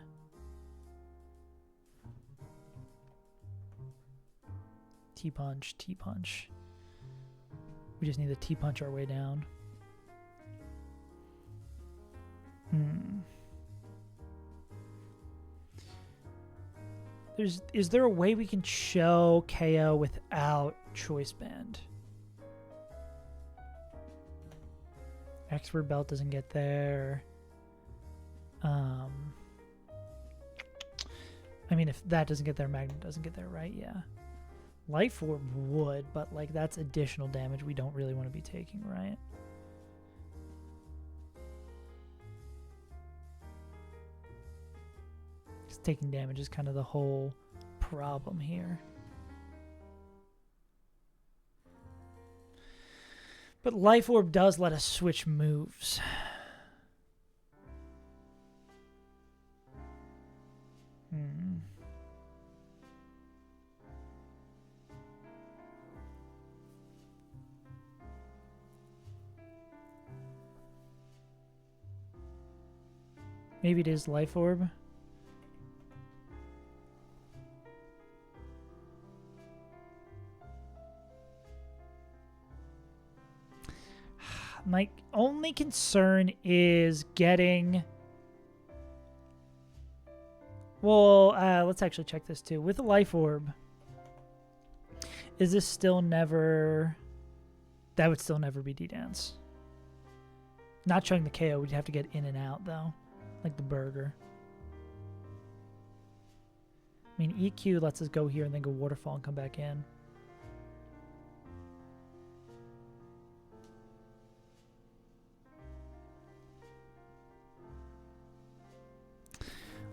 T-Punch, T-Punch. We just need to T-Punch our way down. Is there a way we can show KO without Choice Band? Expert Belt doesn't get there. I mean, if that doesn't get there, Magnet doesn't get there, right? Yeah. Life Orb would, but like that's additional damage we don't really want to be taking, right? Just taking damage is kind of the whole problem here. But Life Orb does let us switch moves. Maybe it is Life Orb. only concern is getting... Well, let's actually check this too. With a life orb, is this still never... That would still never be D-Dance. Not showing the KO, we'd have to get in and out though. Like the burger. I mean, EQ lets us go here and then go waterfall and come back in.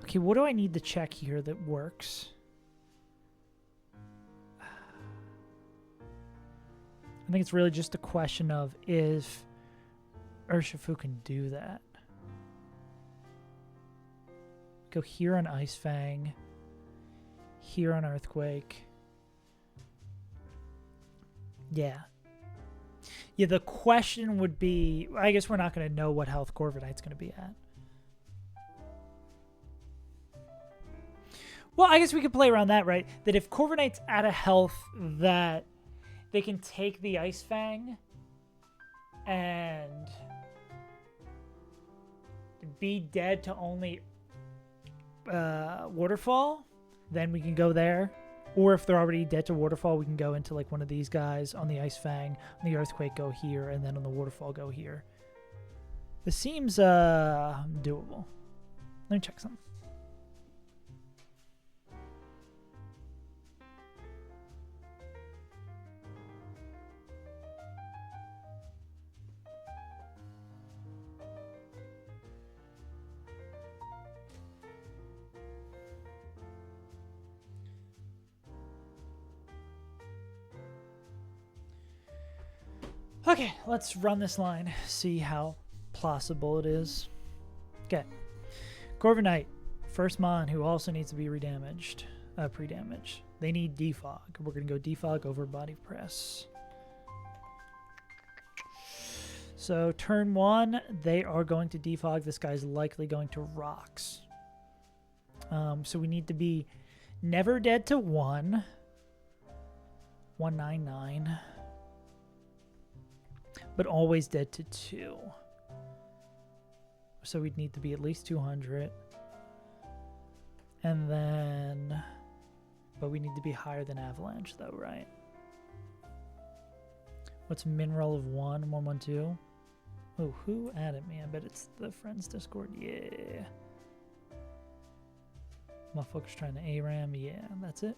Okay, what do I need to check here that works? I think it's really just a question of if Urshifu can do that. Go here on Ice Fang. Here on Earthquake. Yeah. Yeah, the question would be... I guess we're not going to know what health Corviknight's going to be at. Well, I guess we could play around that, right? That if Corviknight's at a health that they can take the Ice Fang and be dead to only Waterfall, then we can go there. Or if they're already dead to Waterfall, we can go into like one of these guys on the Ice Fang, on the Earthquake go here, and then on the Waterfall go here. This seems doable. Let me check something. Okay, let's run this line, see how plausible it is. Okay. Corviknight, first mon who also needs to be redamaged, pre-damaged. They need defog. We're going to go defog over body press. So turn 1, they are going to defog. This guy's likely going to rocks. So we need to be never dead to 1. 199. But always dead to 2. So we'd need to be at least 200. And then... But we need to be higher than Avalanche, though, right? What's min roll of 1? 112? Oh, who added me? I bet it's the Friends Discord. Yeah. Motherfucker's trying to ARAM. Yeah, that's it.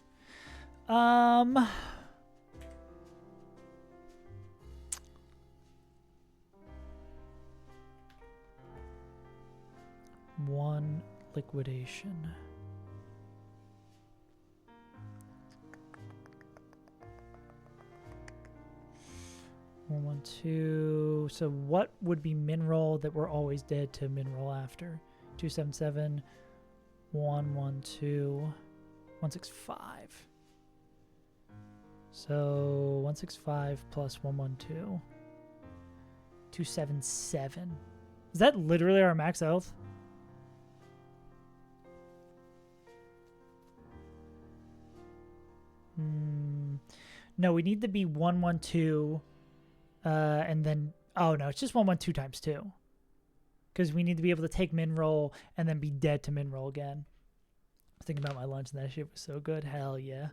One liquidation. 112. So what would be min roll that we're always dead to min roll after? 277, 112, 165. So 165 plus 112. 277. Is that literally our max health? No, we need to be 112, and then, oh no, it's just 112 times 2. Because we need to be able to take min roll and then be dead to min roll again. I was thinking about my lunch and that shit was so good. Hell yeah.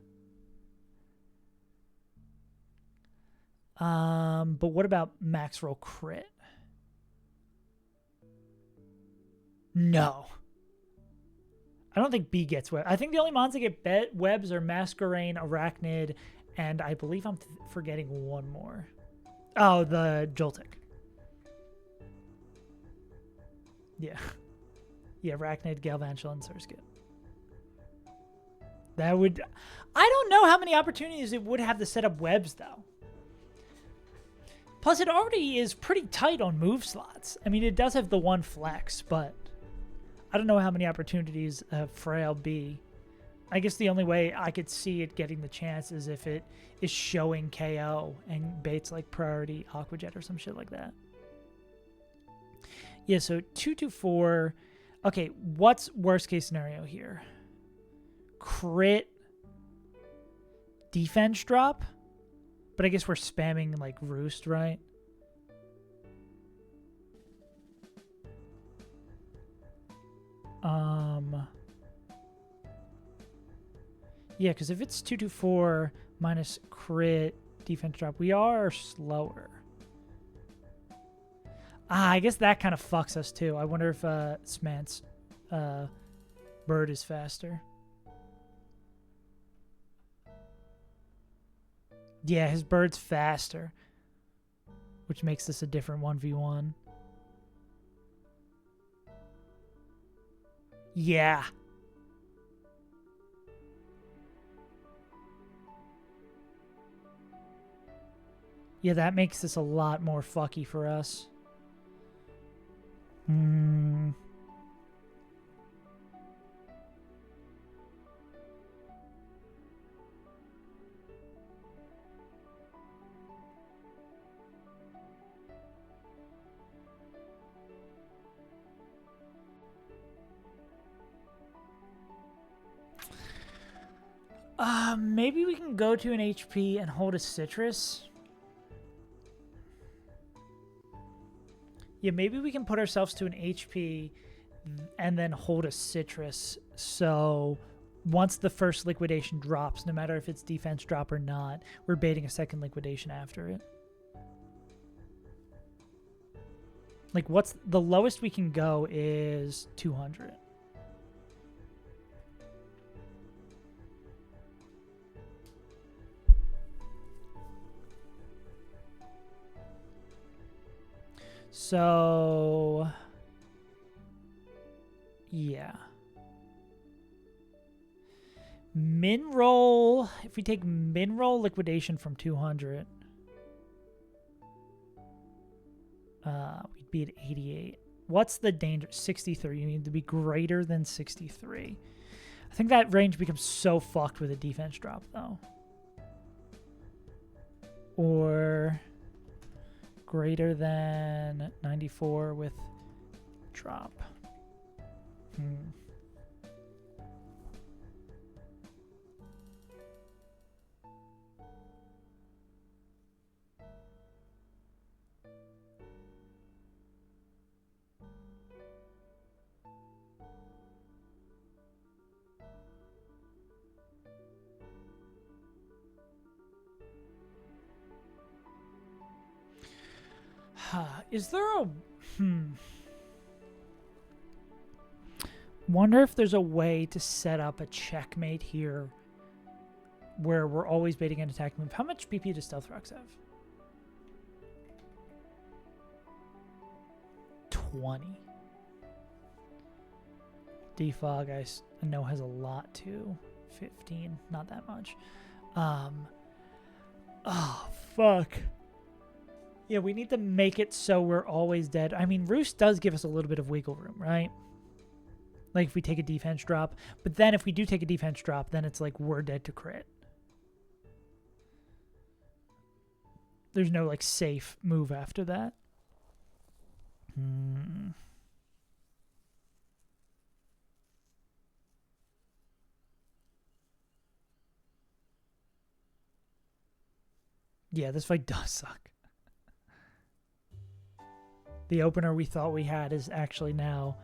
But what about max roll crit? No. I don't think B gets web. I think the only mons that get webs are Masquerain, Arachnid, and I believe I'm forgetting one more. Oh, the Joltik. Yeah. Yeah, Arachnid, Galvantula, and Surskit. That would... I don't know how many opportunities it would have to set up webs, though. Plus, it already is pretty tight on move slots. I mean, it does have the one flex, but I don't know how many opportunities Frail B. I guess the only way I could see it getting the chance is if it is showing KO and baits like Priority, Aquajet, or some shit like that. Yeah, so 224. Okay, what's worst case scenario here? Crit defense drop? But I guess we're spamming like Roost, right? Yeah, because if it's 224 minus crit defense drop, we are slower. I guess that kind of fucks us too. I wonder if Smant's bird is faster. Yeah, his bird's faster, which makes this a different 1v1. Yeah. Yeah, that makes this a lot more fucky for us. Maybe we can go to an HP and hold a citrus. Yeah, maybe we can put ourselves to an HP and then hold a citrus. So once the first liquidation drops, no matter if it's defense drop or not, we're baiting a second liquidation after it. Like, what's the lowest we can go is 200. So, yeah. Min roll, if we take min roll liquidation from 200, we'd be at 88. What's the danger? 63. You need to be greater than 63. I think that range becomes so fucked with a defense drop, though. Or greater than 94 with drop. Is there a... Wonder if there's a way to set up a checkmate here where we're always baiting an attack move. How much PP does Stealth Rocks have? 20. Defog, I know, has a lot too. 15. Not that much. Oh, fuck. Yeah, we need to make it so we're always dead. I mean, Roost does give us a little bit of wiggle room, right? Like if we take a defense drop. But then if we do take a defense drop, then it's like we're dead to crit. There's no like safe move after that. Yeah, this fight does suck. The opener we thought we had is actually now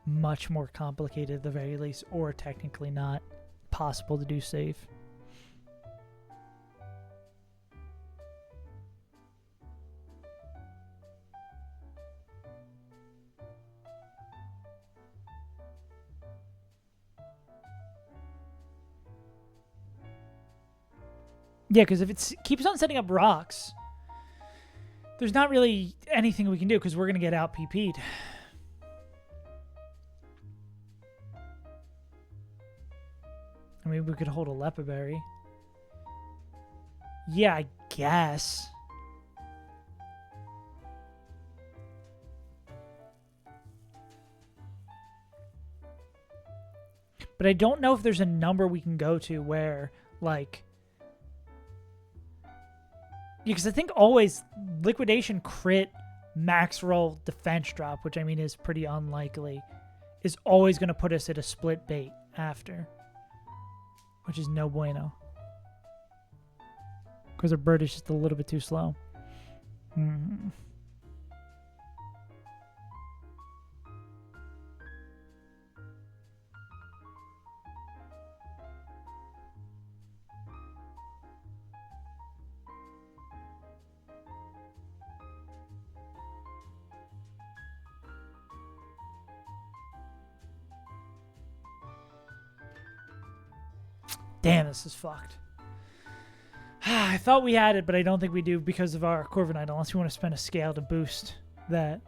much more complicated at the very least, or technically not possible to do safe. Yeah, because if it keeps on setting up rocks, there's not really anything we can do because we're going to get out PP'd. I mean, we could hold a Lepaberry. Yeah, I guess. But I don't know if there's a number we can go to where, like... Because I think always liquidation crit max roll defense drop, which I mean is pretty unlikely, is always going to put us at a split bait after, which is no bueno. Because our bird is just a little bit too slow. Damn, this is fucked. I thought we had it, but I don't think we do because of our Corviknight, unless we want to spend a scale to boost that.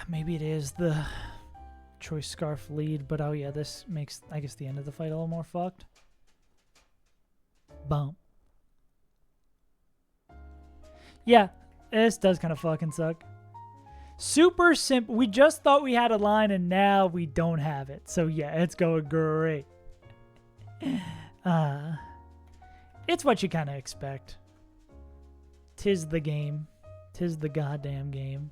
Maybe it is the choice scarf lead, but oh yeah, this makes, I guess, the end of the fight a little more fucked. Bump. Yeah, this does kind of fucking suck. Super simple. We just thought we had a line and now we don't have it. So yeah, it's going great. It's what you kind of expect. Tis the game. Tis the goddamn game.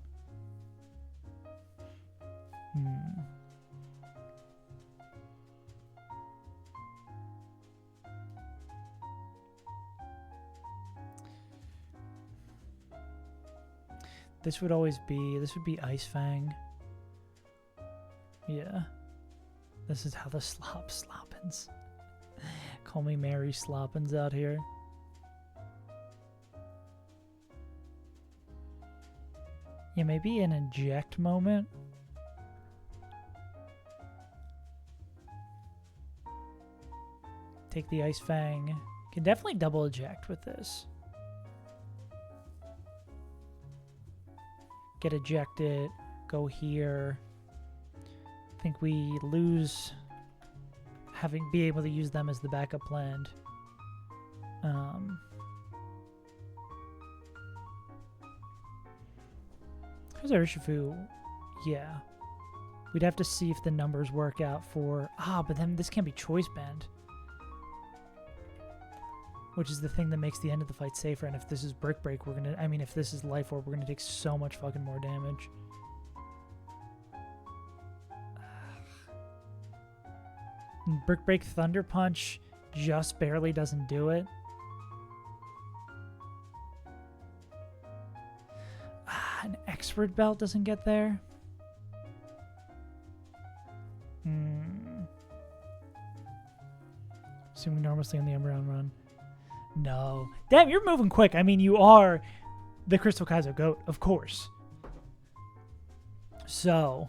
This would be Ice Fang. Yeah. This is how the sloppens. Call me Mary Sloppins out here. Yeah, maybe an eject moment. Take the Ice Fang. Can definitely double eject with this. Get ejected. Go here. I think we lose be able to use them as the backup plan. Here's Urshifu. Yeah. We'd have to see if the numbers work out for... but then this can't be choice band. Which is the thing that makes the end of the fight safer. And if this is Brick Break, we're gonna... I mean, if this is Life Orb, we're gonna take so much fucking more damage. Brick Break Thunder Punch just barely doesn't do it. An Expert Belt doesn't get there. Assuming normal stay on the Umbreon run. No. Damn, you're moving quick. I mean, you are the Crystal Kaizo Goat, of course. So,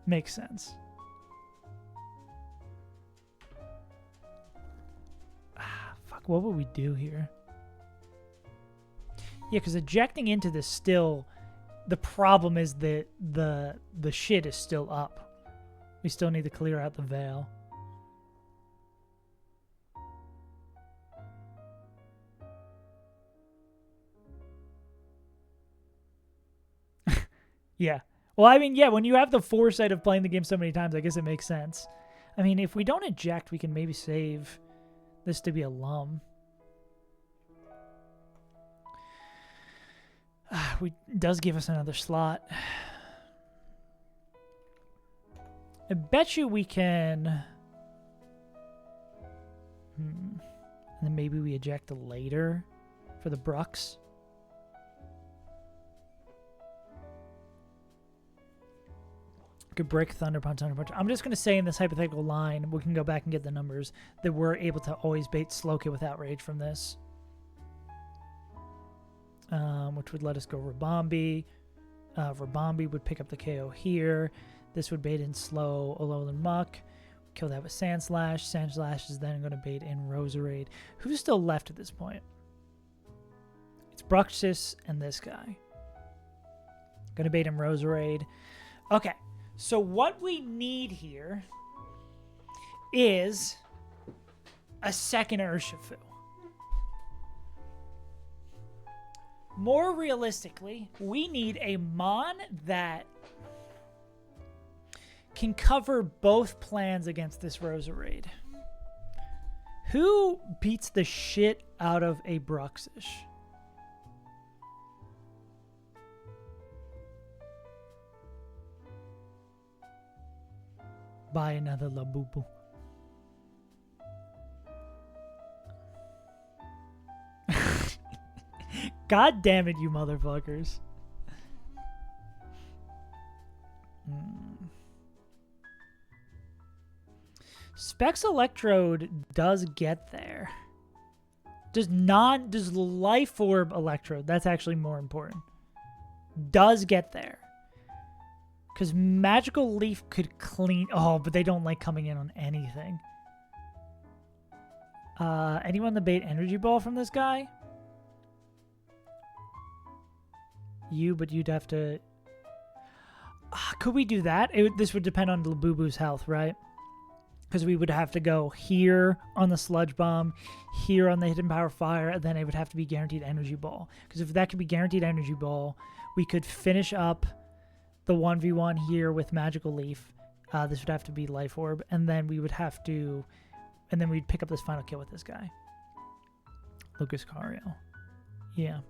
makes sense. Fuck, what would we do here? Yeah, because ejecting into this still... The problem is that the shit is still up. We still need to clear out the veil. Yeah. Well, I mean, yeah, when you have the foresight of playing the game so many times, I guess it makes sense. I mean, if we don't eject, we can maybe save this to be a Lum. Does give us another slot. I bet you we can... And then maybe we eject later for the Brux. Could break Thunder Punch, Thunder Punch. I'm just going to say in this hypothetical line, we can go back and get the numbers, that we're able to always bait Slowking with Outrage from this. Which would let us go Rabombi. Rabombi would pick up the KO here. This would bait in slow Alolan Muck. Kill that with Sand Slash. Sand Slash is then going to bait in Roserade. Who's still left at this point? It's Bruxus and this guy. Going to bait in Roserade. Okay. So what we need here is a second Urshifu. More realistically, we need a Mon that can cover both plans against this Roserade. Who beats the shit out of a Bruxish? Buy another Labubu. God damn it, you motherfuckers. Specs Electrode does get there. Does Life Orb Electrode, that's actually more important, does get there. Because Magical Leaf could clean... Oh, but they don't like coming in on anything. Anyone to bait Energy Ball from this guy? You, but you'd have to... could we do that? This would depend on Labubu's health, right? Because we would have to go here on the Sludge Bomb, here on the Hidden Power Fire, and then it would have to be guaranteed Energy Ball. Because if that could be guaranteed Energy Ball, we could finish up the 1v1 here with Magical Leaf. This would have to be Life Orb, and then we would have to... And then we'd pick up this final kill with this guy. Lucas Cario. Yeah.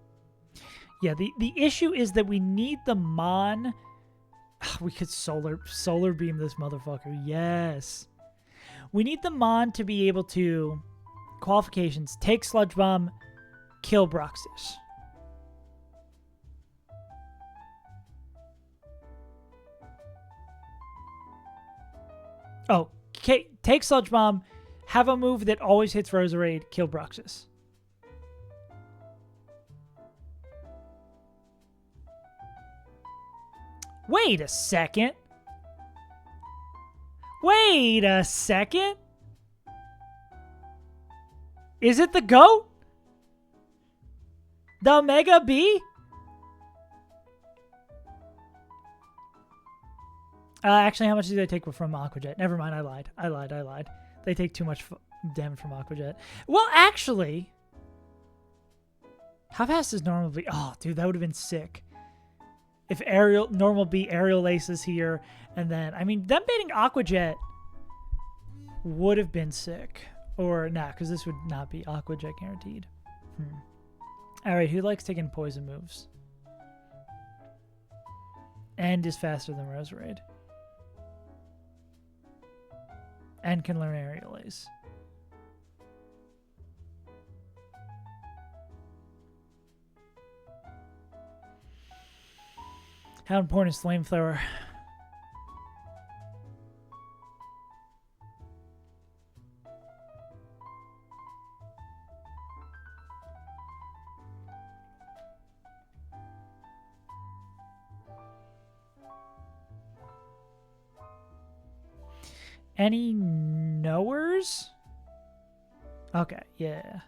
Yeah, the issue is that we need the Mon... We could solar beam this motherfucker. Yes. We need the Mon to be able to... Qualifications. Take Sludge Bomb. Kill Bruxus. Oh, take Sludge Bomb, have a move that always hits Roserade, kill Bruxus. Wait a second. Wait a second. Is it the GOAT? The Omega B? Actually, how much do they take from Aquajet? Never mind, I lied. They take too much damage from Aquajet. Well, actually... How fast is normal B? Oh, dude, that would have been sick. If normal B, Aerial Ace is here, and then... I mean, them baiting Aquajet would have been sick. Or, nah, because this would not be Aquajet guaranteed. Alright, who likes taking poison moves? And is faster than Roserade. And can learn Aerial Ace. How important is Flamethrower? Any knowers? Okay, yeah.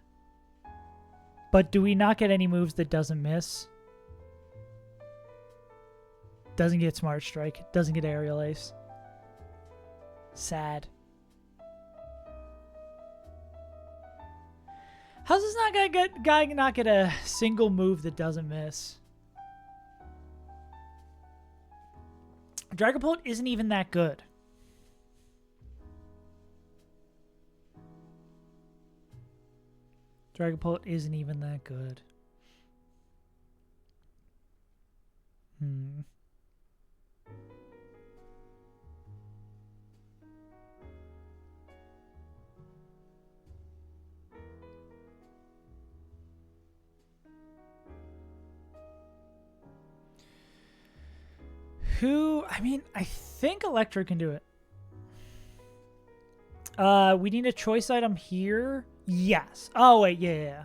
But do we not get any moves that doesn't miss? Doesn't get Smart Strike. Doesn't get Aerial Ace. Sad. How's this guy not get a single move that doesn't miss? Dragapult isn't even that good. Dragapult isn't even that good. I mean, I think Electro can do it. We need a choice item here. Yes. Oh, wait, yeah.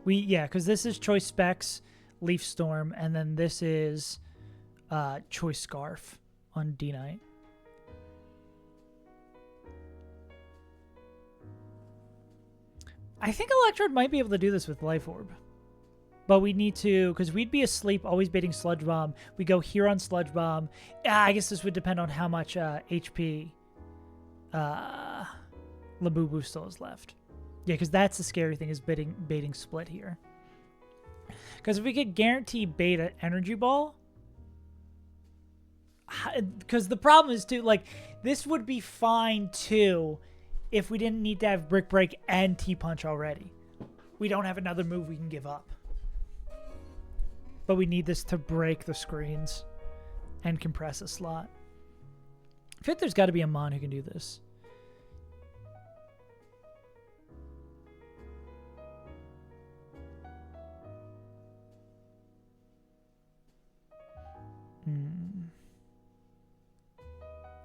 Because this is choice specs, Leaf Storm, and then this is choice Scarf on D-Knight. I think Electrode might be able to do this with Life Orb. But we need to, because we'd be asleep, always baiting Sludge Bomb. We go here on Sludge Bomb. I guess this would depend on how much HP Labubu still has left. Yeah, because that's the scary thing, is baiting Split here. Because if we could guarantee beta Energy Ball... Because the problem is, too, like, this would be fine, too, if we didn't need to have Brick Break and T-Punch already. We don't have another move we can give up. But we need this to break the screens and compress a slot. I feel like there's got to be a Mon who can do this.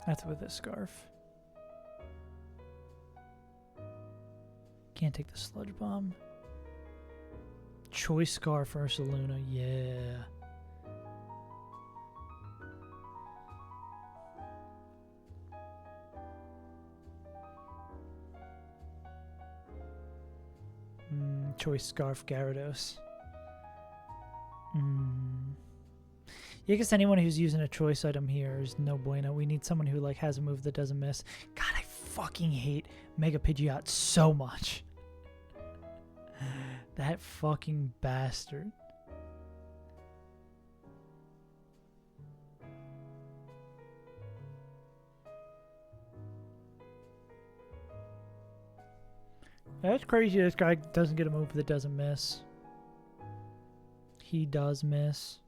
That's with this scarf. Can't take the sludge bomb. Choice scarf for Luna, yeah. Choice scarf Gyarados. Yeah, I guess anyone who's using a choice item here is no bueno. We need someone who like has a move that doesn't miss. God, I fucking hate Mega Pidgeot so much. That fucking bastard. That's crazy. This guy doesn't get a move that doesn't miss. He does miss.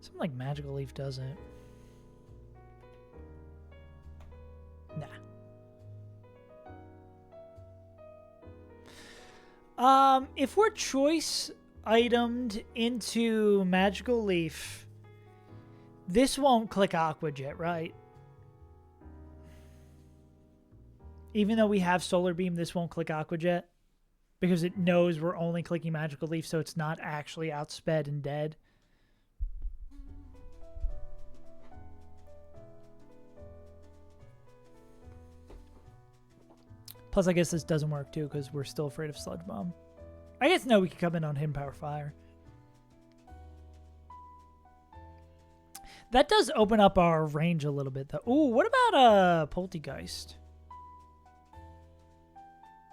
Something like Magical Leaf doesn't. Nah. If we're choice itemed into Magical Leaf, this won't click Aqua Jet, right? Even though we have Solar Beam, this won't click Aqua Jet because it knows we're only clicking Magical Leaf, so it's not actually outsped and dead. Plus, I guess this doesn't work too because we're still afraid of Sludge Bomb. I guess no, we can come in on Hidden Power Fire. That does open up our range a little bit, though. Ooh, what about Poltegeist?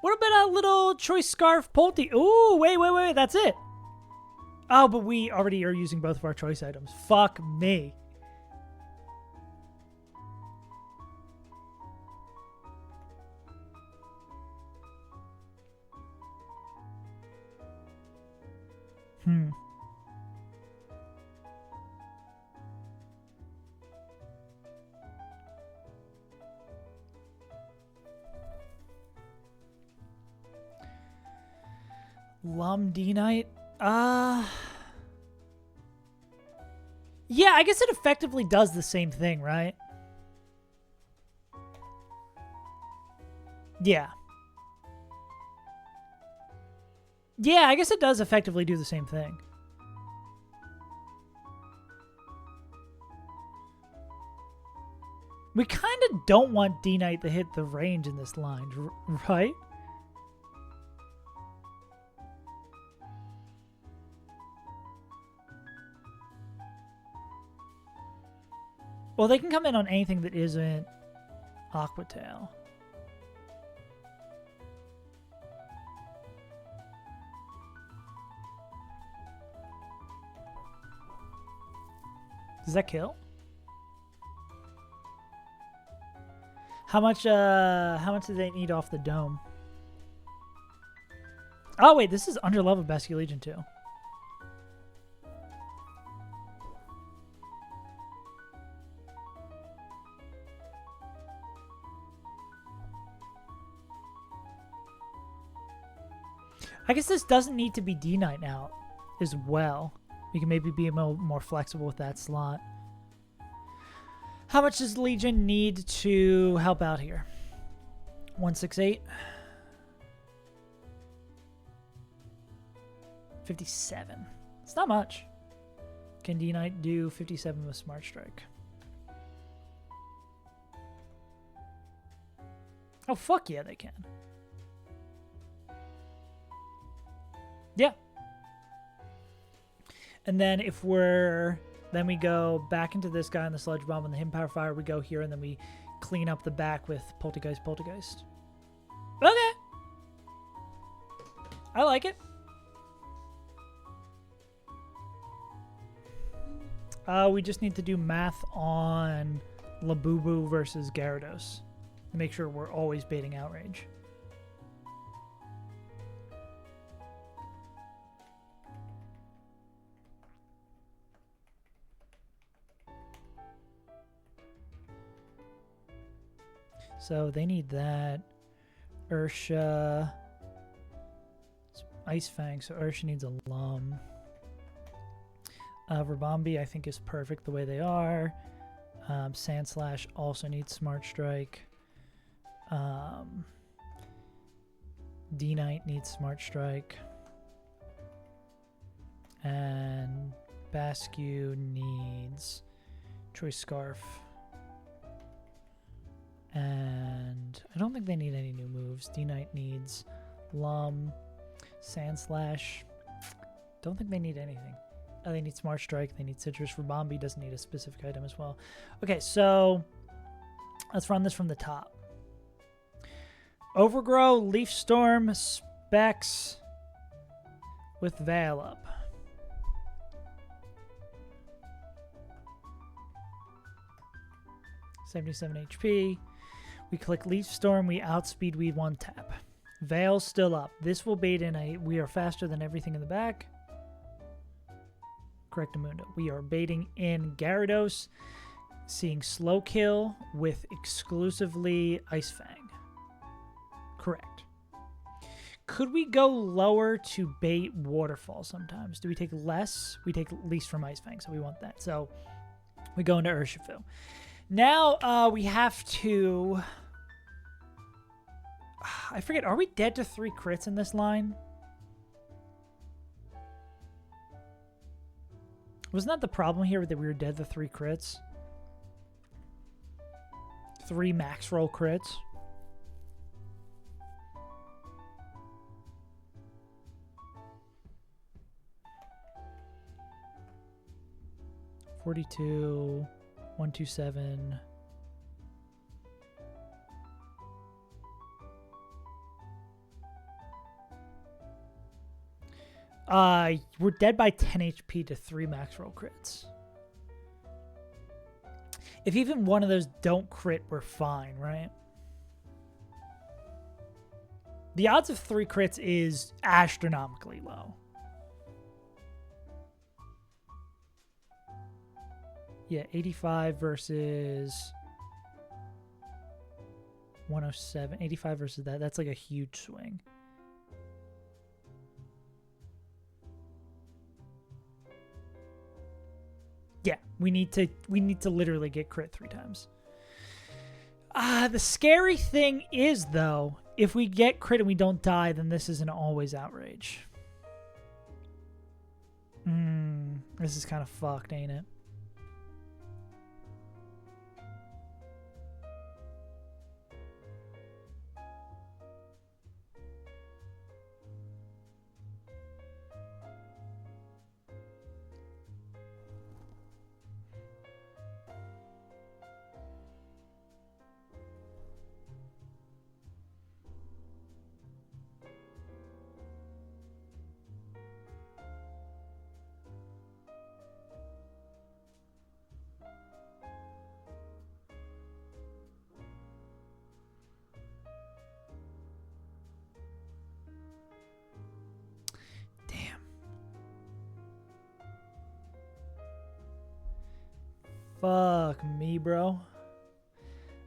What about a little Choice Scarf Polte? Ooh, wait, that's it. Oh, but we already are using both of our choice items. Fuck me. Lumdinite? Yeah, I guess it effectively does the same thing, right? Yeah. Yeah, I guess it does effectively do the same thing. We kind of don't want D-Knight to hit the range in this line, right? Well, they can come in on anything that isn't Aqua Tail. Does that kill? How much do they need off the dome? Oh wait, this is under level Basque Legion too. I guess this doesn't need to be D-Knight now as well. We can maybe be more flexible with that slot. How much does Legion need to help out here? 168? 57. It's not much. Can D-Knight do 57 with Smart Strike? Oh, fuck yeah, they can. Yeah. And then if then we go back into this guy on the Sludge Bomb and the Hidden Power Fire, we go here and then we clean up the back with Poltegeist. Okay. I like it. We just need to do math on Labubu versus Gyarados to make sure we're always baiting outrage. So they need that. Ursha. Ice Fang, so Ursha needs a Lum. Rabombi, I think, is perfect the way they are. Sand Slash also needs Smart Strike. D-Knight needs Smart Strike. And Bascue needs Choice Scarf. And I don't think they need any new moves. D-Knight needs Lum. Sand Slash. Don't think they need anything. Oh, they need Smart Strike. They need Citrus. Rabombi doesn't need a specific item as well. Okay, so let's run this from the top. Overgrow, Leaf Storm, Specs with Veil up. $77 HP. We click Leaf Storm. We outspeed. We 1-tap. Veil still up. This will bait in a we are faster than everything in the back. Correctamundo. We are baiting in Gyarados, seeing slow kill with exclusively Ice Fang. Correct. Could we go lower to bait Waterfall sometimes? Do we take less? We take least from Ice Fang, so we want that. So we go into Urshifu. Now we have to... I forget, are we dead to 3 crits in this line? Wasn't that the problem here that we were dead to 3 crits? 3 max roll crits. $42, 127. We're dead by 10 HP to 3 max roll crits. If even one of those don't crit, we're fine, right? The odds of 3 crits is astronomically low. Yeah, 85 versus 107. 85 versus that. That's like a huge swing. Yeah, we need to literally get crit 3 times. The scary thing is, though, if we get crit and we don't die, then this is an always outrage. This is kind of fucked, ain't it? Fuck me, bro.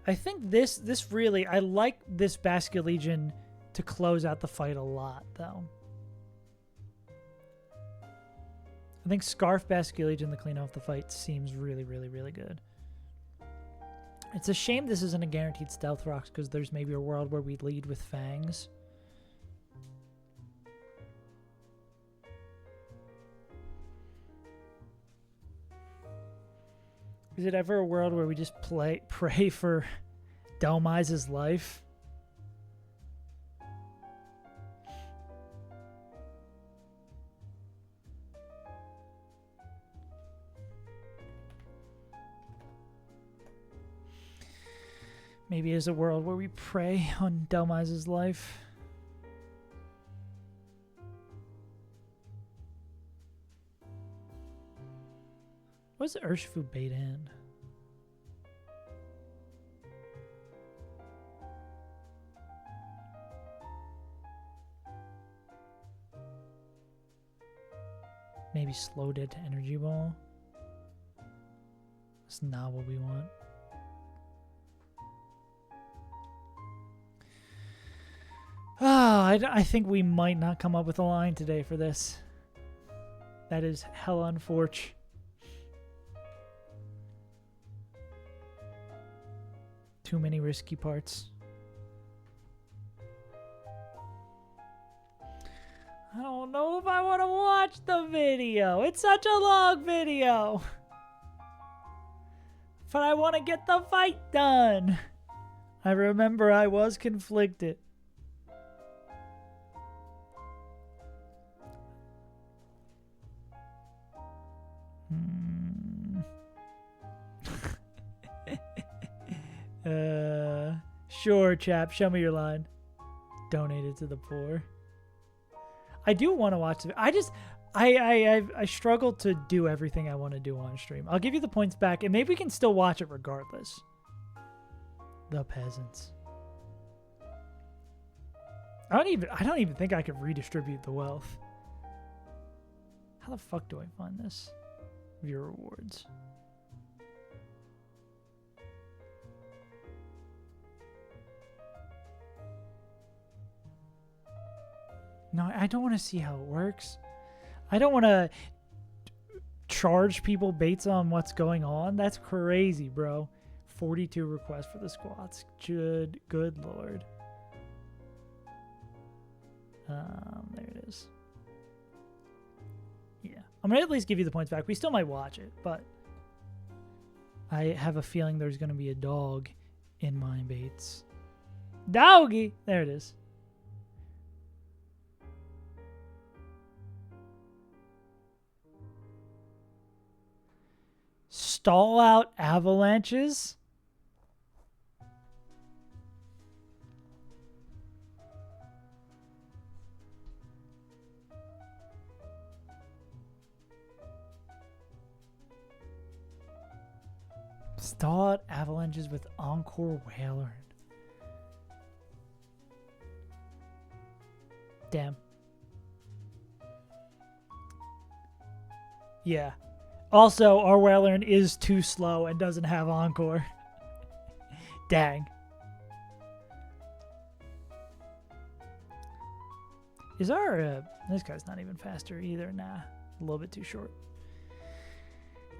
I think this really... I like this Basket Legion to close out the fight a lot, though. I think Scarf Basket Legion to clean off the fight seems really, really, really good. It's a shame this isn't a guaranteed Stealth Rocks, because there's maybe a world where we lead with Fangs. Is it ever a world where we just pray for Dhelmize's life? Maybe there's a world where we pray on Dhelmize's life. What's Urshifu bait in? Maybe slow dead to Energy Ball. That's not what we want. I think we might not come up with a line today for this. That is hella unfortunate. Too many risky parts. I don't know if I want to watch the video. It's such a long video. But I want to get the fight done. I remember I was conflicted. Sure, chap. Show me your line. Donated to the poor. I do want to watch it. I struggle to do everything I want to do on stream. I'll give you the points back, and maybe we can still watch it regardless. The peasants. I don't even think I could redistribute the wealth. How the fuck do I find this? View rewards. No, I don't want to see how it works. I don't want to charge people based on what's going on. That's crazy, bro. 42 requests for the squats. Good lord. There it is. Yeah. I'm going to at least give you the points back. We still might watch it, but I have a feeling there's going to be a dog in my baits. Doggy! There it is. Stall out avalanches? Stall out avalanches with Encore Whaler. Damn. Yeah. Also, our Whalern is too slow and doesn't have Encore. Dang. Is our... this guy's not even faster either. Nah, a little bit too short.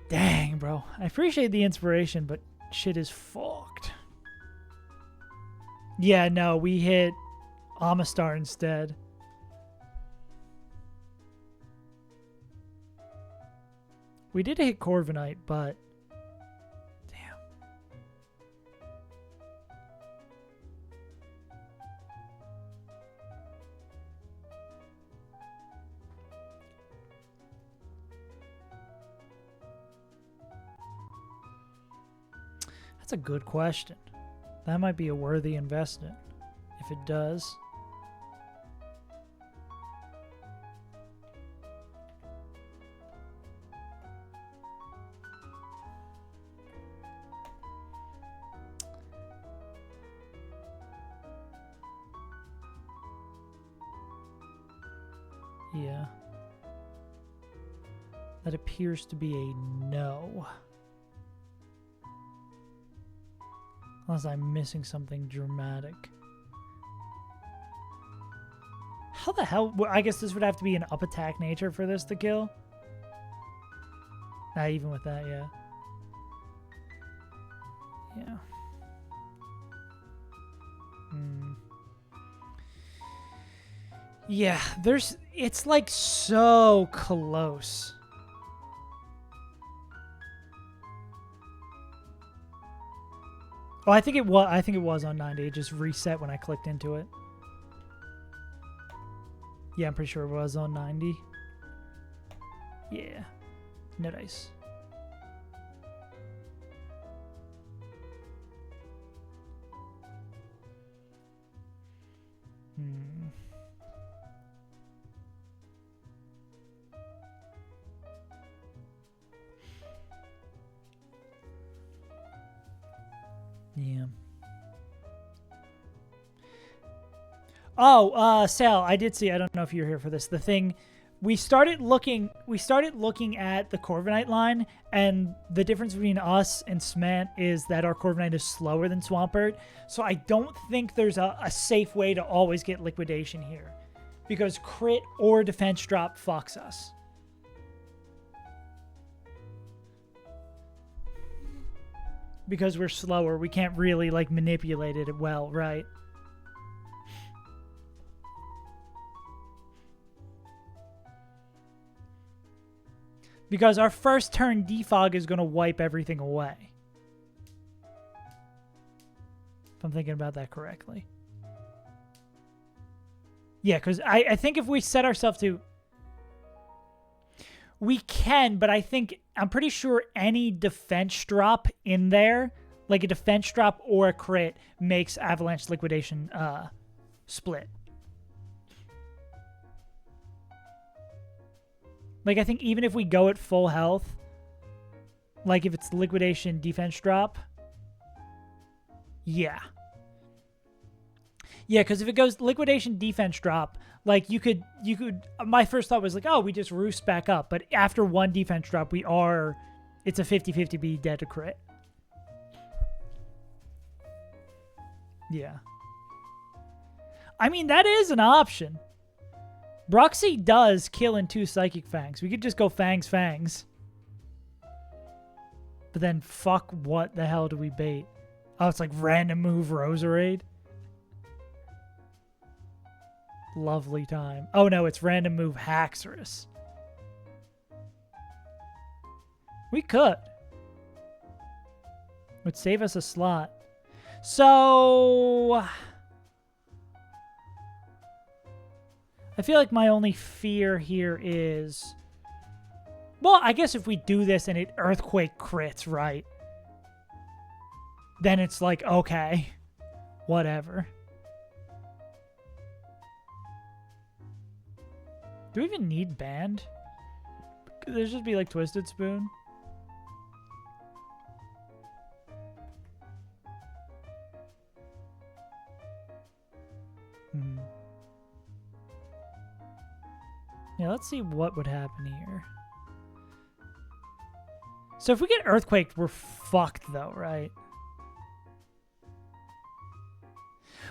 Dang, bro. I appreciate the inspiration, but shit is fucked. Yeah, no, we hit Amistar instead. We did hit Corviknight, but damn. That's a good question. That might be a worthy investment if it does. Yeah. That appears to be a no. Unless I'm missing something dramatic. How the hell? Well, I guess this would have to be an up attack nature for this to kill. Even with that, yeah. Yeah. Yeah, it's like so close. Oh, I think it was on 90. It just reset when I clicked into it. Yeah, I'm pretty sure it was on 90. Yeah. No dice. Yeah. Oh, Sal, I did see, I don't know if you're here for this, the thing we started looking at the Corviknight line, and the difference between us and Smant is that our Corviknight is slower than Swampert. So I don't think there's a safe way to always get liquidation here, because crit or defense drop fucks us. Because we're slower, we can't really like manipulate it well, right? Because our first turn defog is going to wipe everything away. If I'm thinking about that correctly. Yeah, because I think if we set ourselves to... We can, but I'm pretty sure any defense drop in there, like a defense drop or a crit, makes Avalanche Liquidation split. Like, I think even if we go at full health, like if it's liquidation defense drop, yeah. Yeah, because if it goes liquidation defense drop, like you could, my first thought was like, oh, we just roost back up. But after one defense drop, it's a 50-50 be dead to crit. Yeah. I mean, that is an option. Broxy does kill in 2 Psychic Fangs. We could just go Fangs. But then, fuck, what the hell do we bait? Oh, it's like random move Roserade. Lovely time. Oh, no, it's random move Haxorus. We could. Would save us a slot. So... I feel like my only fear here is... Well, I guess if we do this and it Earthquake crits, right? Then it's like, okay. Whatever. Do we even need Band? Could there just be like Twisted Spoon? Yeah, let's see what would happen here. So if we get Earthquaked, we're fucked though, right?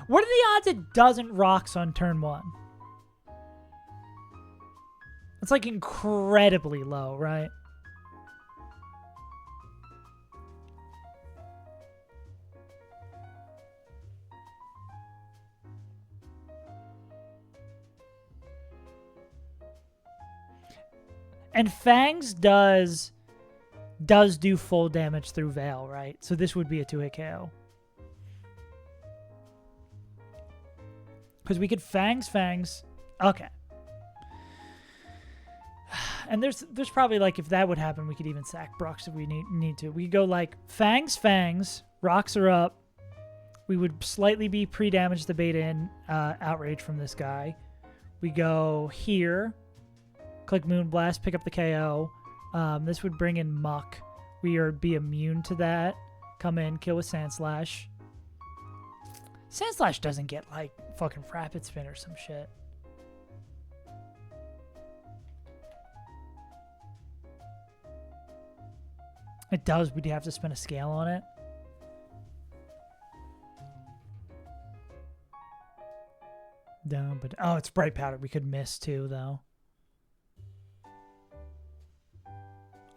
What are the odds it doesn't Rocks on turn 1? It's like incredibly low, right? And Fangs does do full damage through Veil, right? So this would be a 2-hit KO. Because we could Fangs. Okay. And there's probably like, if that would happen, we could even sack Brox if we need to. We could go like Fangs, Rocks are up. We would slightly be pre-damaged the bait in Outrage from this guy. We go here. Click Moonblast, pick up the KO. This would bring in Muck. We would be immune to that. Come in, kill with Sandslash. Sandslash doesn't get, like, fucking Rapid Spin or some shit. It does. We'd have to spin a scale on it. No, but... Oh, it's Bright Powder. We could miss, too, though.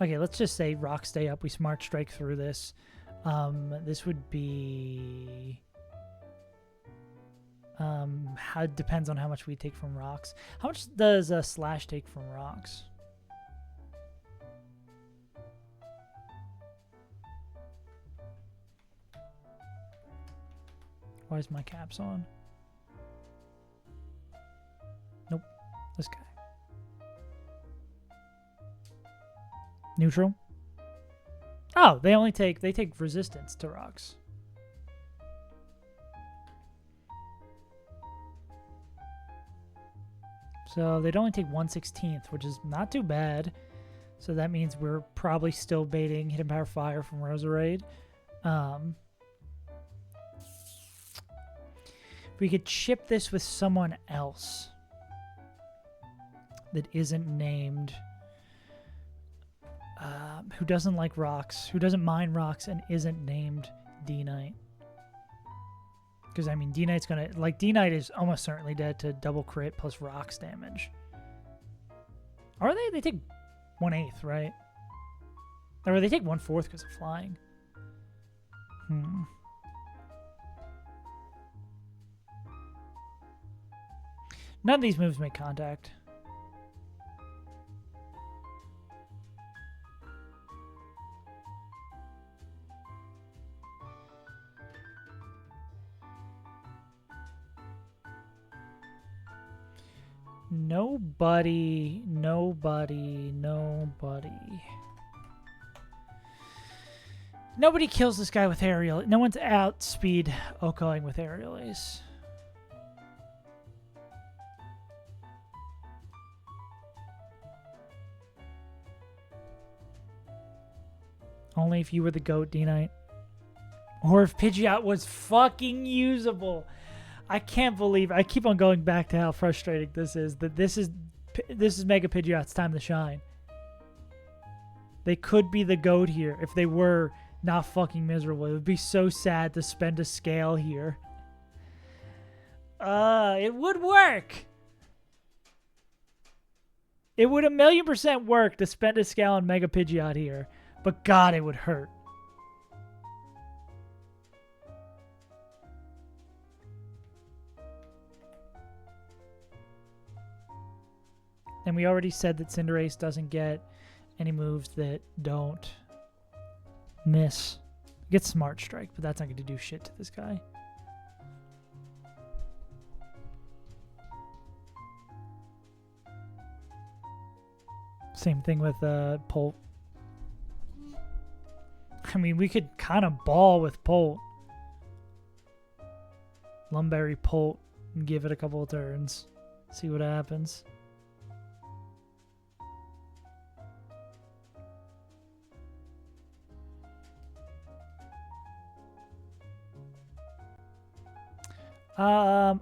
Okay, let's just say Rock stay up. We Smart Strike through this. This would be... depends on how much we take from Rocks. How much does Slash take from Rocks? Why is my caps on? Nope. This guy. Neutral? Oh, they take resistance to Rocks. So they'd only take 1/16, which is not too bad. So that means we're probably still baiting Hidden Power Fire from Roserade. We could chip this with someone else. that isn't named. Who doesn't like rocks? Who doesn't mind rocks and isn't named D-Knight? Because, I mean, D-Knight's going to... Like, D-Knight is almost certainly dead to double crit plus rocks damage. Are they? They take 1/8, right? Or they take 1/4 because of flying. None of these moves make contact. Nobody. Nobody kills this guy with aerial. No one's outspeed Okoing with aerial ace. Only if you were the GOAT, D-Knight. Or if Pidgeot was fucking usable. I can't believe... I keep on going back to how frustrating this is. That this is Mega Pidgeot's time to shine. They could be the GOAT here if they were not fucking miserable. It would be so sad to spend a scale here. It would work. It would 1,000,000% work to spend a scale on Mega Pidgeot here. But God, it would hurt. And we already said that Cinderace doesn't get any moves that don't miss. It gets Smart Strike, but that's not going to do shit to this guy. Same thing with Polt. I mean, we could kind of ball with Polt. Lumberry Polt and give it a couple of turns. See what happens.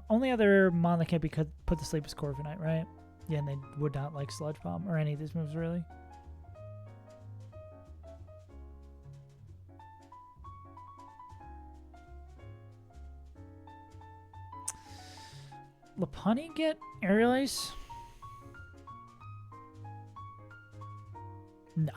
Only other mon that can't be put to sleep is Corviknight, right? Yeah, and they would not like Sludge Bomb or any of these moves, really. Lopunny get Aerial Ace? No.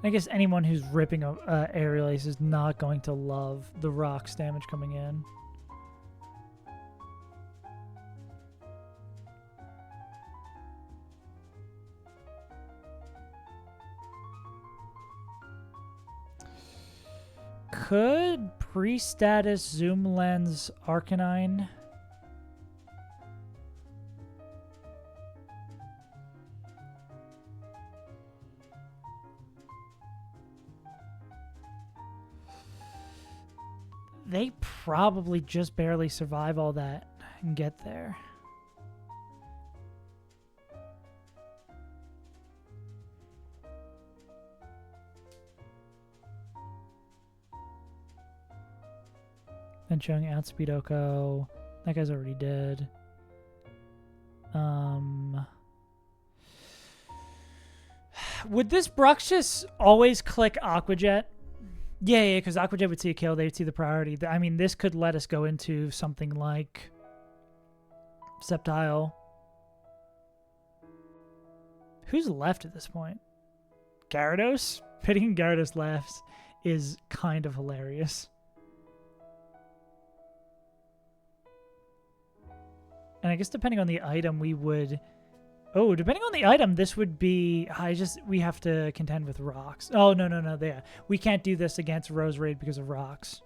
I guess anyone who's ripping Aerial Ace is not going to love the rocks damage coming in. Could pre-status Zoom Lens Arcanine? They probably just barely survive all that and get there. Then showing outspeed Oko. That guy's already dead. Would this Bruxish always click Aqua Jet? Yeah, because Aqua Jet would see a kill. They would see the priority. I mean, this could let us go into something like Sceptile. Who's left at this point? Gyarados? Pitting Gyarados left is kind of hilarious. And I guess depending on the item, we would... Oh, depending on the item, this would be... we have to contend with rocks. Oh, no. There. We can't do this against Rose Raid because of rocks.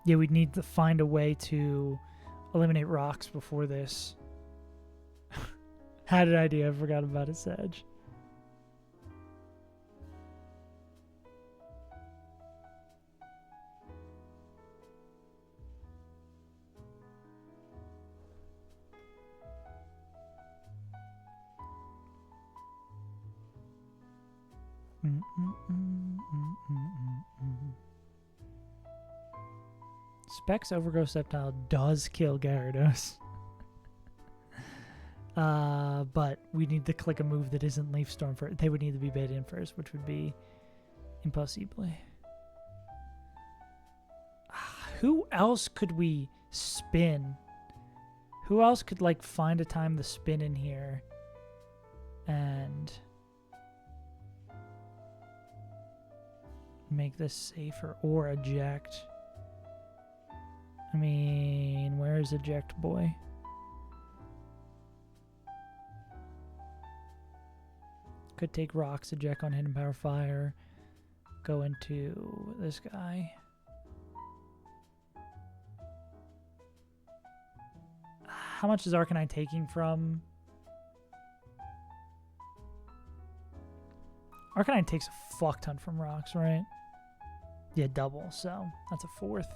Yeah, we'd need to find a way to eliminate rocks before this. Had an idea. I forgot about it, Sedge. Specs Overgrowth Sceptile does kill Gyarados. But we need to click a move that isn't Leaf Storm first. They would need to be bait in first, which would be impossible. Who else could we spin? Who else could like find a time to spin in here and make this safer or eject? I mean, where's eject boy? Could take rocks, eject on Hidden Power Fire, go into this guy. How much is Arcanine taking from? Arcanine takes a fuck ton from rocks, right? Yeah, double, so that's a fourth.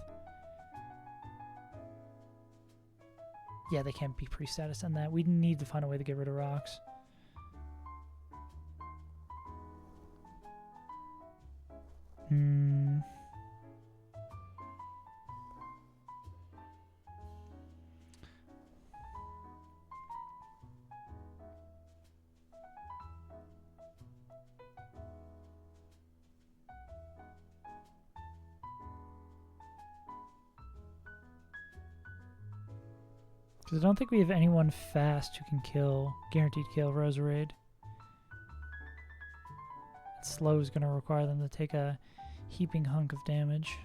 Yeah, they can't be pre-status on that. We need to find a way to get rid of rocks. Because I don't think we have anyone fast who can kill, guaranteed kill Roserade. Slow is going to require them to take a heaping hunk of damage.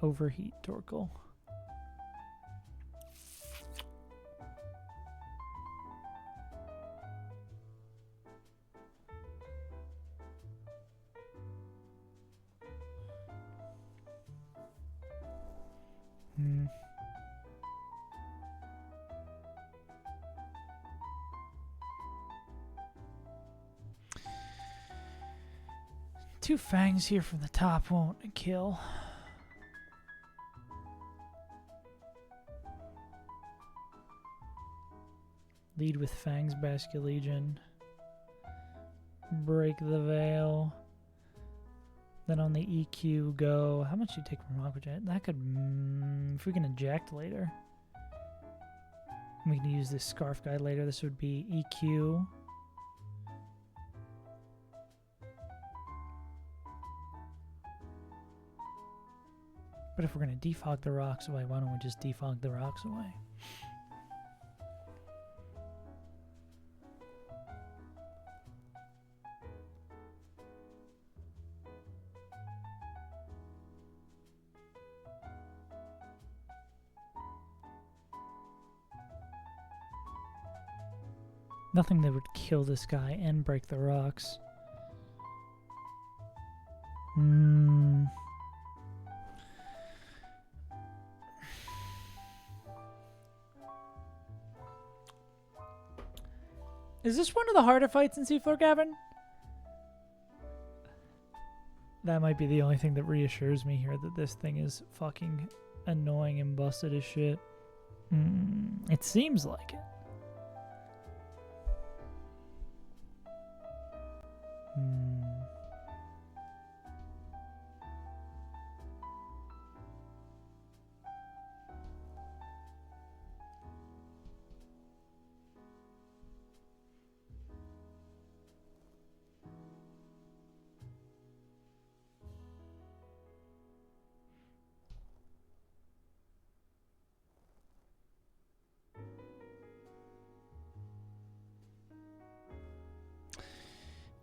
Overheat Torkoal. Two fangs here from the top won't kill. Lead with Fangs, Basculegion. Break the Veil. Then on the EQ go. How much do you take from Rock Jet? That could, if we can eject later. We can use this Scarf Guide later. This would be EQ. But if we're going to defog the rocks away, why don't we just defog the rocks away? Nothing that would kill this guy and break the rocks. Is this one of the harder fights in Seafloor Cavern? That might be the only thing that reassures me here that this thing is fucking annoying and busted as shit. It seems like it.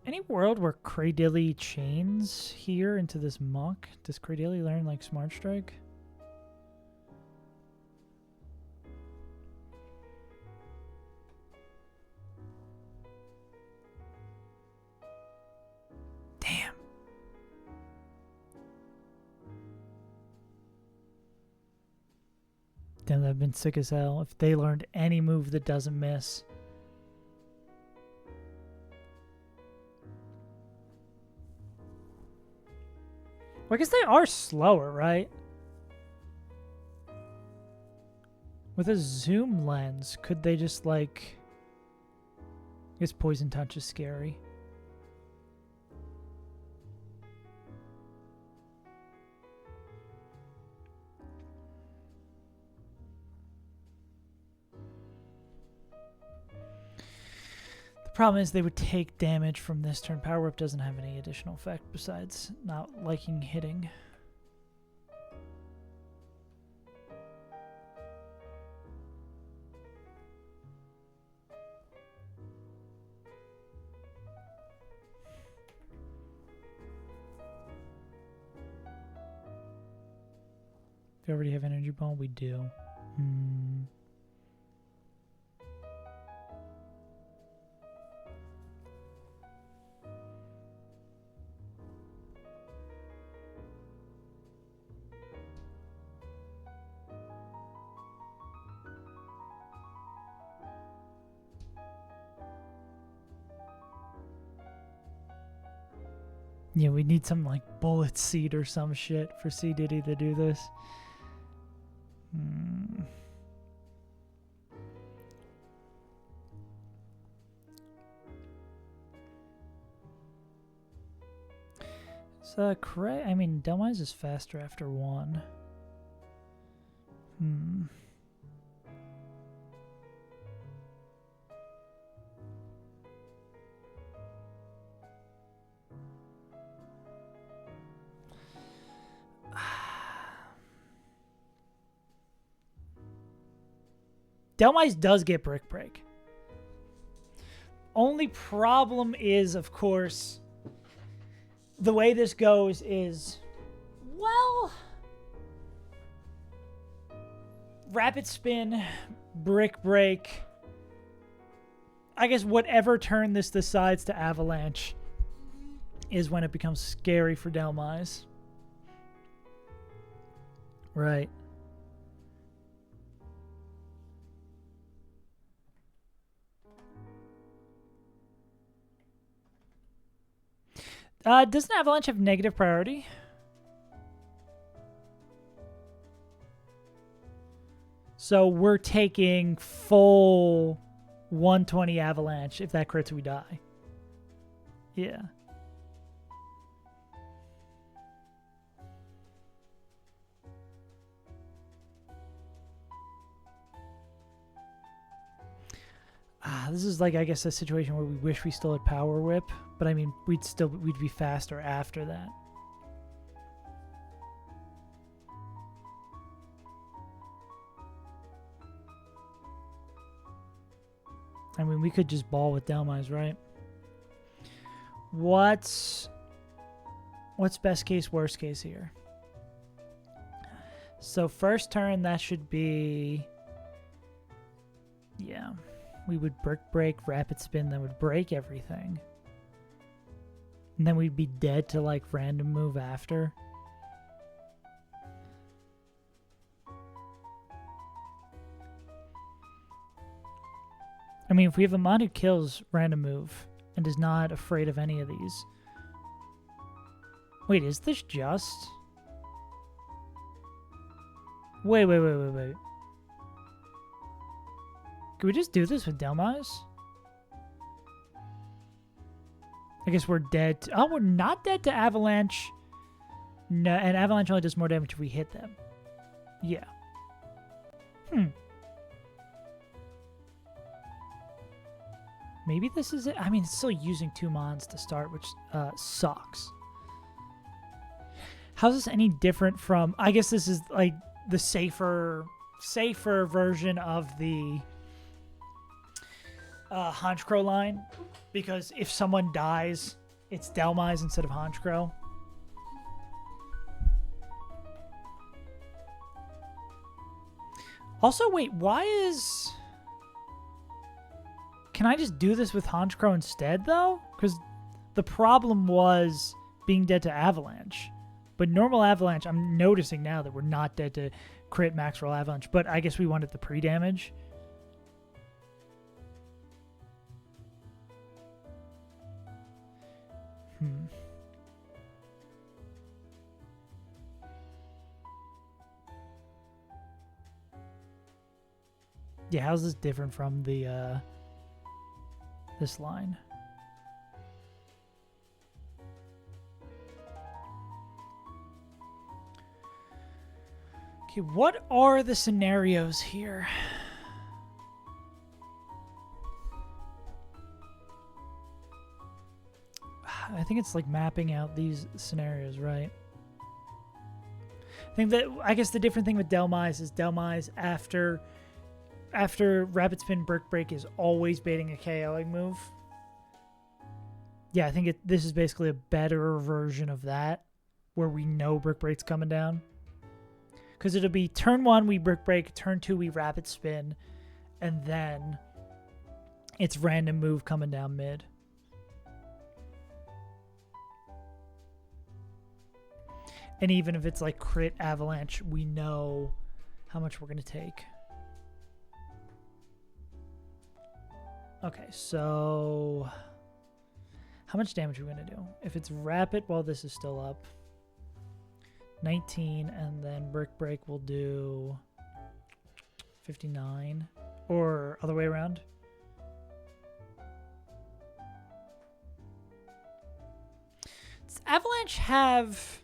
Any world where Cradilly chains here into this muck? Does Cradilly learn like Smart Strike? Damn. Damn, that'd been sick as hell if they learned any move that doesn't miss. Well, I guess they are slower, right? With a zoom lens, could they just, like... I guess Poison Touch is scary. The problem is they would take damage from this turn. Power Whip doesn't have any additional effect besides not liking hitting. We already have Energy Ball? We do. Yeah, we need some like Bullet Seed or some shit for C. Diddy to do this. So, correct. I mean, Delmise is faster after 1. Delmise does get Brick Break. Only problem is, of course, the way this goes is, well, Rapid Spin, Brick Break. I guess whatever turn this decides to Avalanche is when it becomes scary for Delmise. Right. Doesn't Avalanche have negative priority? So we're taking full 120 Avalanche. If that crits, we die. Yeah. This is like, I guess, a situation where we wish we still had Power Whip, but I mean, we'd be faster after that. I mean, we could just ball with Delmise, right? What's best case, worst case here? So first turn, that should be, yeah. We would Brick Break, Rapid Spin, that would break everything. And then we'd be dead to, like, random move after. I mean, if we have a mod who kills random move and is not afraid of any of these. Wait, is this just? Wait. Can we just do this with Delmise? I guess we're dead. Oh, we're not dead to Avalanche. No, and Avalanche only does more damage if we hit them. Yeah. Maybe this is it. I mean, it's still using 2 mons to start, which sucks. How's this any different from... I guess this is like the safer version of the Honchkrow line, because if someone dies, it's Delmise instead of Honchkrow. Also, wait, why is... Can I just do this with Honchkrow instead, though? Because the problem was being dead to Avalanche. But normal Avalanche, I'm noticing now that we're not dead to crit max roll Avalanche, but I guess we wanted the pre-damage. Yeah, how's this different from the this line. Okay, what are the scenarios here? I think it's like mapping out these scenarios, right? I think that, I guess the different thing with Delmise is Delmise after Rapid Spin Brick Break is always baiting a KOing move. Yeah, I think this is basically a better version of that, where we know Brick Break's coming down. Because it'll be turn 1 we Brick Break, turn 2 we Rapid Spin, and then it's random move coming down mid. And even if it's like crit avalanche, we know how much we're going to take. Okay, so how much damage are we going to do? If it's rapid while this is still up, 19, and then Brick Break will do 59, or other way around. Does Avalanche have...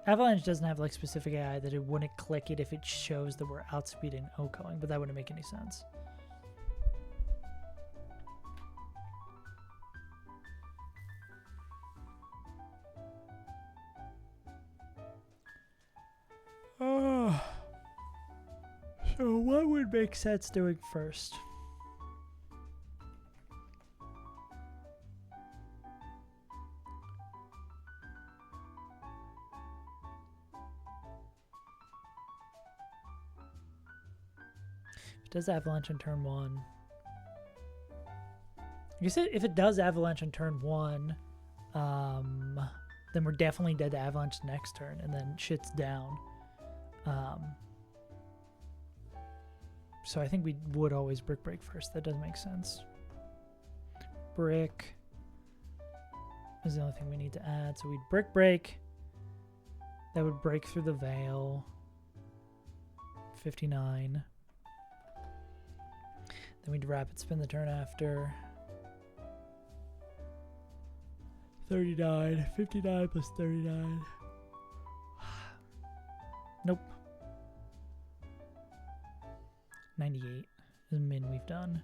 Avalanche doesn't have like specific AI that it wouldn't click it if it shows that we're outspeeding Okoing, but that wouldn't make any sense. So what would make sense doing first? Does Avalanche on turn 1? I guess if it does Avalanche on turn 1, then we're definitely dead to Avalanche next turn, and then shit's down. So I think we would always Brick Break first. That does make sense. Brick is the only thing we need to add. So we'd Brick Break. That would break through the veil. 59. Then we'd Rapid Spin the turn after. 39. 59 plus 39. Nope. 98 is the min we've done.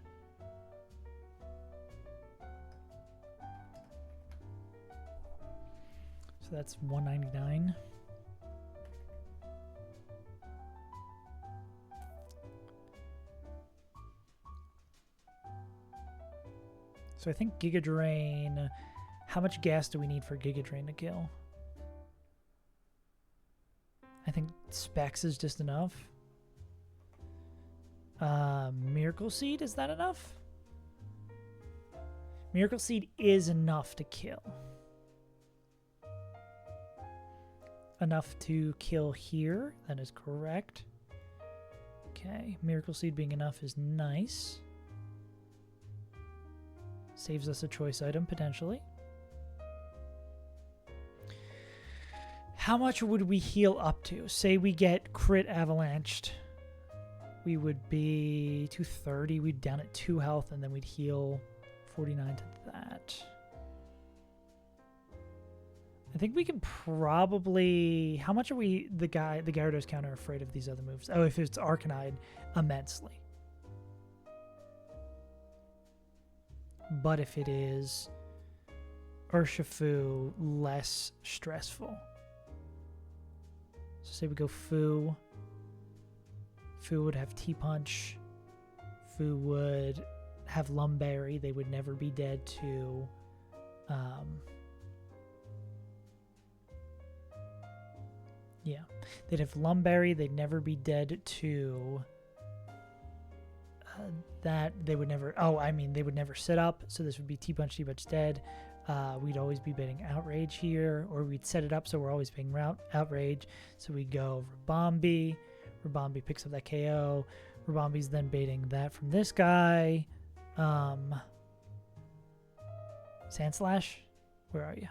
So that's 199. So I think Giga Drain, how much gas do we need for Giga Drain to kill? I think Specs is just enough. Miracle Seed, is that enough? Miracle Seed is enough to kill. Enough to kill here, that is correct. Okay, Miracle Seed being enough is nice. Saves us a choice item, potentially. How much would we heal up to? Say we get crit avalanched. We would be 230. We'd down at 2 health, and then we'd heal 49 to that. I think we can probably... How much are we, the Gyarados counter, afraid of these other moves? Oh, if it's Arcanine, immensely. But if it is Urshifu, less stressful. So say we go Fu. Fu would have T-Punch. Fu would have Lumberry. They would never be dead to... yeah. They'd have Lumberry. They'd never be dead to... that they would never... Oh, I mean, they would never sit up. So this would be T-Punch, T-Punch dead. We'd always be betting Outrage here. Or we'd set it up so we're always betting Outrage. So we go Rabombi. Rabombi picks up that KO. Rabombi's then baiting that from this guy. Sandslash? Where are you?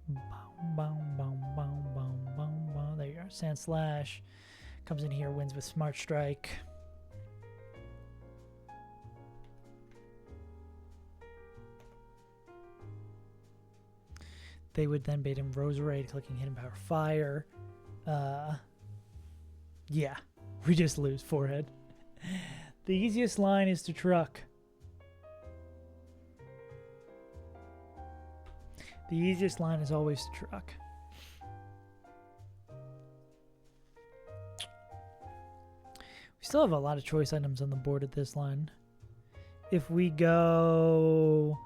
Boom, boom, boom, boom, boom, boom, boom. There you are. Sand Slash. Comes in here, wins with Smart Strike. They would then bait him Roserade, clicking Hidden Power Fire. Yeah, we just lose Forehead. The easiest line is to truck. The easiest line is always to truck. We still have a lot of choice items on the board at this line. If we go...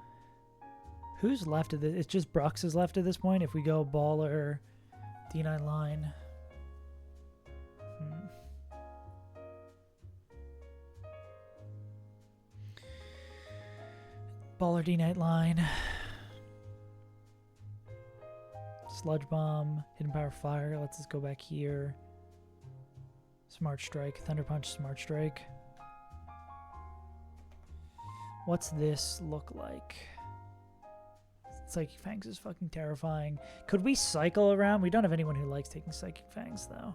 Who's left of this? It's just Brux is left at this point. If we go Baller, D9 line. Baller D9 line. Sludge Bomb, Hidden Power Fire. Let's just go back here. Smart Strike, Thunder Punch, Smart Strike. What's this look like? Psychic Fangs is fucking terrifying. Could we cycle around? We don't have anyone who likes taking Psychic Fangs, though.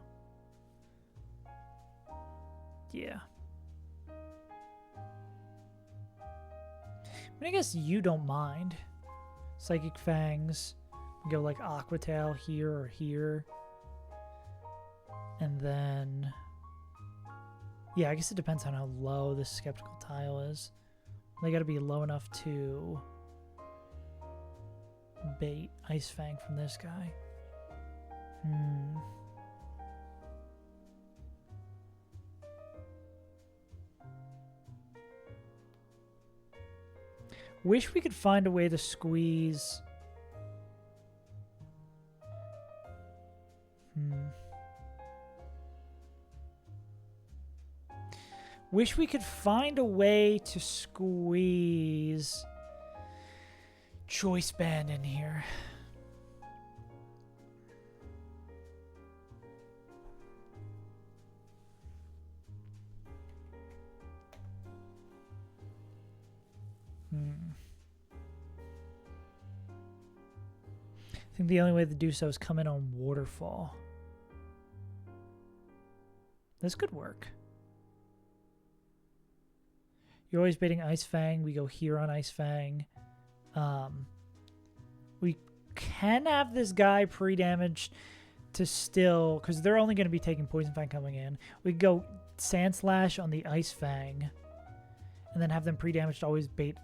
Yeah. I mean, I guess you don't mind. Psychic Fangs. We go like Aqua Tail here or here. And then... Yeah, I guess it depends on how low this Skeptical Tile is. They gotta be low enough to... bait Ice Fang from this guy. Wish we could find a way to squeeze... Wish we could find a way to squeeze Choice Band in here. I think the only way to do so is come in on Waterfall. This could work. You're always baiting Ice Fang. We go here on Ice Fang. We can have this guy pre-damaged to still... Because they're only going to be taking Poison Fang coming in. We go Sand Slash on the Ice Fang. And then have them pre-damaged to always bait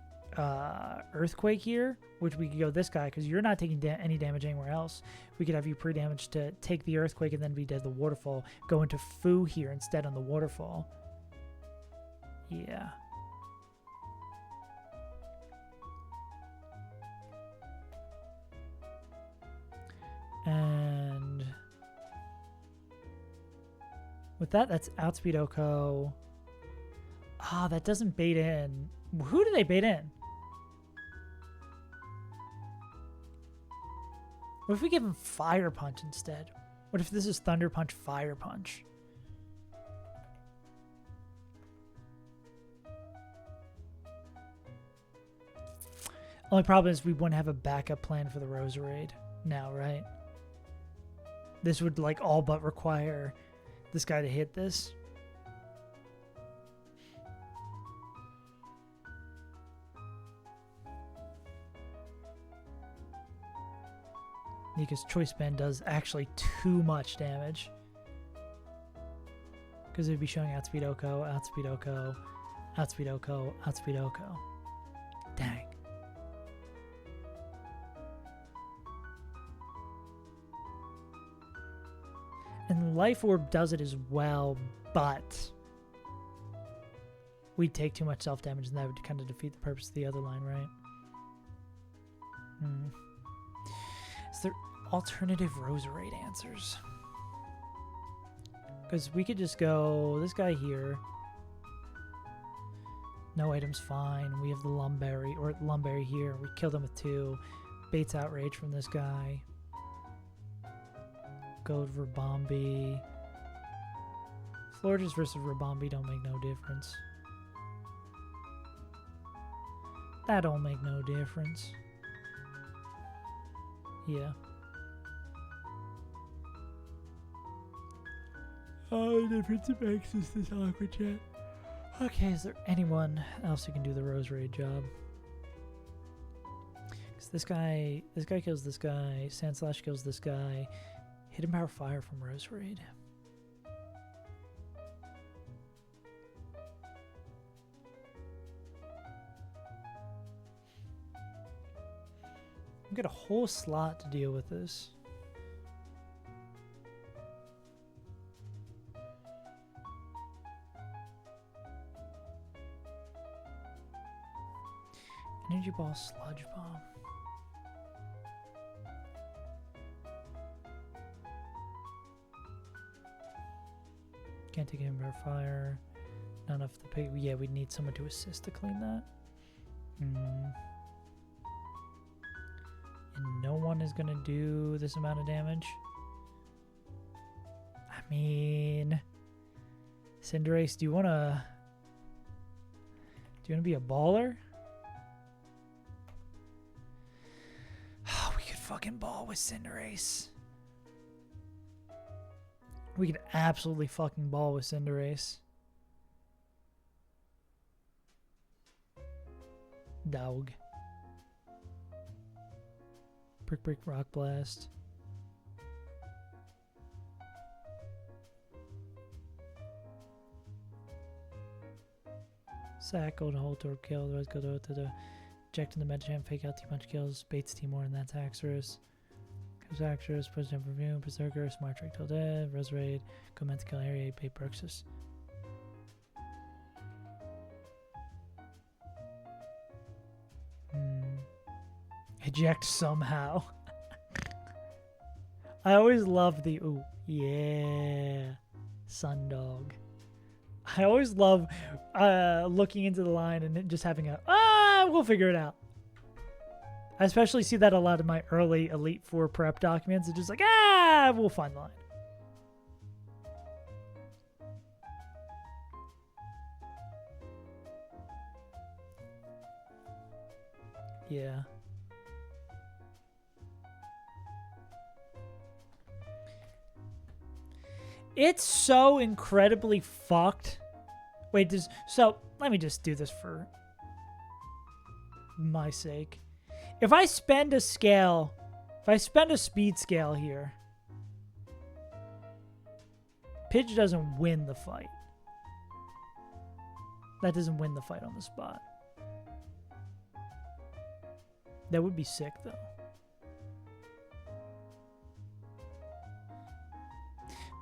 Earthquake here. Which we could go this guy because you're not taking any damage anywhere else. We could have you pre-damaged to take the Earthquake and then be dead the Waterfall. Go into Fu here instead on the Waterfall. Yeah. And with that, that's Outspeed Oko. Ah, that doesn't bait in. Who do they bait in? What if we give him Fire Punch instead? What if this is Thunder Punch, Fire Punch? Only problem is we wouldn't have a backup plan for the Roserade now, right? This would like all but require this guy to hit this. Because Choice Band does actually too much damage. Because it would be showing Outspeed Oko, Outspeed Oko, Outspeed Oko, Outspeed Oko. Dang. And Life Orb does it as well, but we'd take too much self-damage and that would kind of defeat the purpose of the other line, right? Is there alternative Roserade answers? Because we could just go this guy here. No items, fine. We have the Lumberry here. We killed him with 2. Baits Outrage from this guy. Go to Rabombi. Florges versus Rabombi don't make no difference. That don't make no difference. Yeah. Oh, the difference it makes is this Aqua Jet. Okay, is there anyone else who can do the Rose Raid job? Because this guy kills this guy. Sand Slash kills this guy. Hidden Power Fire from Rose Raid. I've got a whole slot to deal with this. Energy Ball, Sludge Bomb. Can't take Ember Fire. Not enough to pay. Yeah, we need someone to assist to clean that. And no one is gonna do this amount of damage. I mean, Cinderace, do you wanna be a baller? Oh, we could fucking ball with Cinderace. We could absolutely fucking ball with Cinderace. Dog. Brick, Rock Blast. Sack, Golden Hole, Torp Kill, the rest go to eject in the Medicham, fake out T-Punch kills, baits Timor, and that's Axorus. Goes Axorus, push down Perfume, Berserker, Smart Trick till dead, Res Raid, Comment to kill area, bait Bruxus. Eject somehow. I always love the ooh yeah Sundog. I always love looking into the line and it just having a we'll figure it out. I especially see that a lot in my early Elite Four prep documents. It's just like we'll find the line. Yeah. It's so incredibly fucked. Wait, so let me just do this for my sake. If I spend a scale, if I spend a speed scale here, Pidge doesn't win the fight. That doesn't win the fight on the spot. That would be sick, though.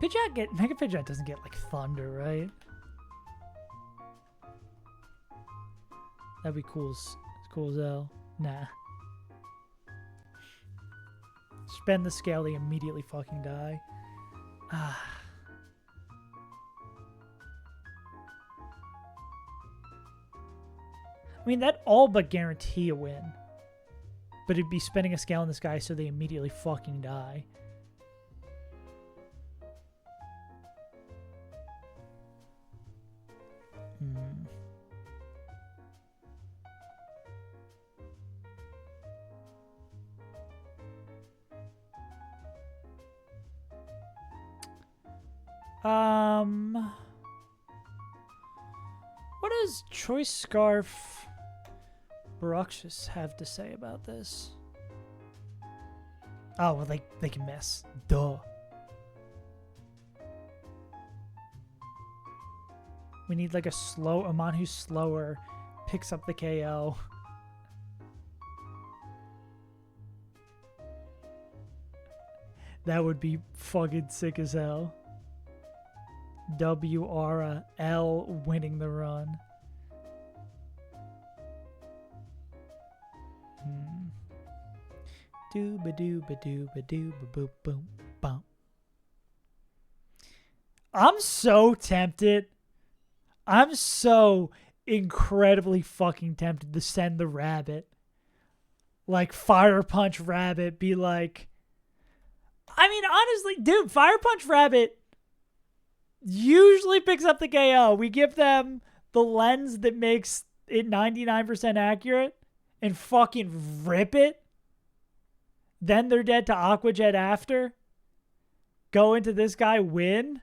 Mega Pidgeot doesn't get like Thunder, right? That'd be cool as hell. Nah. Spend the scale, they immediately fucking die. I mean, that all but guarantee a win. But it'd be spending a scale on this guy so they immediately fucking die. What does Choice Scarf Bruxus have to say about this? Oh, well, they can miss. Duh. We need like a man who's slower, picks up the KO. That would be fucking sick as hell. WRL winning the run. Doo-ba-doo-ba-doo-ba-doo-ba-boop-boom bump. I'm so tempted. I'm so incredibly fucking tempted to send the rabbit. Like Fire Punch Rabbit be like, I mean, honestly, dude, Fire Punch Rabbit usually picks up the KO. We give them the lens that makes it 99% accurate and fucking rip it. Then they're dead to Aqua Jet after. Go into this guy, win.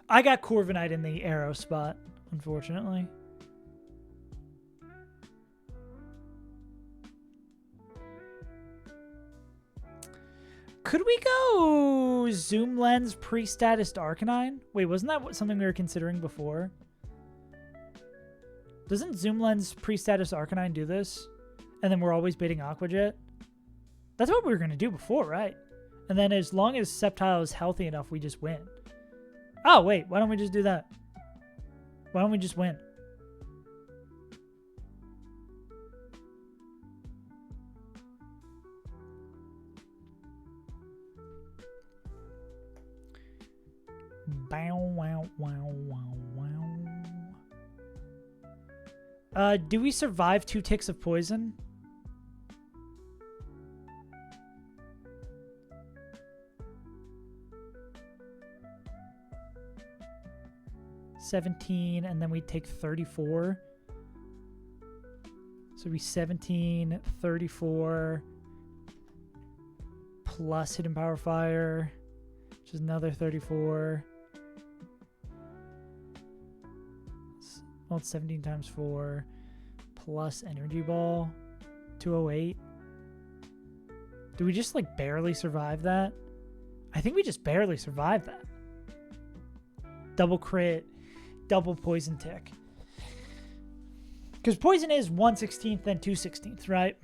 I got Corviknight in the arrow spot, unfortunately. Could we go Zoom Lens pre-statused Arcanine? Wait, wasn't that something we were considering before? Doesn't Zoom Lens pre-status Arcanine do this? And then we're always baiting Aqua Jet? That's what we were going to do before, right? And then as long as Sceptile is healthy enough, we just win. Oh, wait. Why don't we just do that? Why don't we just win? Bow, wow, wow, wow, wow. Do we survive 2 ticks of poison? $17, and then we take 34. So we 17, 34, plus Hidden Power Fire, which is another 34. Well, it's 17 times 4 plus Energy Ball, 208. Do we just like barely survive that? I think we just barely survived that. Double crit, double poison tick. Because poison is 1/16, then 2/16, right?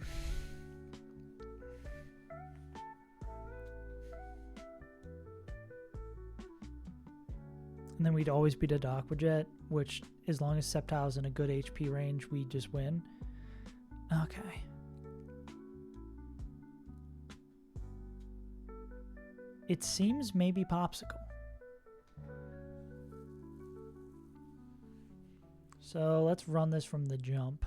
And then we'd always beat a Aqua Jet, which, as long as Sceptile's in a good HP range, we just win. Okay. It seems maybe Popsicle. So let's run this from the jump.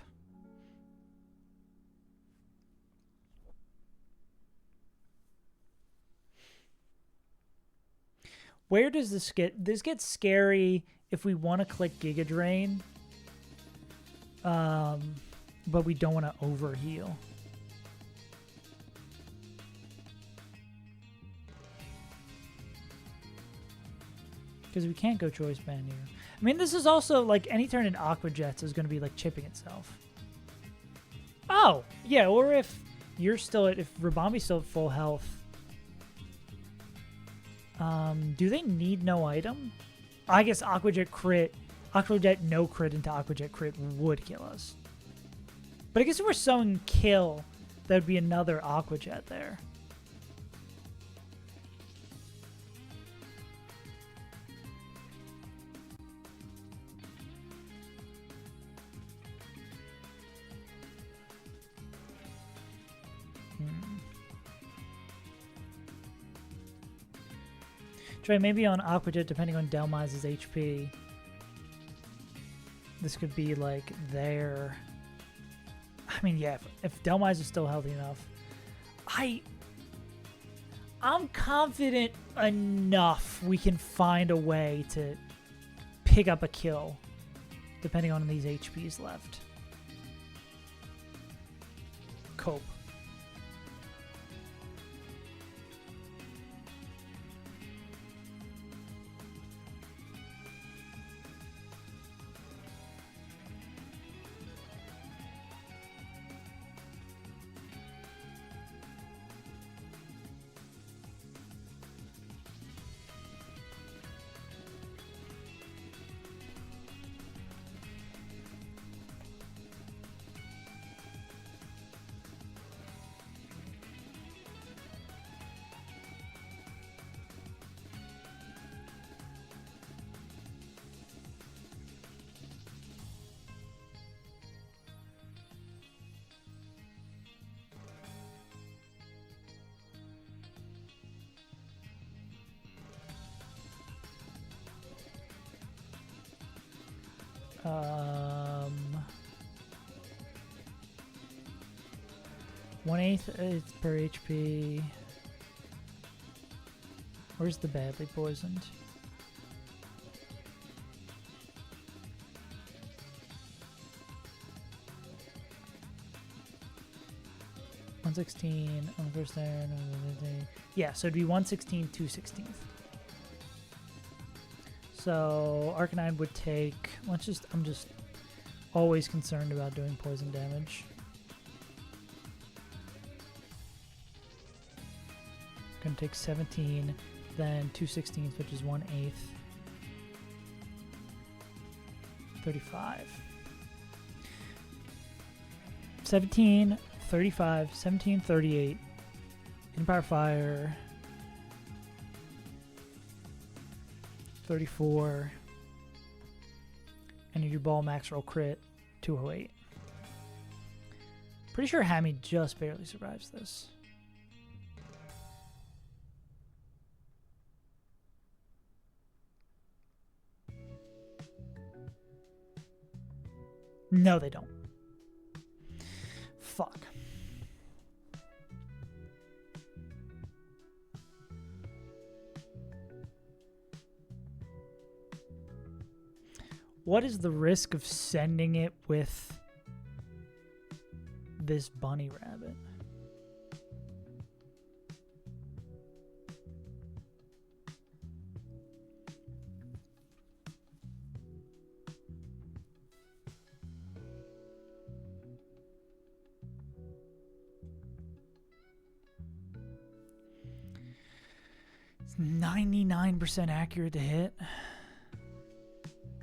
Where does this get? This gets scary if we want to click Giga Drain, but we don't want to overheal. Because we can't go Choice Band here. I mean, this is also like any turn in Aqua Jets is going to be like chipping itself. Oh, yeah, or if you're still at, if Rabambi's still at full health. Do they need no item? I guess Aqua Jet crit, Aqua Jet no crit into Aqua Jet crit would kill us. But I guess if we're sowing kill, that would be another Aqua Jet there. Try maybe on Aqua Jet, depending on Delmize's HP. This could be like there. I mean, yeah, if Delmize is still healthy enough. I'm confident enough we can find a way to pick up a kill, depending on these HPs left. Cope. One-eighth is per HP. Where's the badly poisoned? $116 on the first turn. Yeah, so it'd be 116, 2/16. So Arcanine would take. I'm just always concerned about doing poison damage. Gonna take 17, then 2/16, which is 1/8. 35. 17, 35, 17, 38. Empire Fire. 34. And your ball max roll crit. 208. Pretty sure Hammy just barely survives this. No, they don't. Fuck. What is the risk of sending it with this bunny rabbit? It's 99% accurate to hit.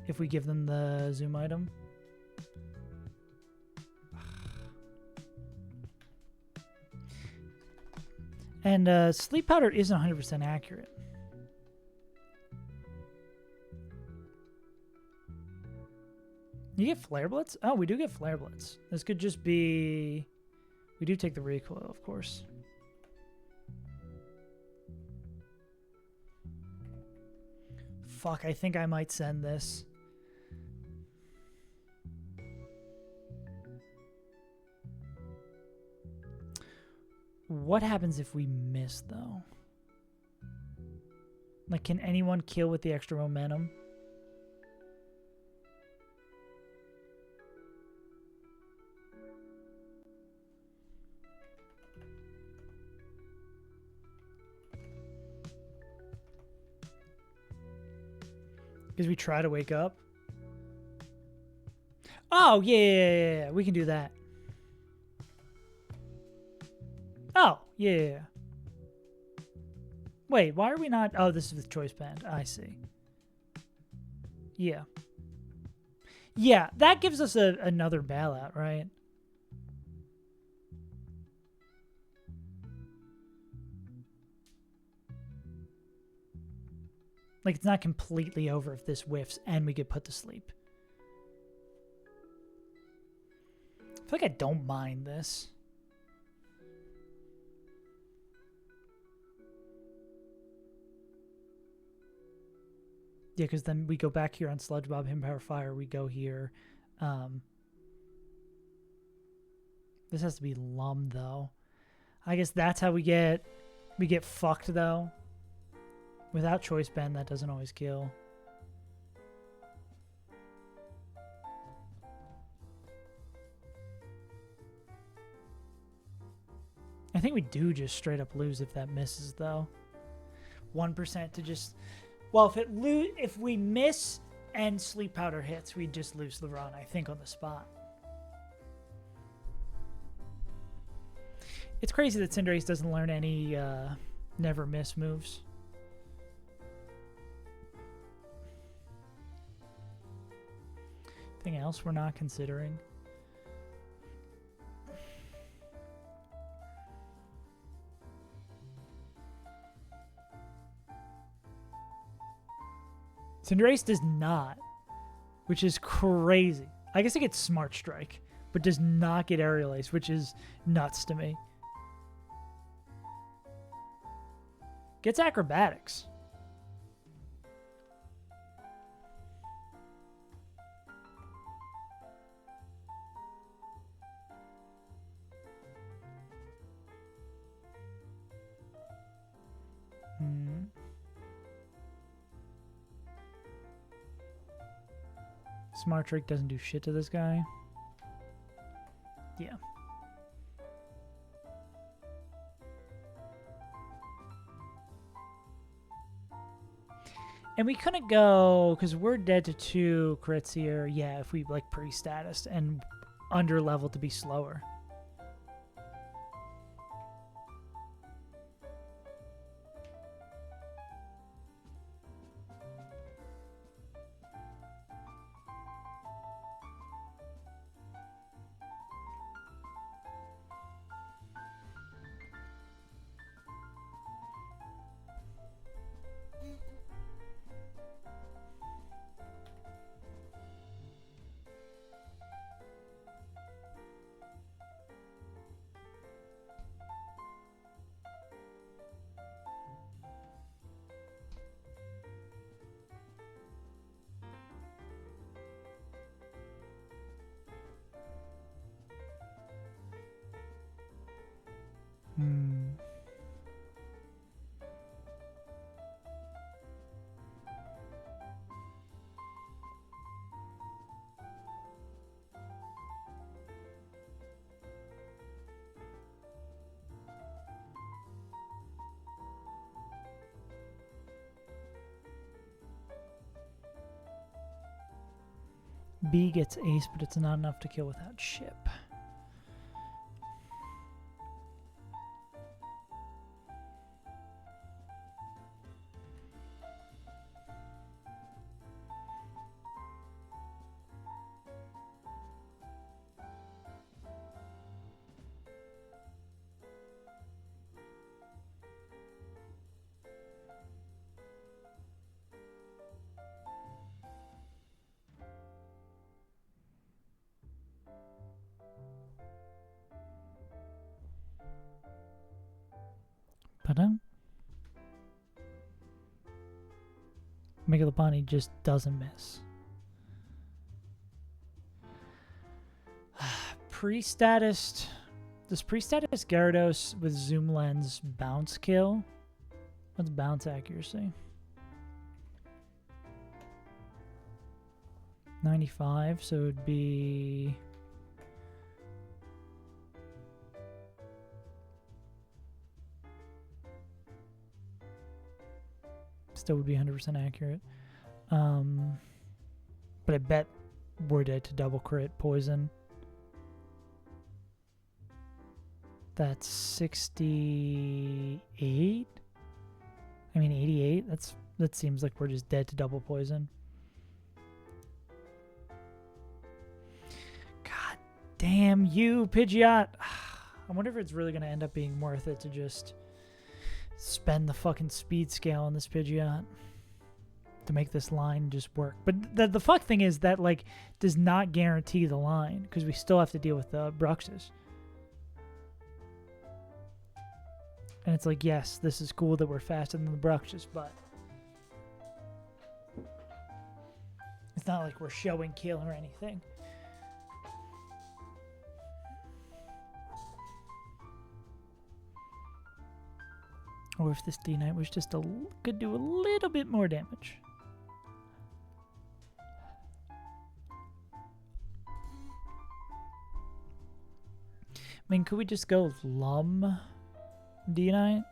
If we give them the zoom item. And sleep powder isn't 100% accurate. You get flare blitz? Oh, we do get flare blitz. This could just be... We do take the recoil, of course. Fuck, I think I might send this. What happens if we miss, though? Like, can anyone kill with the extra momentum? Because we try to wake up? Oh, yeah. We can do that. Oh, yeah. Wait, why are we not... Oh, this is with Choice Band. I see. Yeah. Yeah, that gives us another bailout, right? Like, it's not completely over if this whiffs and we get put to sleep. I feel like I don't mind this. Yeah, because then we go back here on Sludge Bob, Empower Fire. We go here. This has to be Lum, though. I guess that's how we get fucked, though. Without Choice Band, that doesn't always kill. I think we do just straight up lose if that misses, though. 1% to just... Well, if we miss and Sleep Powder hits, we just lose the run, I think, on the spot. It's crazy that Cinderace doesn't learn any never miss moves. Anything else we're not considering? Cinderace does not, which is crazy. I guess it gets Smart Strike, but does not get Aerial Ace, which is nuts to me. Gets Acrobatics. Smart Trick doesn't do shit to this guy. Yeah. And we couldn't go, because we're dead to 2 crits here. Yeah, if we, like, pre-status and under-level to be slower. B gets ace, but it's not enough to kill without ship. Megalopony just doesn't miss. Pre-status. Does pre-status Gyarados with zoom lens bounce kill? What's bounce accuracy? 95, so it would be... Still would be 100% accurate. But I bet we're dead to double crit poison. That's 68? I mean 88? That seems like we're just dead to double poison. God damn you, Pidgeot. I wonder if it's really going to end up being worth it to just spend the fucking speed scale on this Pidgeot to make this line just work. But the fuck thing is that, like, does not guarantee the line, because we still have to deal with the Bruxus. And it's like, yes, this is cool that we're faster than the Bruxus, but it's not like we're showing kill or anything. Or if this D-Knight was just could do a little bit more damage. I mean, could we just go Lum D-Knight?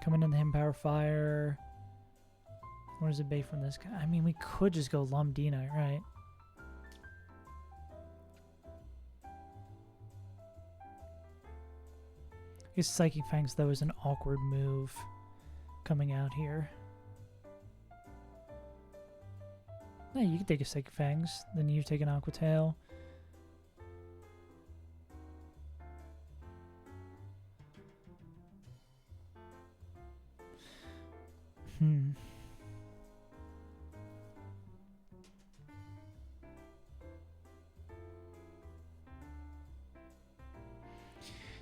Coming in the Him Power Fire. What does it bait from this guy? I mean, we could just go Lum D-Knight, right? I guess Psychic Fangs, though, is an awkward move coming out here. Yeah, you can take a Psychic Fangs, then you take an Aqua Tail.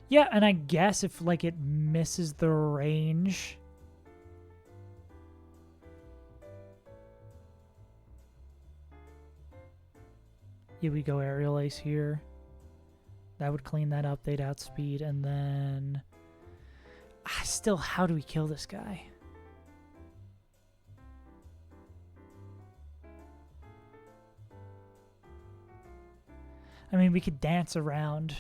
Yeah, and I guess if, like, it misses the range... Yeah, we go Aerial Ace here. That would clean that up. They'd outspeed, and then... Still, how do we kill this guy? I mean, we could dance around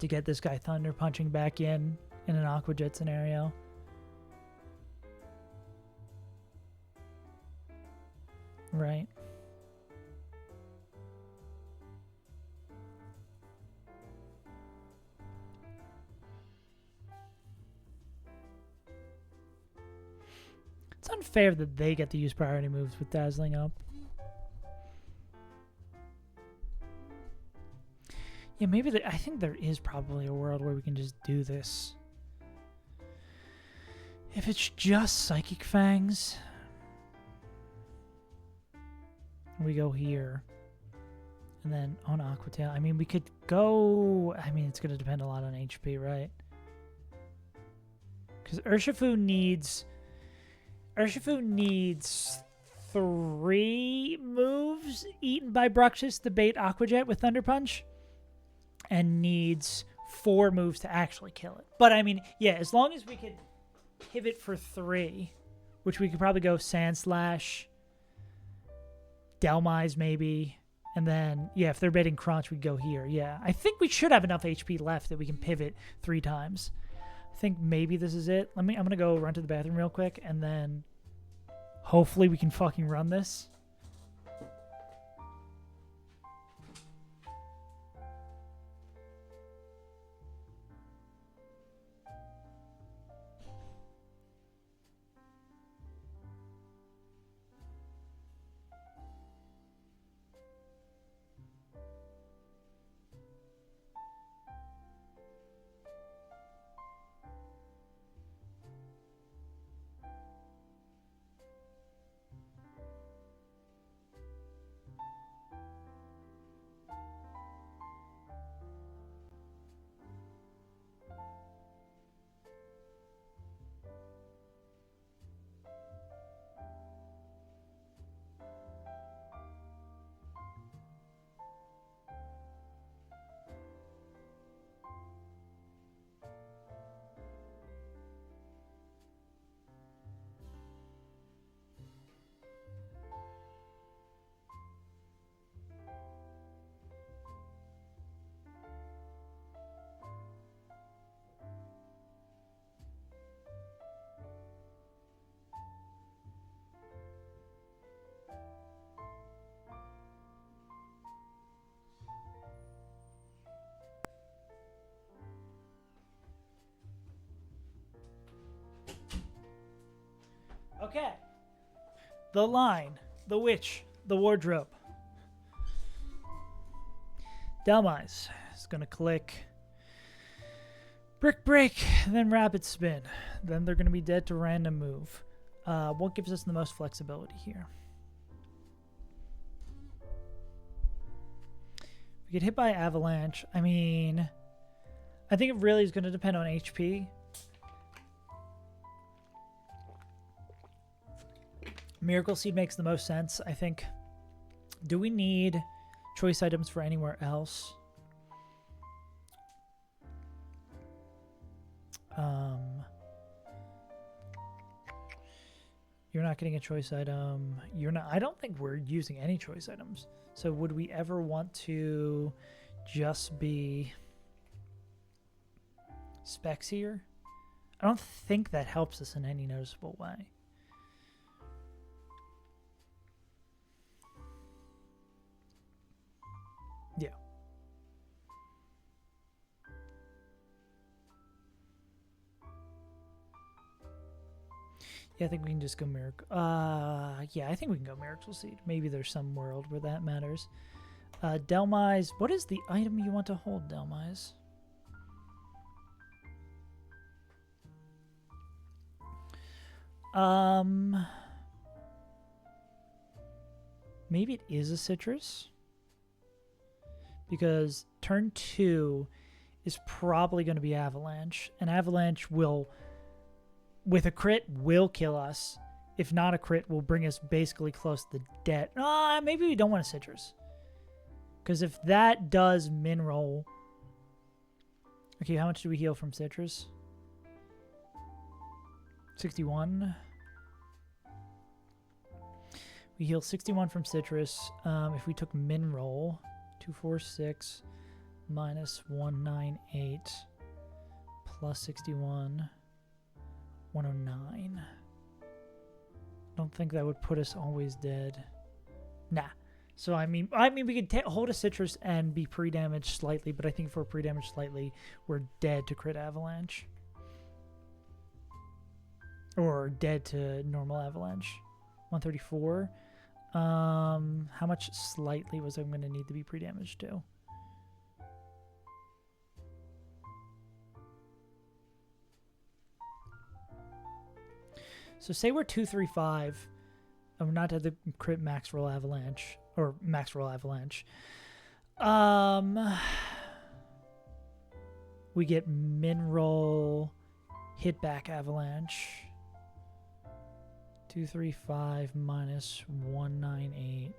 to get this guy Thunder punching back in an Aqua Jet scenario. Right. It's unfair that they get to use priority moves with Dazzling up. Yeah, maybe I think there is probably a world where we can just do this. If it's just Psychic Fangs, we go here. And then on Aqua Tail, I mean, we could go... I mean, it's going to depend a lot on HP, right? Because Urshifu needs 3 moves eaten by Bruxish to bait Aqua Jet with Thunder Punch. And needs 4 moves to actually kill it. But, I mean, yeah, as long as we could pivot for 3, which we could probably go Sand Slash, Delmise maybe, and then, yeah, if they're baiting Crunch, we'd go here. Yeah, I think we should have enough HP left that we can pivot 3 times. I think maybe this is it. I'm going to go run to the bathroom real quick, and then hopefully we can fucking run this. Okay. The line, the witch, the wardrobe. Delmise is going to click Brick Break, then Rapid Spin. Then they're going to be dead to random move. What gives us the most flexibility here? We get hit by Avalanche. I mean, I think it really is going to depend on HP. Miracle Seed makes the most sense, I think. Do we need choice items for anywhere else? You're not getting a choice item. You're not. I don't think we're using any choice items. So would we ever want to just be specs here? I don't think that helps us in any noticeable way. Yeah. Yeah, I think we can just go Miracle. Yeah, I think we can go Miracle Seed. Maybe there's some world where that matters. Delmise, what is the item you want to hold, Delmise? Maybe it is a citrus. Because turn 2 is probably going to be Avalanche. And Avalanche will, with a crit, will kill us. If not a crit, will bring us basically close to the dead. Maybe we don't want a citrus. Because if that does min roll... Okay, how much do we heal from citrus? 61. We heal 61 from citrus. If we took min roll... 2, 4, 6, minus 198 plus 61, 109. Don't think that would put us always dead. Nah. So I mean, we could hold a citrus and be pre-damaged slightly, but I think if we're pre-damaged slightly, we're dead to crit avalanche, or dead to normal avalanche. 134. How much slightly was I going to need to be pre-damaged to? So say we're 235, and we're not at the crit max roll avalanche, or max roll avalanche. We get min roll hit back avalanche. 235 minus 198,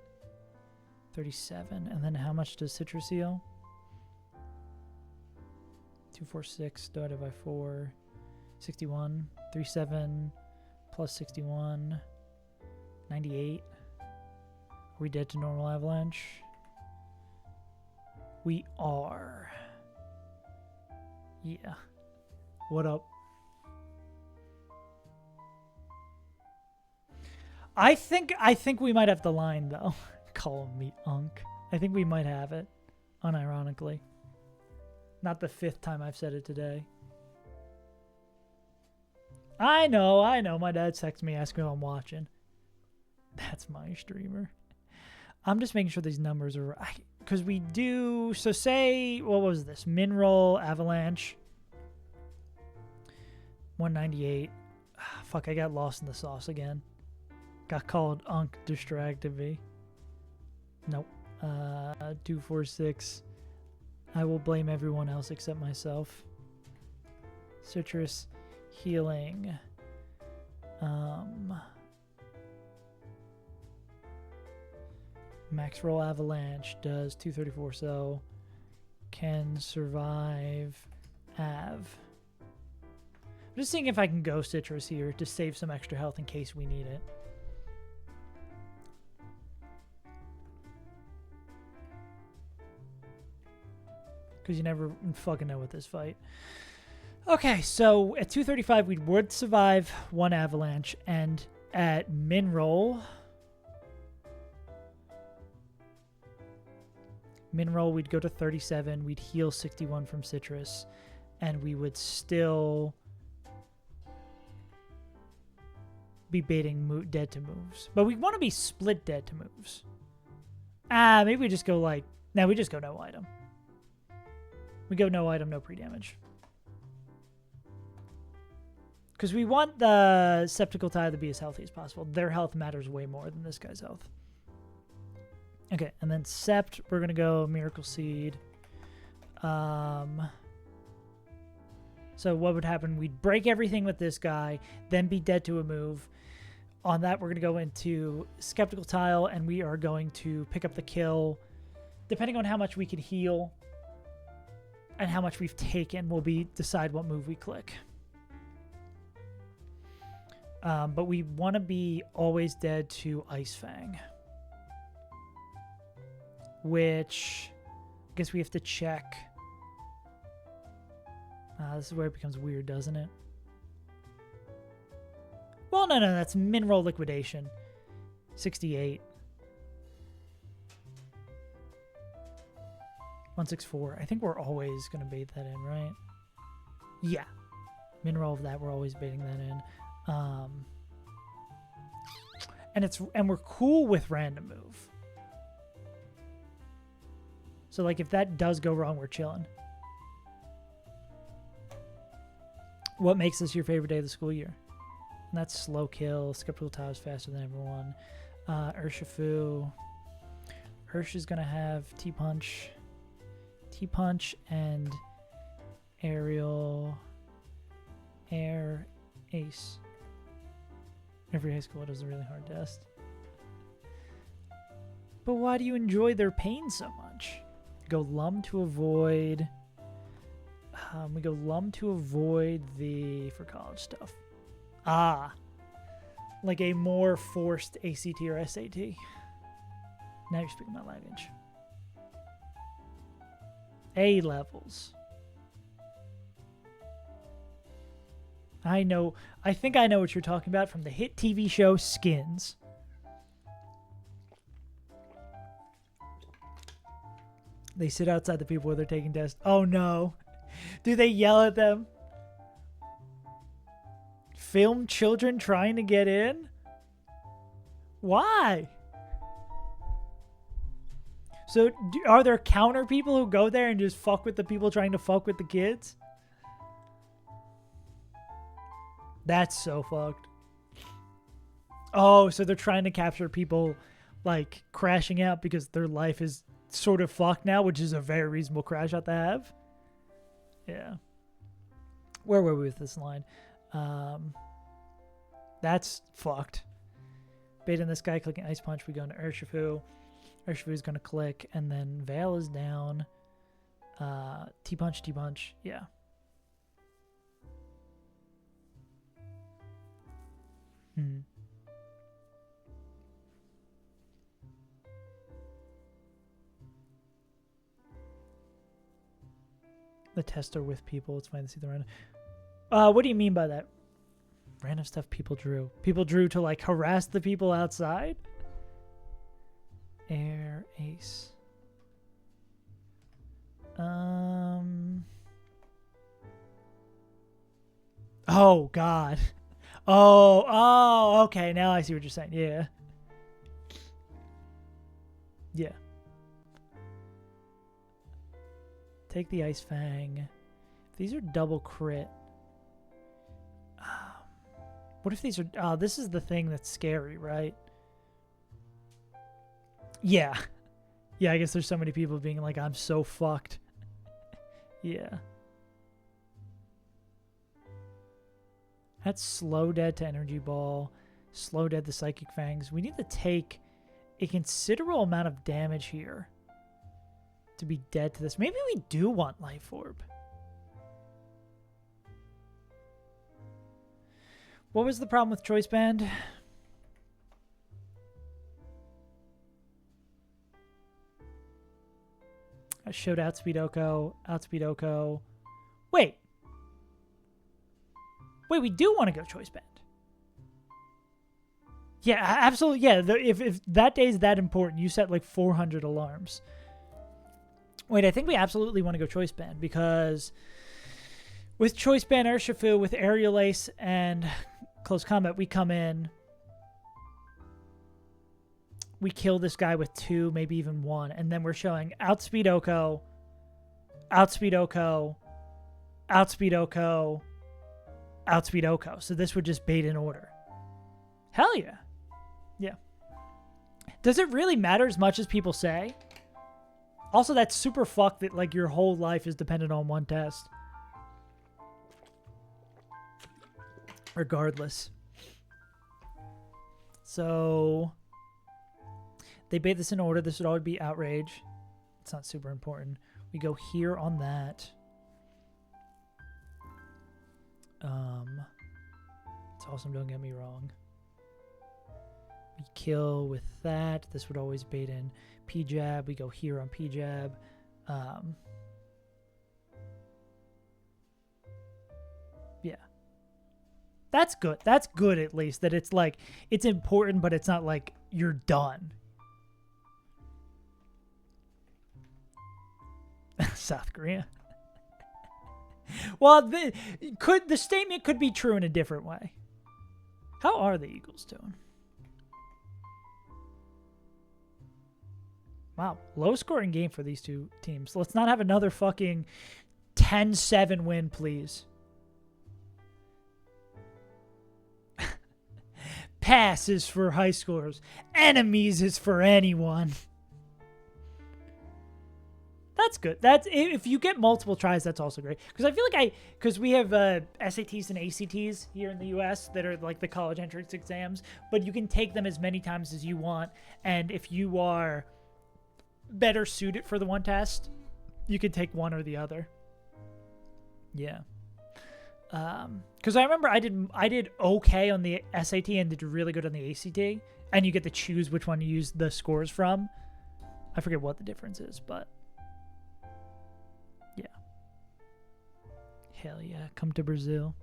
37. And then how much does citrus heal? 246 divided by 4, 61. 37 plus 61, 98. Are we dead to normal avalanche? We are. Yeah. What up? I think we might have the line though. Calling me Unk. I think we might have it, unironically. Not the 5th time I've said it today. I know. My dad texts me asking if I'm watching. That's my streamer. I'm just making sure these numbers are right. Because we do... So say... What was this? Min roll avalanche. 198. Fuck, I got lost in the sauce again. Got called Unk, distracted me. Nope. 246. I will blame everyone else except myself. Citrus healing. Max roll avalanche does 234, so can survive av. I'm just seeing if I can go citrus here to save some extra health in case we need it. Because you never fucking know with this fight. Okay, so at 235 we would survive 1 avalanche, and at min roll we'd go to 37, we'd heal 61 from citrus, and we would still be baiting dead to moves. But we want to be split dead to moves. Maybe we just go like... No, we just go no item. We go no item, no pre-damage. Because we want the Septical Tide to be as healthy as possible. Their health matters way more than this guy's health. Okay, and then Sept, we're going to go Miracle Seed. So what would happen? We'd break everything with this guy, then be dead to a move. On that, we're going to go into Skeptical Tile, and we are going to pick up the kill. Depending on how much we can heal and how much we've taken will decide what move we click. But we want to be always dead to Ice Fang. Which, I guess we have to check. This is where it becomes weird, doesn't it? Well, no, that's min roll liquidation. 68. 164. I think we're always going to bait that in, right? Yeah. Min roll of that, we're always baiting that in. And we're cool with random move. So like if that does go wrong, we're chilling. What makes this your favorite day of the school year? And that's slow kill. Skeptical Tile is faster than everyone. Urshifu. Ursh is gonna have T-Punch. T-Punch and Aerial Air Ace. Every high school does a really hard test. But why do you enjoy their pain so much? Go Lum to avoid... we go Lum to avoid the... for college stuff. Like a more forced ACT or SAT. Now you're speaking my language. A levels. I know. I think I know what you're talking about from the hit TV show Skins. They sit outside the people where they're taking tests. Oh no. Do they yell at them? Film children trying to get in? Why? So are there counter people who go there and just fuck with the people trying to fuck with the kids? That's so fucked. Oh, so they're trying to capture people like crashing out because their life is sort of fucked now, which is a very reasonable crash out to have. Yeah. Where were we with this line? That's fucked. Baiting this guy, clicking Ice Punch. We go into Urshifu. Urshifu is going to click, and then Veil is down. T-Punch, T-Punch. Yeah. The tests are with people. It's fine to see the random. What do you mean by that? Random stuff people drew. People drew to like harass the people outside? Air Ace. Oh God. Oh, okay. Now I see what you're saying. Yeah. Yeah. Take the Ice Fang. These are double crit. What if these are... this is the thing that's scary, right? Yeah. Yeah, I guess there's so many people being like, I'm so fucked. Yeah. That's slow dead to Energy Ball. Slow dead to Psychic Fangs. We need to take a considerable amount of damage here to be dead to this. Maybe we do want Life Orb. What was the problem with Choice Band? I showed Outspeed Oko. Wait, we do want to go Choice Band. Yeah, absolutely. Yeah, if that day is that important, you set like 400 alarms. Wait, I think we absolutely want to go Choice Band because with Choice Band Urshifu, with Aerial Ace and Close Combat, we come in, we kill this guy with 2, maybe even 1, and then we're showing Outspeed Oko, Outspeed Oko, Outspeed Oko, Outspeed Oko. So this would just bait in order. Hell yeah. Yeah. Does it really matter as much as people say? Also, that's super fucked that like your whole life is dependent on one test. Regardless. So they bait this in order. This would always be Outrage. It's not super important. We go here on that. It's awesome, don't get me wrong. We kill with that. This would always bait in P-Jab. We go here on P-Jab. Yeah. That's good. That's good at least. That it's like, it's important, but it's not like you're done. South Korea. Well, the statement could be true in a different way. How are the Eagles doing? Wow, low scoring game for these two teams. Let's not have another fucking 10-7 win, please. Pass is for high schoolers. Enemies is for anyone. That's good. That's if you get multiple tries, that's also great. Because I feel like because we have SATs and ACTs here in the U.S. that are like the college entrance exams, but you can take them as many times as you want. And if you are better suited for the one test, you can take one or the other. Yeah. Because I remember I did okay on the SAT and did really good on the ACT, and you get to choose which one you use the scores from. I forget what the difference is, but Hell yeah. Come to Brazil.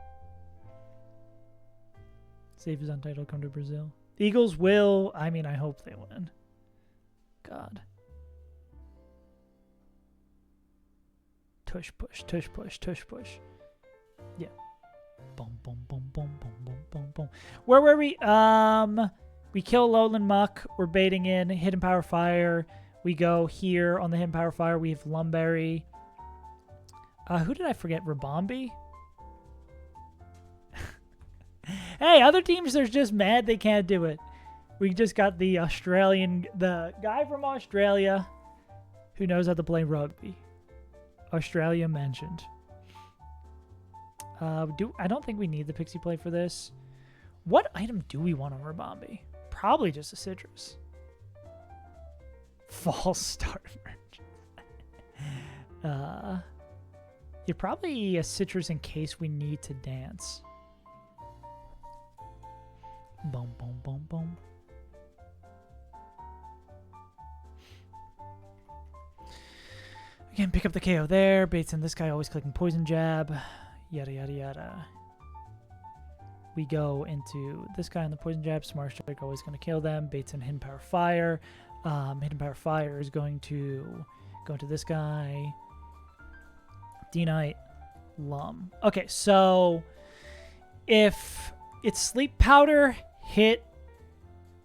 Safe is untitled. Come to Brazil. The Eagles will. I mean, I hope they win. God. Tush push, tush push, tush push. Yeah. Boom, boom, boom, boom, boom, boom, boom, boom. Where were we? We kill Lowland Muck. We're baiting in. Hidden Power Fire. We go here on the Hidden Power Fire. We have Lumberry. Who did I forget? Rabombi? Hey, other teams are just mad they can't do it. We just got the guy from Australia who knows how to play rugby. Australia mentioned. I don't think we need the Pixie Play for this. What item do we want on Rabombi? Probably just a citrus. False start merchant. You're probably a citrus in case we need to dance. Boom, boom, boom, boom. Again, pick up the KO there. Baits in this guy, always clicking Poison Jab. Yada, yada, yada. We go into this guy on the Poison Jab. Smart Strike, always going to kill them. Baits in Hidden Power Fire. Hidden Power Fire is going to go into this guy. D-Knight. Lum. Okay, so if it's Sleep Powder, hit,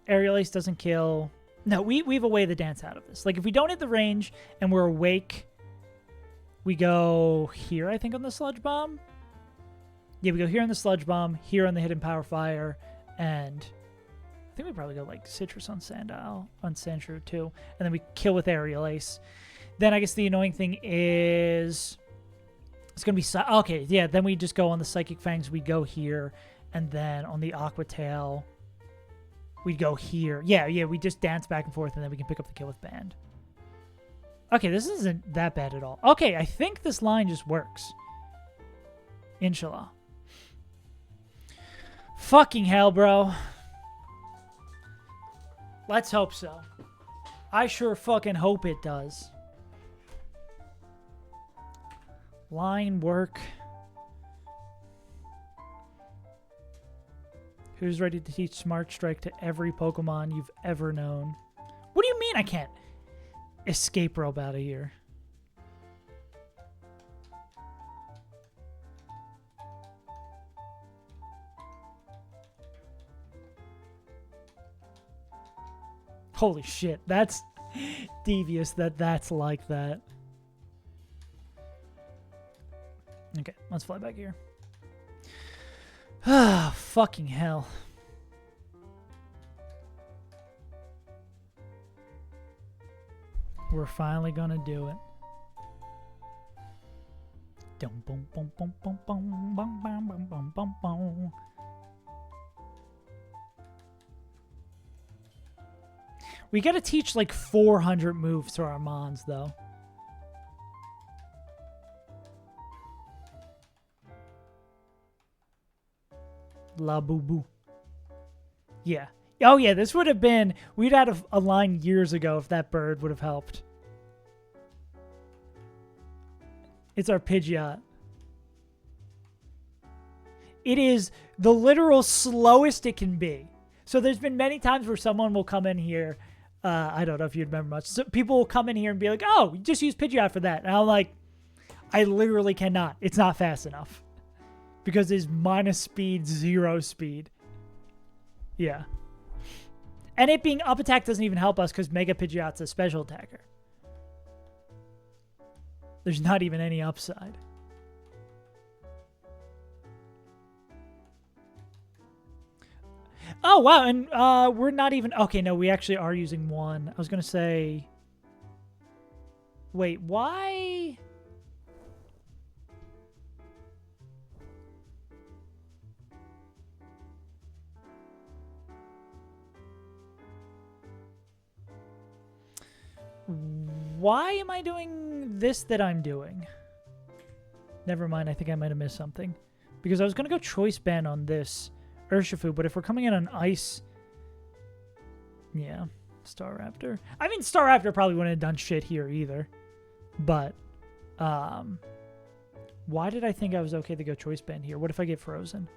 Aerial Ace doesn't kill. No, we have a way to dance out of this. Like, if we don't hit the range and we're awake, we go here, I think, on the Sludge Bomb. Yeah, we go here on the Sludge Bomb, here on the Hidden Power Fire, and I think we probably go, like, Citrus on Sandile, on Sandshrew, too. And then we kill with Aerial Ace. Then I guess the annoying thing is... It's going to be... Okay, yeah, then we just go on the Psychic Fangs. We go here, and then on the Aqua Tail, we go here. Yeah, we just dance back and forth, and then we can pick up the kill with Band. Okay, this isn't that bad at all. Okay, I think this line just works. Inshallah. Fucking hell, bro. Let's hope so. I sure fucking hope it does. Line work. Who's ready to teach Smart Strike to every Pokemon you've ever known? What do you mean I can't escape rope out of here? Holy shit, that's devious that's like that. Okay, let's fly back here. Ah, fucking hell. We're finally gonna do it. Dum bum bum bum bum bum bum bum bum bum bum bum. We gotta teach like 400 moves to our Mons, though. La Boo Boo. Yeah. Oh, yeah, this would have been... We'd had a line years ago if that bird would have helped. It's our Pidgeot. It is the literal slowest it can be. So there's been many times where someone will come in here... I don't know if you remember much. So people will come in here and be like, oh, just use Pidgeot for that. And I'm like, I literally cannot. It's not fast enough. Because it's minus speed, 0 speed. Yeah. And it being up attack doesn't even help us because Mega Pidgeot's a special attacker. There's not even any upside. Oh, wow. And we're not even... Okay, no, we actually are using one. I was going to say... Wait, why... Why am I doing this that I'm doing? Never mind, I think I might have missed something. Because I was going to go Choice Band on this Urshifu, but if we're coming in on Ice... Yeah, Staraptor. I mean, Staraptor probably wouldn't have done shit here either. But, Why did I think I was okay to go Choice Band here? What if I get frozen?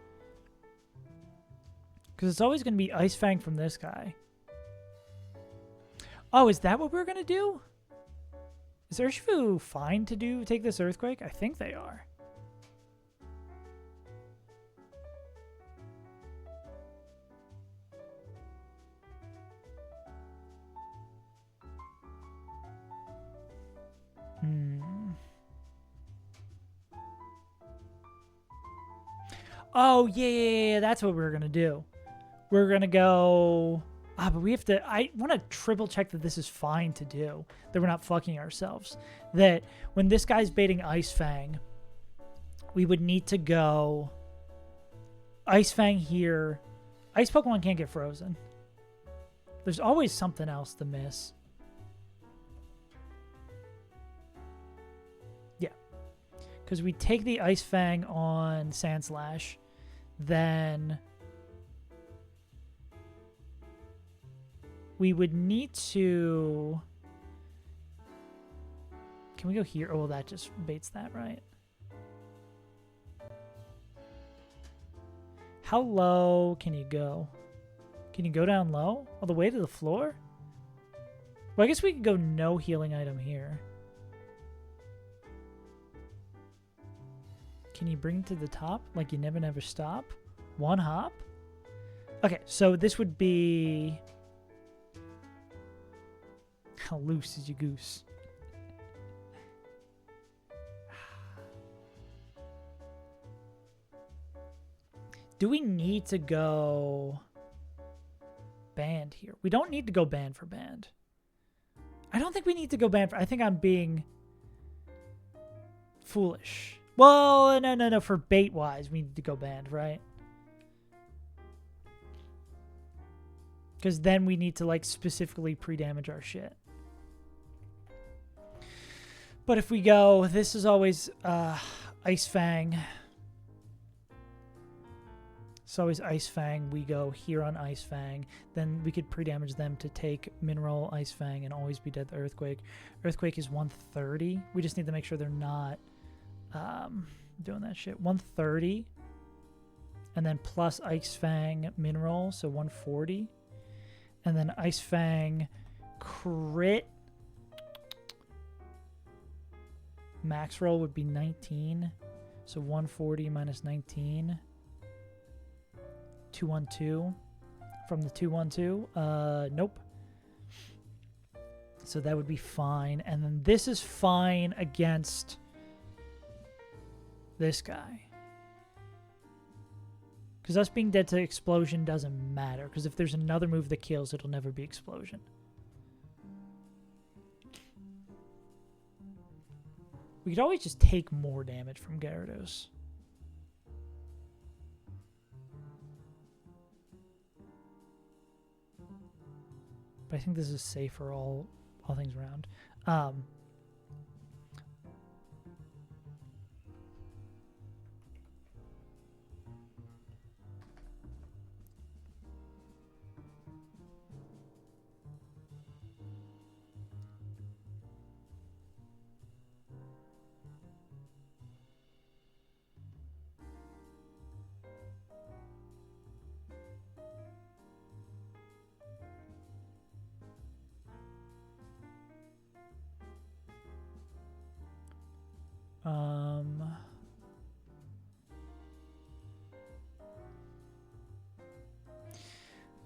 Because it's always going to be Ice Fang from this guy. Oh, is that what we're going to do? Is Urshifu fine to take this Earthquake? I think they are. Oh, yeah, that's what we're going to do. We're going to go... Ah, but we have to... I want to triple check that this is fine to do. That we're not fucking ourselves. That when this guy's baiting Ice Fang, we would need to go... Ice Fang here. Ice Pokemon can't get frozen. There's always something else to miss. Yeah. Because we take the Ice Fang on Sandslash, then... we would need to... Can we go here? Oh, well, that just baits that, right? How low can you go? Can you go down low? All the way to the floor? Well, I guess we could go no healing item here. Can you bring it to the top? Like you never stop? One hop? Okay, so this would be... How loose is your goose? Do we need to go band here? We don't need to go band for band. I don't think we need to go band for... I think I'm being foolish. Well, no. For bait-wise, we need to go band, right? Because then we need to, like, specifically pre-damage our shit. But if we go, this is always Ice Fang. It's always Ice Fang. We go here on Ice Fang. Then we could pre-damage them to take Mineral, Ice Fang, and always be dead to Earthquake. Earthquake is 130. We just need to make sure they're not doing that shit. 130. And then plus Ice Fang Mineral, so 140. And then Ice Fang crit. Max roll would be 19. So 140 minus 19. 212. From the 212. Nope. So that would be fine. And then this is fine against this guy. Because us being dead to Explosion doesn't matter. Because if there's another move that kills, it'll never be Explosion. We could always just take more damage from Gyarados. But I think this is safe for all things around.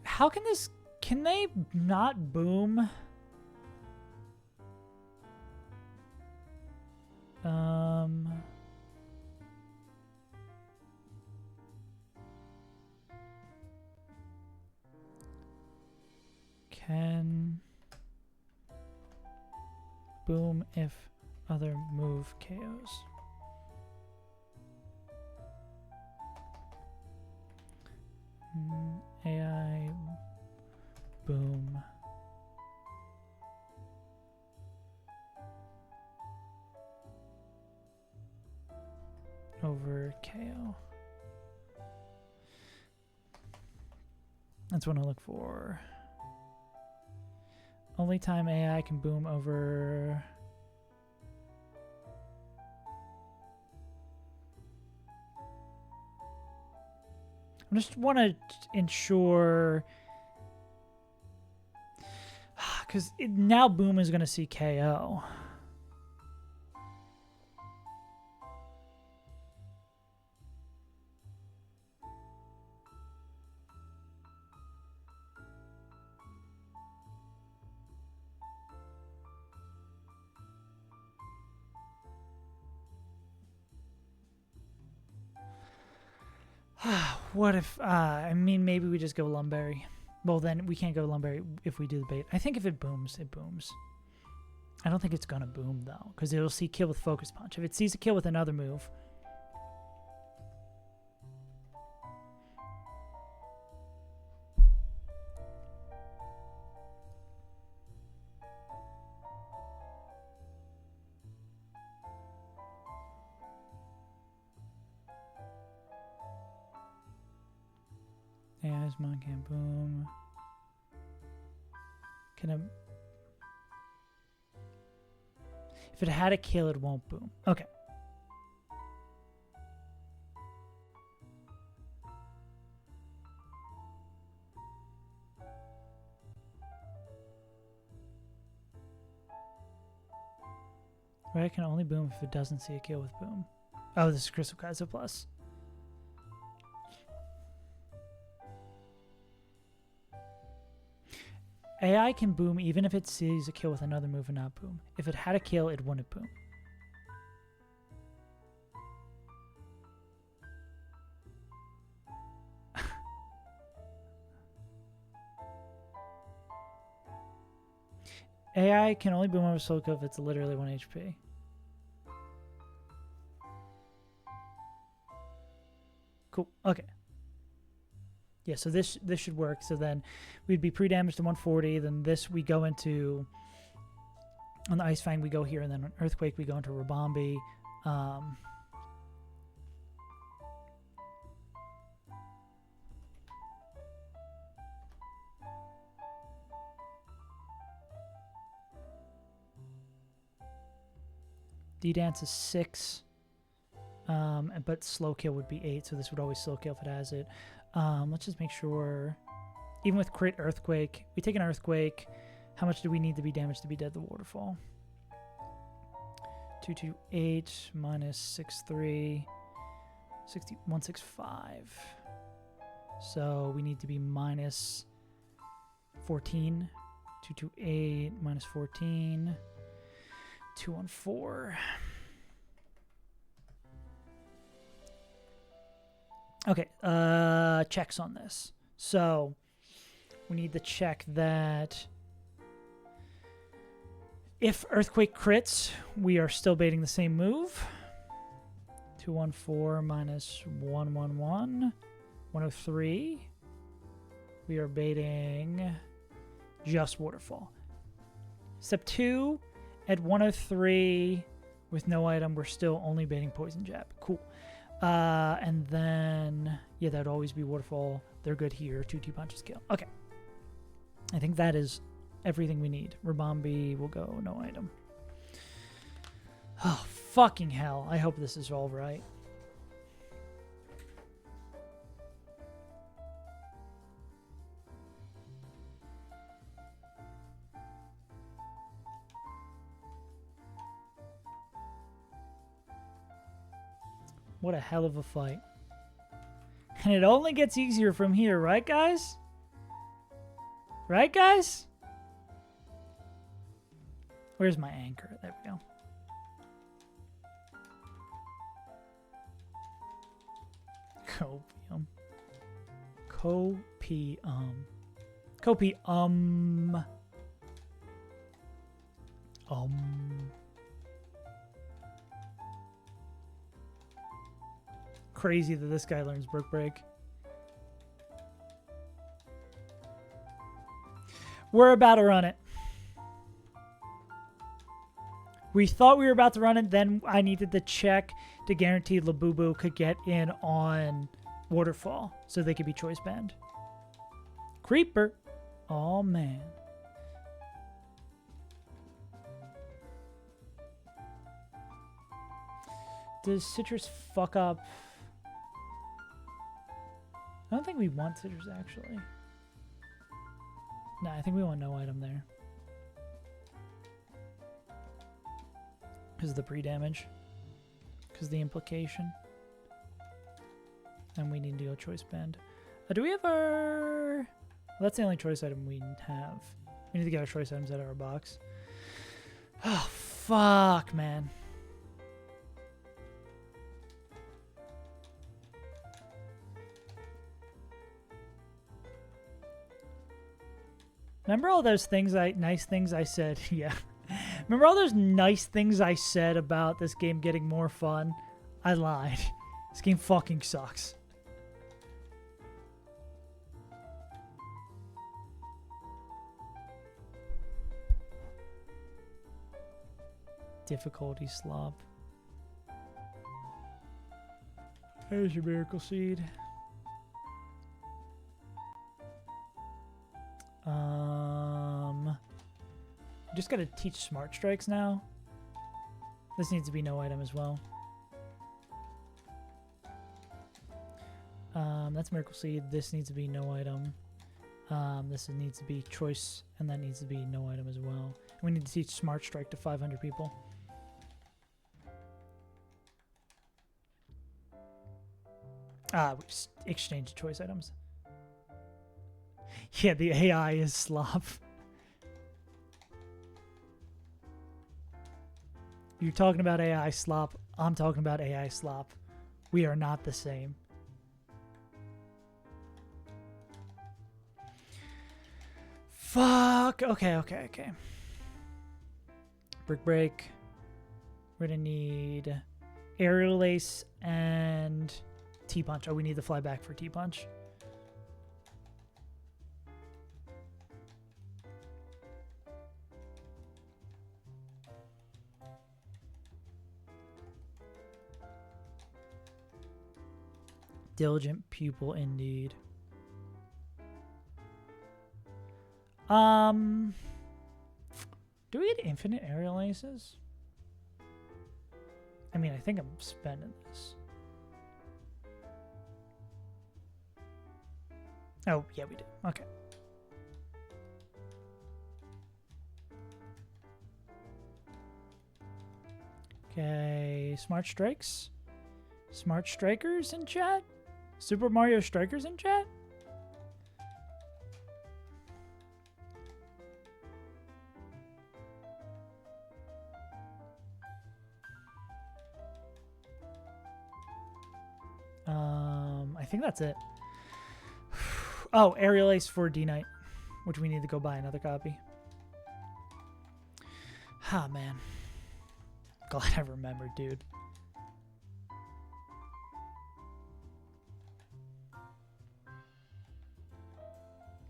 How can this... Can they not boom? Can boom if other move KOs. AI boom. Over KO. That's what I look for. Only time AI can boom over I just want to ensure, because now Boom is going to see KO. What if, I mean, maybe we just go Lumberry. Well, then we can't go Lumberry if we do the bait. I think if it booms, it booms. I don't think it's going to boom, though, because it'll see kill with Focus Punch. If it sees a kill with another move... Yeah, this mon can't boom. Can I... If it had a kill, it won't boom. Okay. Right, it can only boom if it doesn't see a kill with boom. Oh, this is Crystal Kaiser Plus. AI can boom even if it sees a kill with another move and not boom. If it had a kill, it wouldn't boom. AI can only boom over soul kill if it's literally 1 HP. Cool. Okay. Yeah, so this should work. So then we'd be pre-damaged to 140. Then this we go into... On the Ice Fang we go here. And then on Earthquake we go into Rabombi. D-Dance is 6. But slow kill would be 8, so this would always slow kill if it has it. Let's just make sure, even with crit Earthquake, we take an Earthquake. How much do we need to be damaged to be dead the Waterfall? 228 minus 63, 165. So we need to be minus 14. 228 minus 14. 214. Okay, checks on this. So we need to check that if Earthquake crits, we are still baiting the same move. 214 minus 111, 103. We are baiting just Waterfall. Step 2, at 103 with no item, we're still only baiting Poison Jab. Cool. And then, yeah, that would always be Waterfall. They're good here. 2 punches kill. Okay. I think that is everything we need. Rabombi will go no item. Oh, fucking hell. I hope this is all right. What a hell of a fight. And it only gets easier from here, right, guys? Right, guys? Where's my anchor? There we go. Copium. Copium. Copium. Crazy that this guy learns Brook Break. We're about to run it. We thought we were about to run it, then I needed to check to guarantee Labubu could get in on Waterfall so they could be choice banned. Creeper. Oh, man. Does Citrus fuck up? I don't think we want scissors, actually. No, I think we want no item there. Because of the pre-damage. Because of the implication. And we need to go choice band. Do we have our... Well, that's the only choice item we have. We need to get our choice items out of our box. Oh, fuck, man. Remember all those things nice things I said? Yeah. Remember all those nice things I said about this game getting more fun? I lied. This game fucking sucks. Difficulty slop. There's your miracle seed. Just gotta teach smart strikes now. This needs to be no item as well. That's miracle seed. This needs to be no item. This needs to be choice, and that needs to be no item as well. We need to teach smart strike to 500 people. We just exchange choice items. Yeah, the AI is slop. You're talking about AI slop. I'm talking about AI slop. We are not the same. Fuck. Okay. Brick break. We're gonna need aerial ace and T-punch. Oh, we need the fly back for T-punch. Diligent pupil indeed. Do we get infinite aerial aces? I mean, I think I'm spending this. Oh, yeah, we do. Okay. Okay, smart strikes. Smart strikers in chat? Super Mario strikers in chat? I think that's it. Oh, aerial ace for D-Knight, which we need to go buy another copy. Ah, man. Glad I remembered, dude.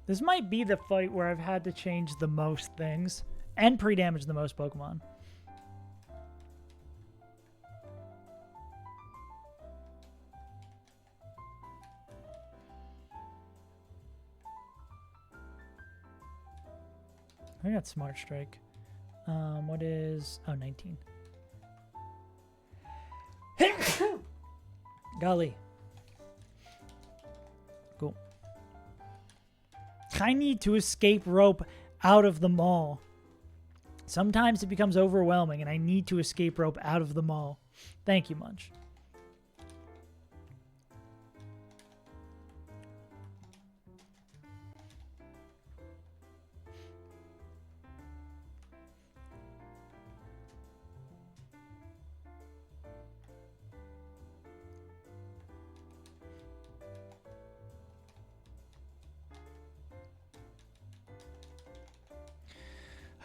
This might be the fight where I've had to change the most things and pre-damage the most Pokemon. I got Smart Strike. What is... Oh, 19. Golly. Cool. I need to escape rope out of the mall. Sometimes it becomes overwhelming, and I need to escape rope out of the mall. Thank you, Munch.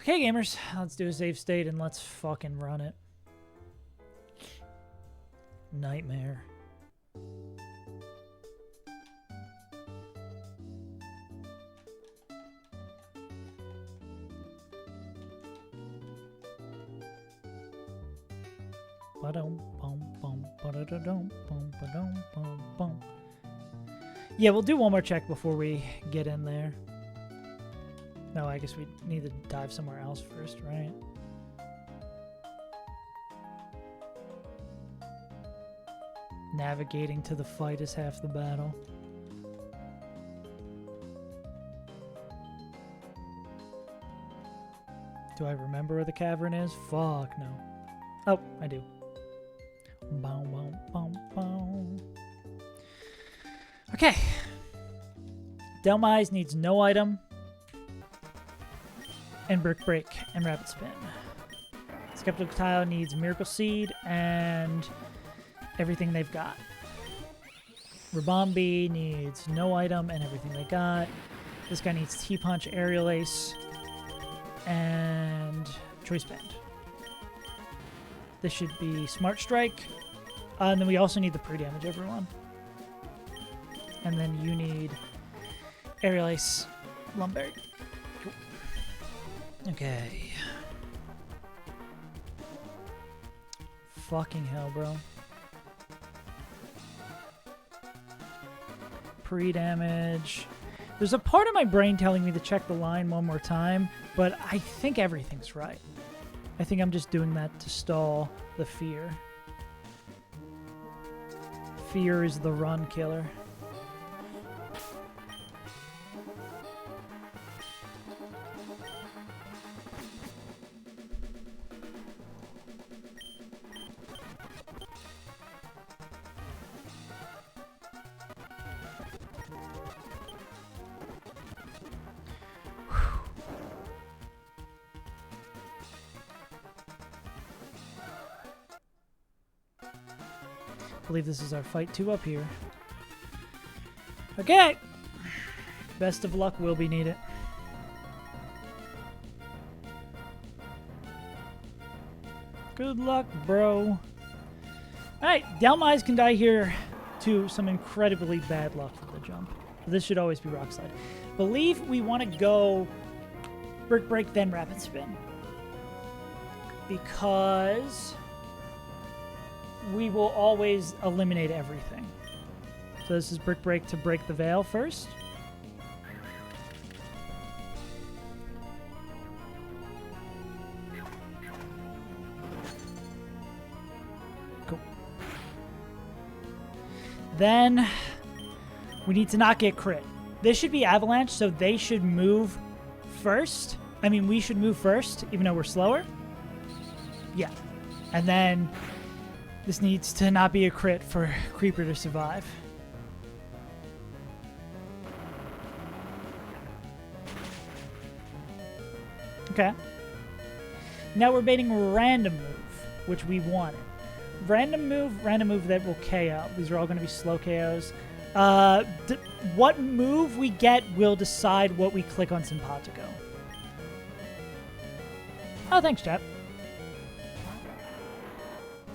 Okay, gamers, let's do a save state and let's fucking run it. Nightmare. Yeah, we'll do one more check before we get in there. No, I guess we need to dive somewhere else first, right? Navigating to the fight is half the battle. Do I remember where the cavern is? Fuck, no. Oh, I do. Bow, bow, bow, bow. Okay. Delmise needs no item. And Brick Break and Rapid Spin. Skeptical Tile needs Miracle Seed and everything they've got. Rabombi needs no item and everything they got. This guy needs T-Punch, Aerial Ace, and Choice Band. This should be Smart Strike. And then we also need the pre-damage, everyone. And then you need Aerial Ace, Lumberry. Cool. Okay. Fucking hell, bro. Pre-damage. There's a part of my brain telling me to check the line one more time, but I think everything's right. I think I'm just doing that to stall the fear. Fear is the run killer. I believe this is our fight 2 up here. Okay! Best of luck will be needed. Good luck, bro. Alright, Delmise can die here to some incredibly bad luck for the jump. This should always be Rock Slide. Believe we want to go Brick Break, then Rapid Spin. Because we will always eliminate everything. So this is Brick Break to break the veil first. Cool. Then we need to not get crit. This should be Avalanche, so they should move first. I mean, we should move first, even though we're slower. Yeah. And then this needs to not be a crit for Creeper to survive. Okay. Now we're baiting random move, which we wanted. Random move that will KO. These are all going to be slow KOs. What move we get will decide what we click on Simpatico. Oh, thanks, chat.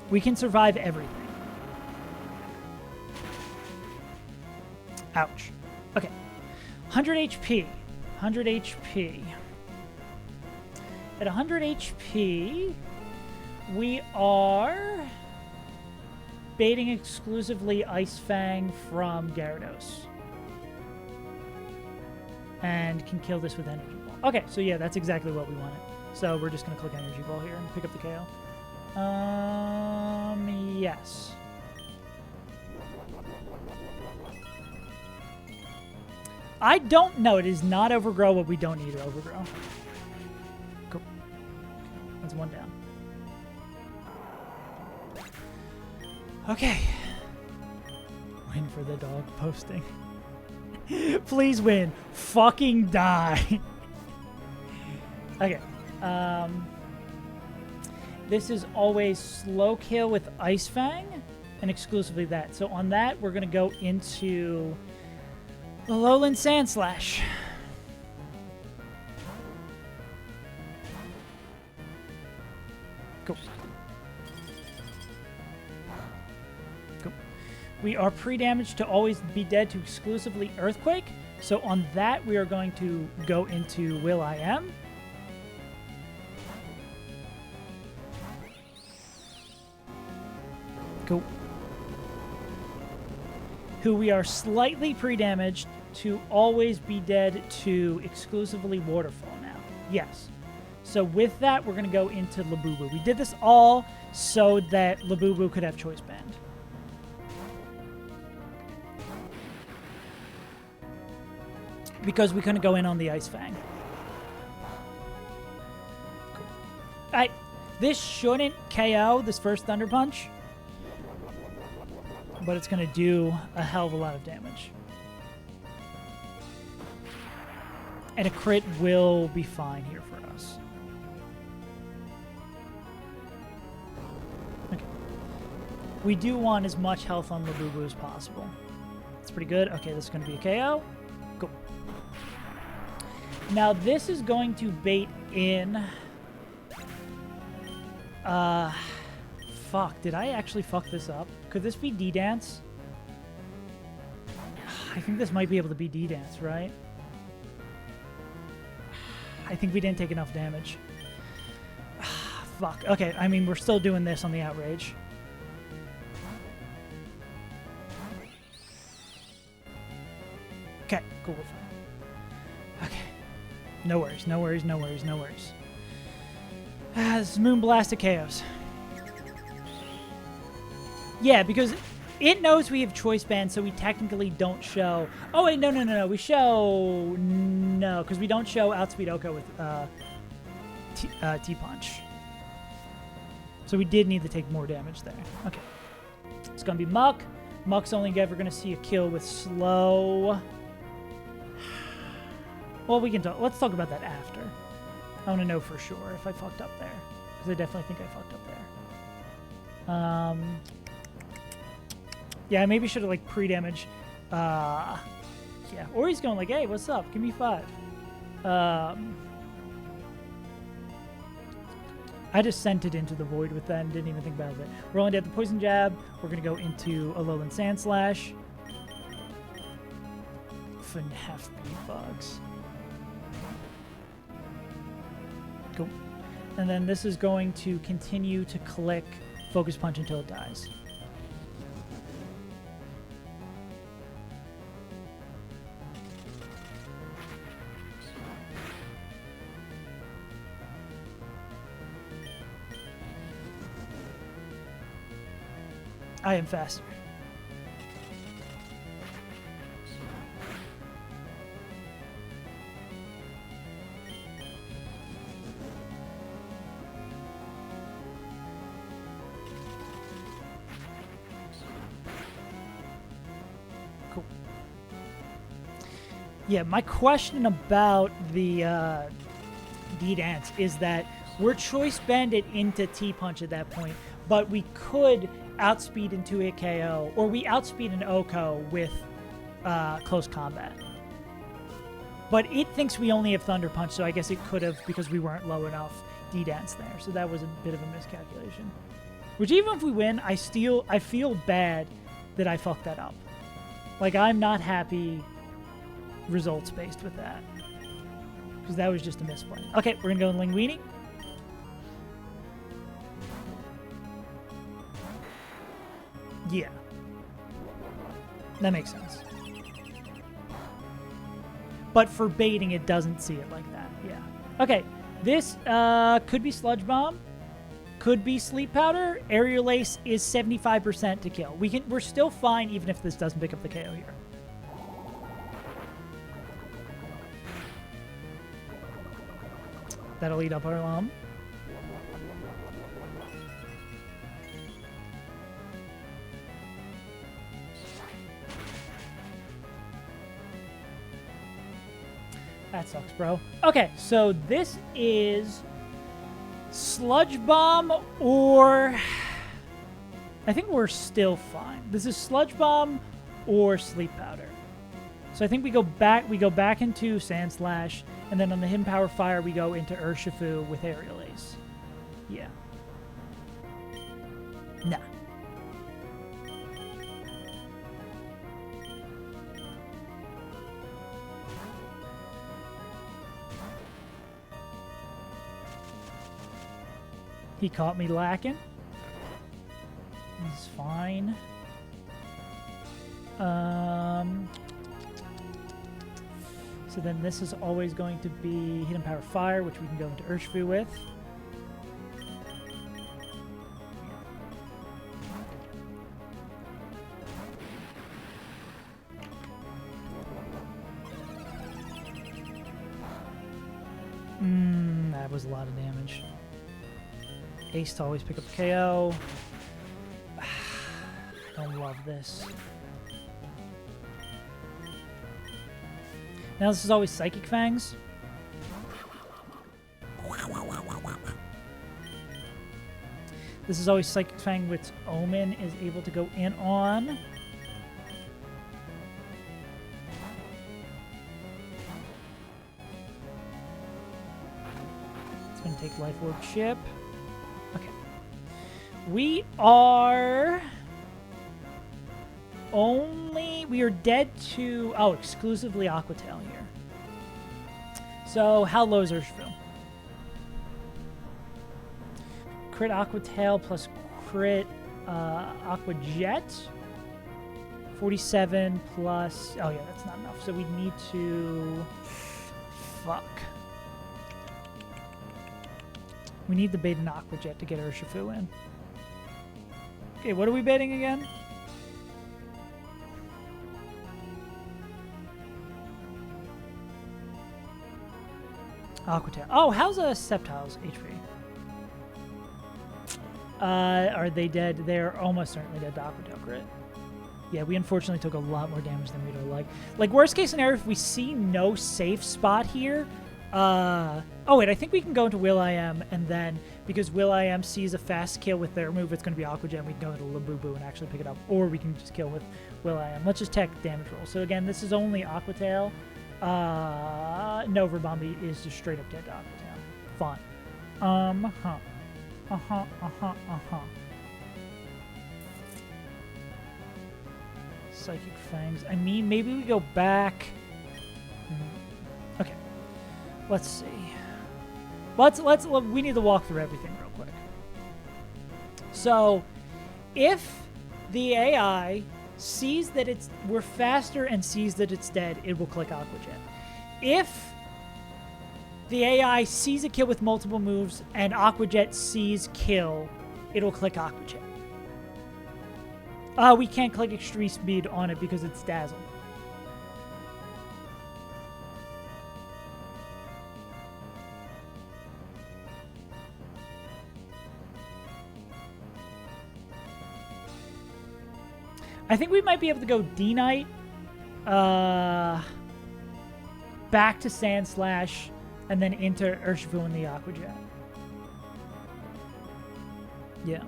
We can survive everything. Ouch. Okay. 100 HP. 100 HP. At 100 HP, we are baiting exclusively Ice Fang from Gyarados. And can kill this with Energy Ball. Okay, so yeah, that's exactly what we wanted. So we're just going to click Energy Ball here and pick up the KO. Yes. I don't know. It is not Overgrow what we don't need to Overgrow. Cool. That's one down. Okay. Win for the dog posting. Please win. Fucking die. Okay. This is always slow kill with Ice Fang and exclusively that. So on that, we're going to go into the Lowland Sand Slash. Cool. Cool. We are pre-damaged to always be dead to exclusively Earthquake. So on that, we are going to go into Will I Am. Cool. Who we are slightly pre-damaged to always be dead to exclusively Waterfall now. Yes. So with that, we're going to go into Labubu. We did this all so that Labubu could have Choice Band. Because we couldn't go in on the Ice Fang. Cool. This shouldn't KO this first Thunder Punch, but it's going to do a hell of a lot of damage. And a crit will be fine here for us. Okay. We do want as much health on Labubu as possible. That's pretty good. Okay, this is going to be a KO. Cool. Now this is going to bait in... Fuck, did I actually fuck this up? Could this be D-Dance? I think this might be able to be D-Dance, right? I think we didn't take enough damage. Fuck. Okay, I mean, we're still doing this on the Outrage. Okay, cool, we're fine. Okay. No worries, no worries, no worries, no worries. This is Moonblasted Chaos. Yeah, because it knows we have Choice Band, so we technically don't show... Oh, wait, no. We show... No, because we don't show Outspeed Oko with T-Punch. So we did need to take more damage there. Okay. It's going to be Muck. Muck's only ever going to see a kill with Slow. Well, we can talk... Let's talk about that after. I want to know for sure if I fucked up there. Because I definitely think I fucked up there. Yeah, I maybe should have, like, pre-damage. Yeah. Or he's going like, hey, what's up? Give me 5. I just sent it into the void with that and didn't even think about it. We're only at the Poison Jab. We're going to go into a Alolan Sand Slash. FNAF Beatbox. Cool. And then this is going to continue to click Focus Punch until it dies. I am faster. Cool. Yeah, my question about the D-Dance is that we're Choice Banded into T-Punch at that point, but we could outspeed into a KO, or we outspeed an Oko with close combat. But it thinks we only have Thunder Punch, so I guess it could have, because we weren't low enough, D-Dance there. So that was a bit of a miscalculation. Which even if we win, I feel bad that I fucked that up. Like, I'm not happy results-based with that. Because that was just a misplay. Okay, we're going to go in Linguini. Yeah. That makes sense. But for baiting, it doesn't see it like that. Yeah. Okay. This could be Sludge Bomb. Could be Sleep Powder. Aerial Ace is 75% to kill. We're still fine even if this doesn't pick up the KO here. That'll eat up our alarm. That sucks, bro. Okay, so this is Sludge Bomb, or I think we're still fine. This is Sludge Bomb or Sleep Powder. So I think we go back into Sand Slash, and then on the Hidden Power Fire we go into Urshifu with Aerial Ace. Yeah. Nah. He caught me lacking. It's fine. So then this is always going to be Hidden Power Fire, which we can go into Urshifu with. That was a lot of damage. Ace to always pick up the KO. I don't love this. Now this is always Psychic Fangs. This is always Psychic Fang, which Omen is able to go in on. It's going to take Life Orb Chip. Okay. We are dead to, exclusively Aquatail here. So, how low is Urshifu? Crit Aquatail plus crit Aqua Jet. 47 plus... Oh, yeah, that's not enough. So we need to... Fuck. We need the bait an Aqua Jet to get Urshifu in. Okay, what are we baiting again? Aquatail. Oh, how's a Sceptile's HP? Are they dead? They're almost certainly dead to Aquatail crit. Yeah, we unfortunately took a lot more damage than we'd have liked. Like, worst case scenario, if we see no safe spot here... oh, wait, I think we can go into Will.i.am, and then, because Will.i.am sees a fast kill with their move, it's going to be Aqua Jet, and we can go into Labubu and actually pick it up. Or we can just kill with Will.i.am. Let's just check damage roll. So, again, this is only Aquatail. No, Rabambi is just straight up dead to Aquatail. Fine. Psychic Fangs. I mean, maybe we go back. Okay. Let's see. We need to walk through everything real quick. So, if the AI sees that we're faster and sees that it's dead, it will click Aqua Jet. If the AI sees a kill with multiple moves and Aqua Jet sees kill, it'll click Aqua Jet. We can't click Extreme Speed on it because it's Dazzle. I think we might be able to go D-Knight, back to Sand Slash, and then into Urshifu and the Aqua Jet. Yeah.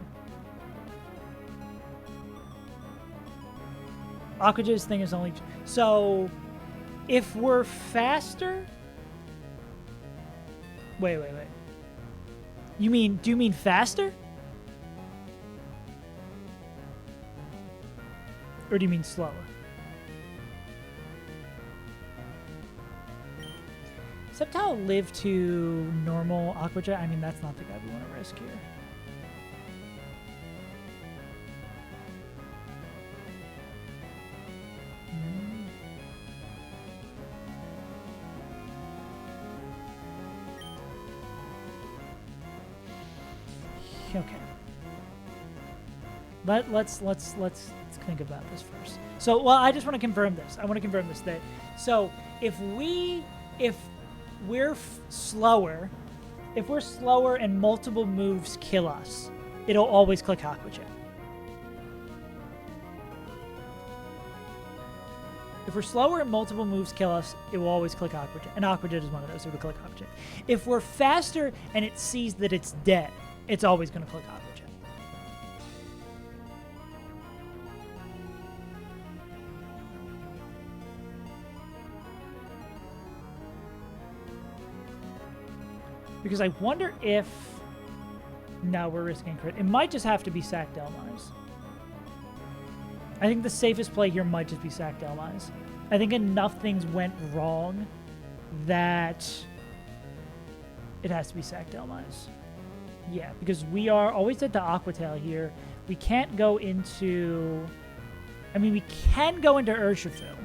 Aqua Jet's thing is only... So, if we're faster... Wait. Do you mean faster? Or do you mean slower? Sceptile live to normal Aqua Jet? I mean, that's not the guy we want to risk here. Okay. Let's think about this first. So, well, I just want to confirm this. I want to confirm this so if we're slower and multiple moves kill us, it'll always click Aqua Jet. If we're slower and multiple moves kill us, it will always click Aqua Jet. And Aqua Jet is one of those, so it'll click Aqua Jet. If we're faster and it sees that it's dead, it's always going to click Aqua Jet. Because I wonder if... No, we're risking crit. It might just have to be Sac Delmise. I think the safest play here might just be Sac Delmise. I think enough things went wrong that it has to be Sac Delmise. Yeah, because we are always at the Aquatail here. We can't go into... I mean, we can go into Urshifu,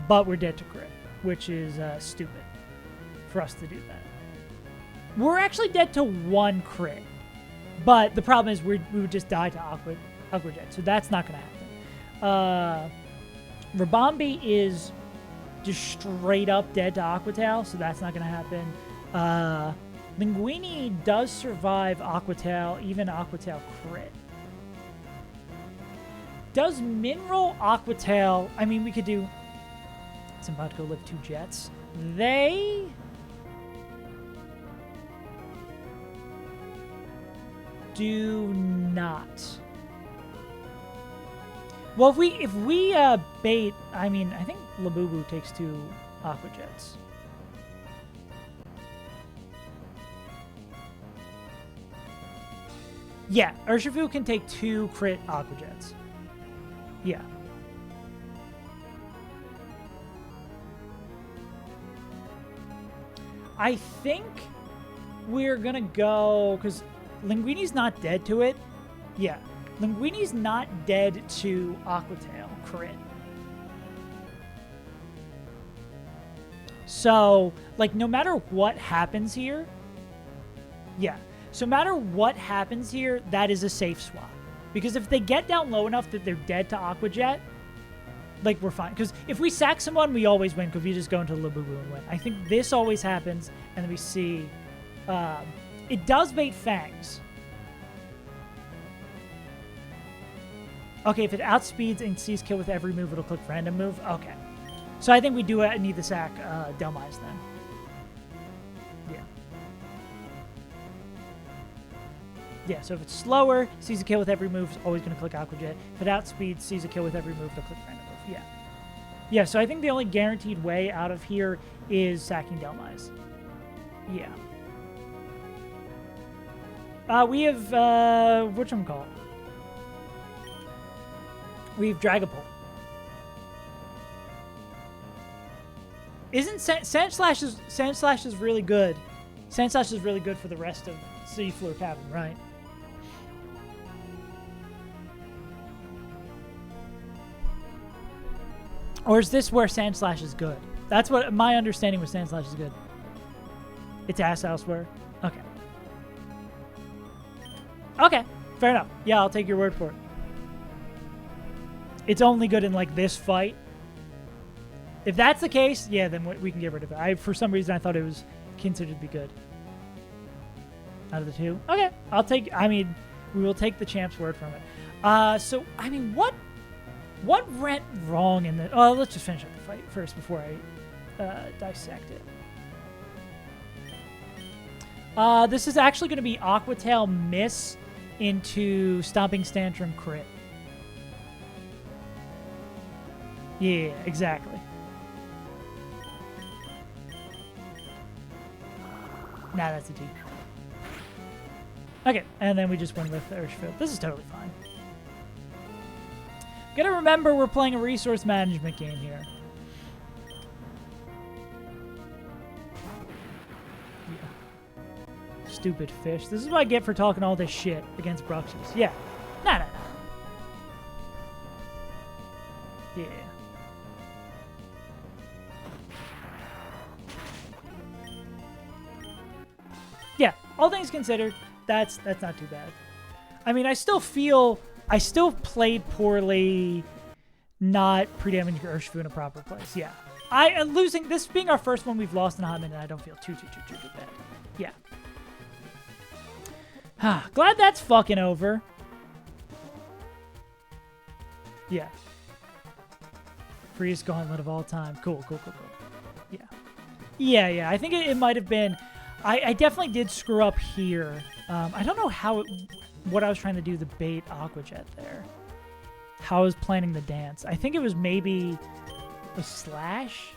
but we're dead to crit, which is stupid for us to do that. We're actually dead to one crit, but the problem is we would just die to Aqua Jet, so that's not going to happen. Rabambi is just straight up dead to Aquatail, so that's not going to happen. Linguini does survive Aquatail, even Aquatail crit. Does Mineral Aquatail... I mean, we could do... Simpatico live 2 jets. They... do not. Well, if we bait... I mean, I think Labubu takes 2 Aqua Jets. Yeah, Urshifu can take 2 crit Aqua Jets. Yeah. I think we're gonna go, because Linguini's not dead to it. Yeah. Linguini's not dead to Aquatail crit. So, like, no matter what happens here, yeah. So no matter what happens here, that is a safe swap. Because if they get down low enough that they're dead to Aqua Jet, like, we're fine. Because if we sack someone, we always win, because we just go into Labubu and win. I think this always happens, and then we see... it does bait Fangs. Okay, if it outspeeds and sees kill with every move, it'll click random move. Okay. So I think we do need to sack Delmise then. Yeah. Yeah, so if it's slower, sees a kill with every move, it's always going to click Aqua Jet. If it outspeeds, sees a kill with every move, it'll click random move. Yeah. Yeah, so I think the only guaranteed way out of here is sacking Delmise. Yeah. We have, whatchamacallit? We have Dragapult. Isn't Sandslash is really good. Sandslash is really good for the rest of Seafloor Cavern, right? Or is this where Sandslash is good? That's what my understanding was. Sandslash is good. It's ass elsewhere. Okay. Okay, fair enough. Yeah, I'll take your word for it. It's only good in, like, this fight. If that's the case, yeah, then we can get rid of it. For some reason, I thought it was considered to be good. Out of the 2. Okay, I'll take... I mean, we will take the champ's word from it. So, I mean, what went wrong in the... Oh, let's just finish up the fight first before I dissect it. This is actually going to be Aquatail miss into Stomping Tantrum crit. Yeah, exactly. Nah, that's a T. Okay, and then we just win with Urshifu. This is totally fine. Gotta remember we're playing a resource management game here. Yeah. Stupid fish. This is what I get for talking all this shit against Bruxies. Yeah. Nah. Yeah. Yeah, all things considered, that's not too bad. I mean, I still played poorly, not pre-damaging Urshifu in a proper place. Yeah, losing this being our first one we've lost in a hot minute. I don't feel too bad. Yeah. Glad that's fucking over. Yeah. Freest gauntlet of all time. Cool. Yeah. Yeah. I think it might have been. I definitely did screw up here. I don't know what I was trying to do, the bait Aqua Jet there. How I was planning the dance. I think it was maybe a slash?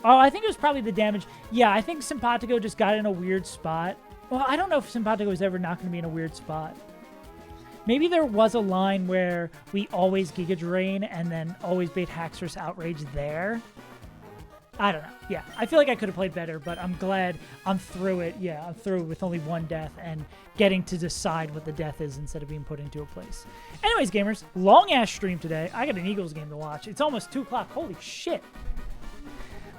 Oh, I think it was probably the damage. Yeah, I think Simpatico just got in a weird spot. Well, I don't know if Simpatico was ever not going to be in a weird spot. Maybe there was a line where we always Giga Drain and then always bait Haxorus Outrage there. I don't know. Yeah, I feel like I could have played better, but I'm glad I'm through it. Yeah, I'm through it with only one death and getting to decide what the death is instead of being put into a place. Anyways, gamers, long-ass stream today. I got an Eagles game to watch. It's almost 2 o'clock. Holy shit.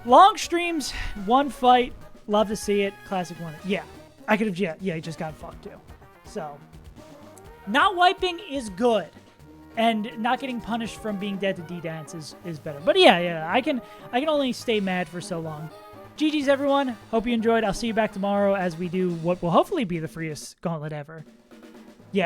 Long streams, one fight. Love to see it. Classic one. Yeah, I could have, yeah, he just got fucked too. So, not wiping is good. And not getting punished from being dead to D-Dance is better. But yeah, I can only stay mad for so long. GG's, everyone. Hope you enjoyed. I'll see you back tomorrow as we do what will hopefully be the freest gauntlet ever.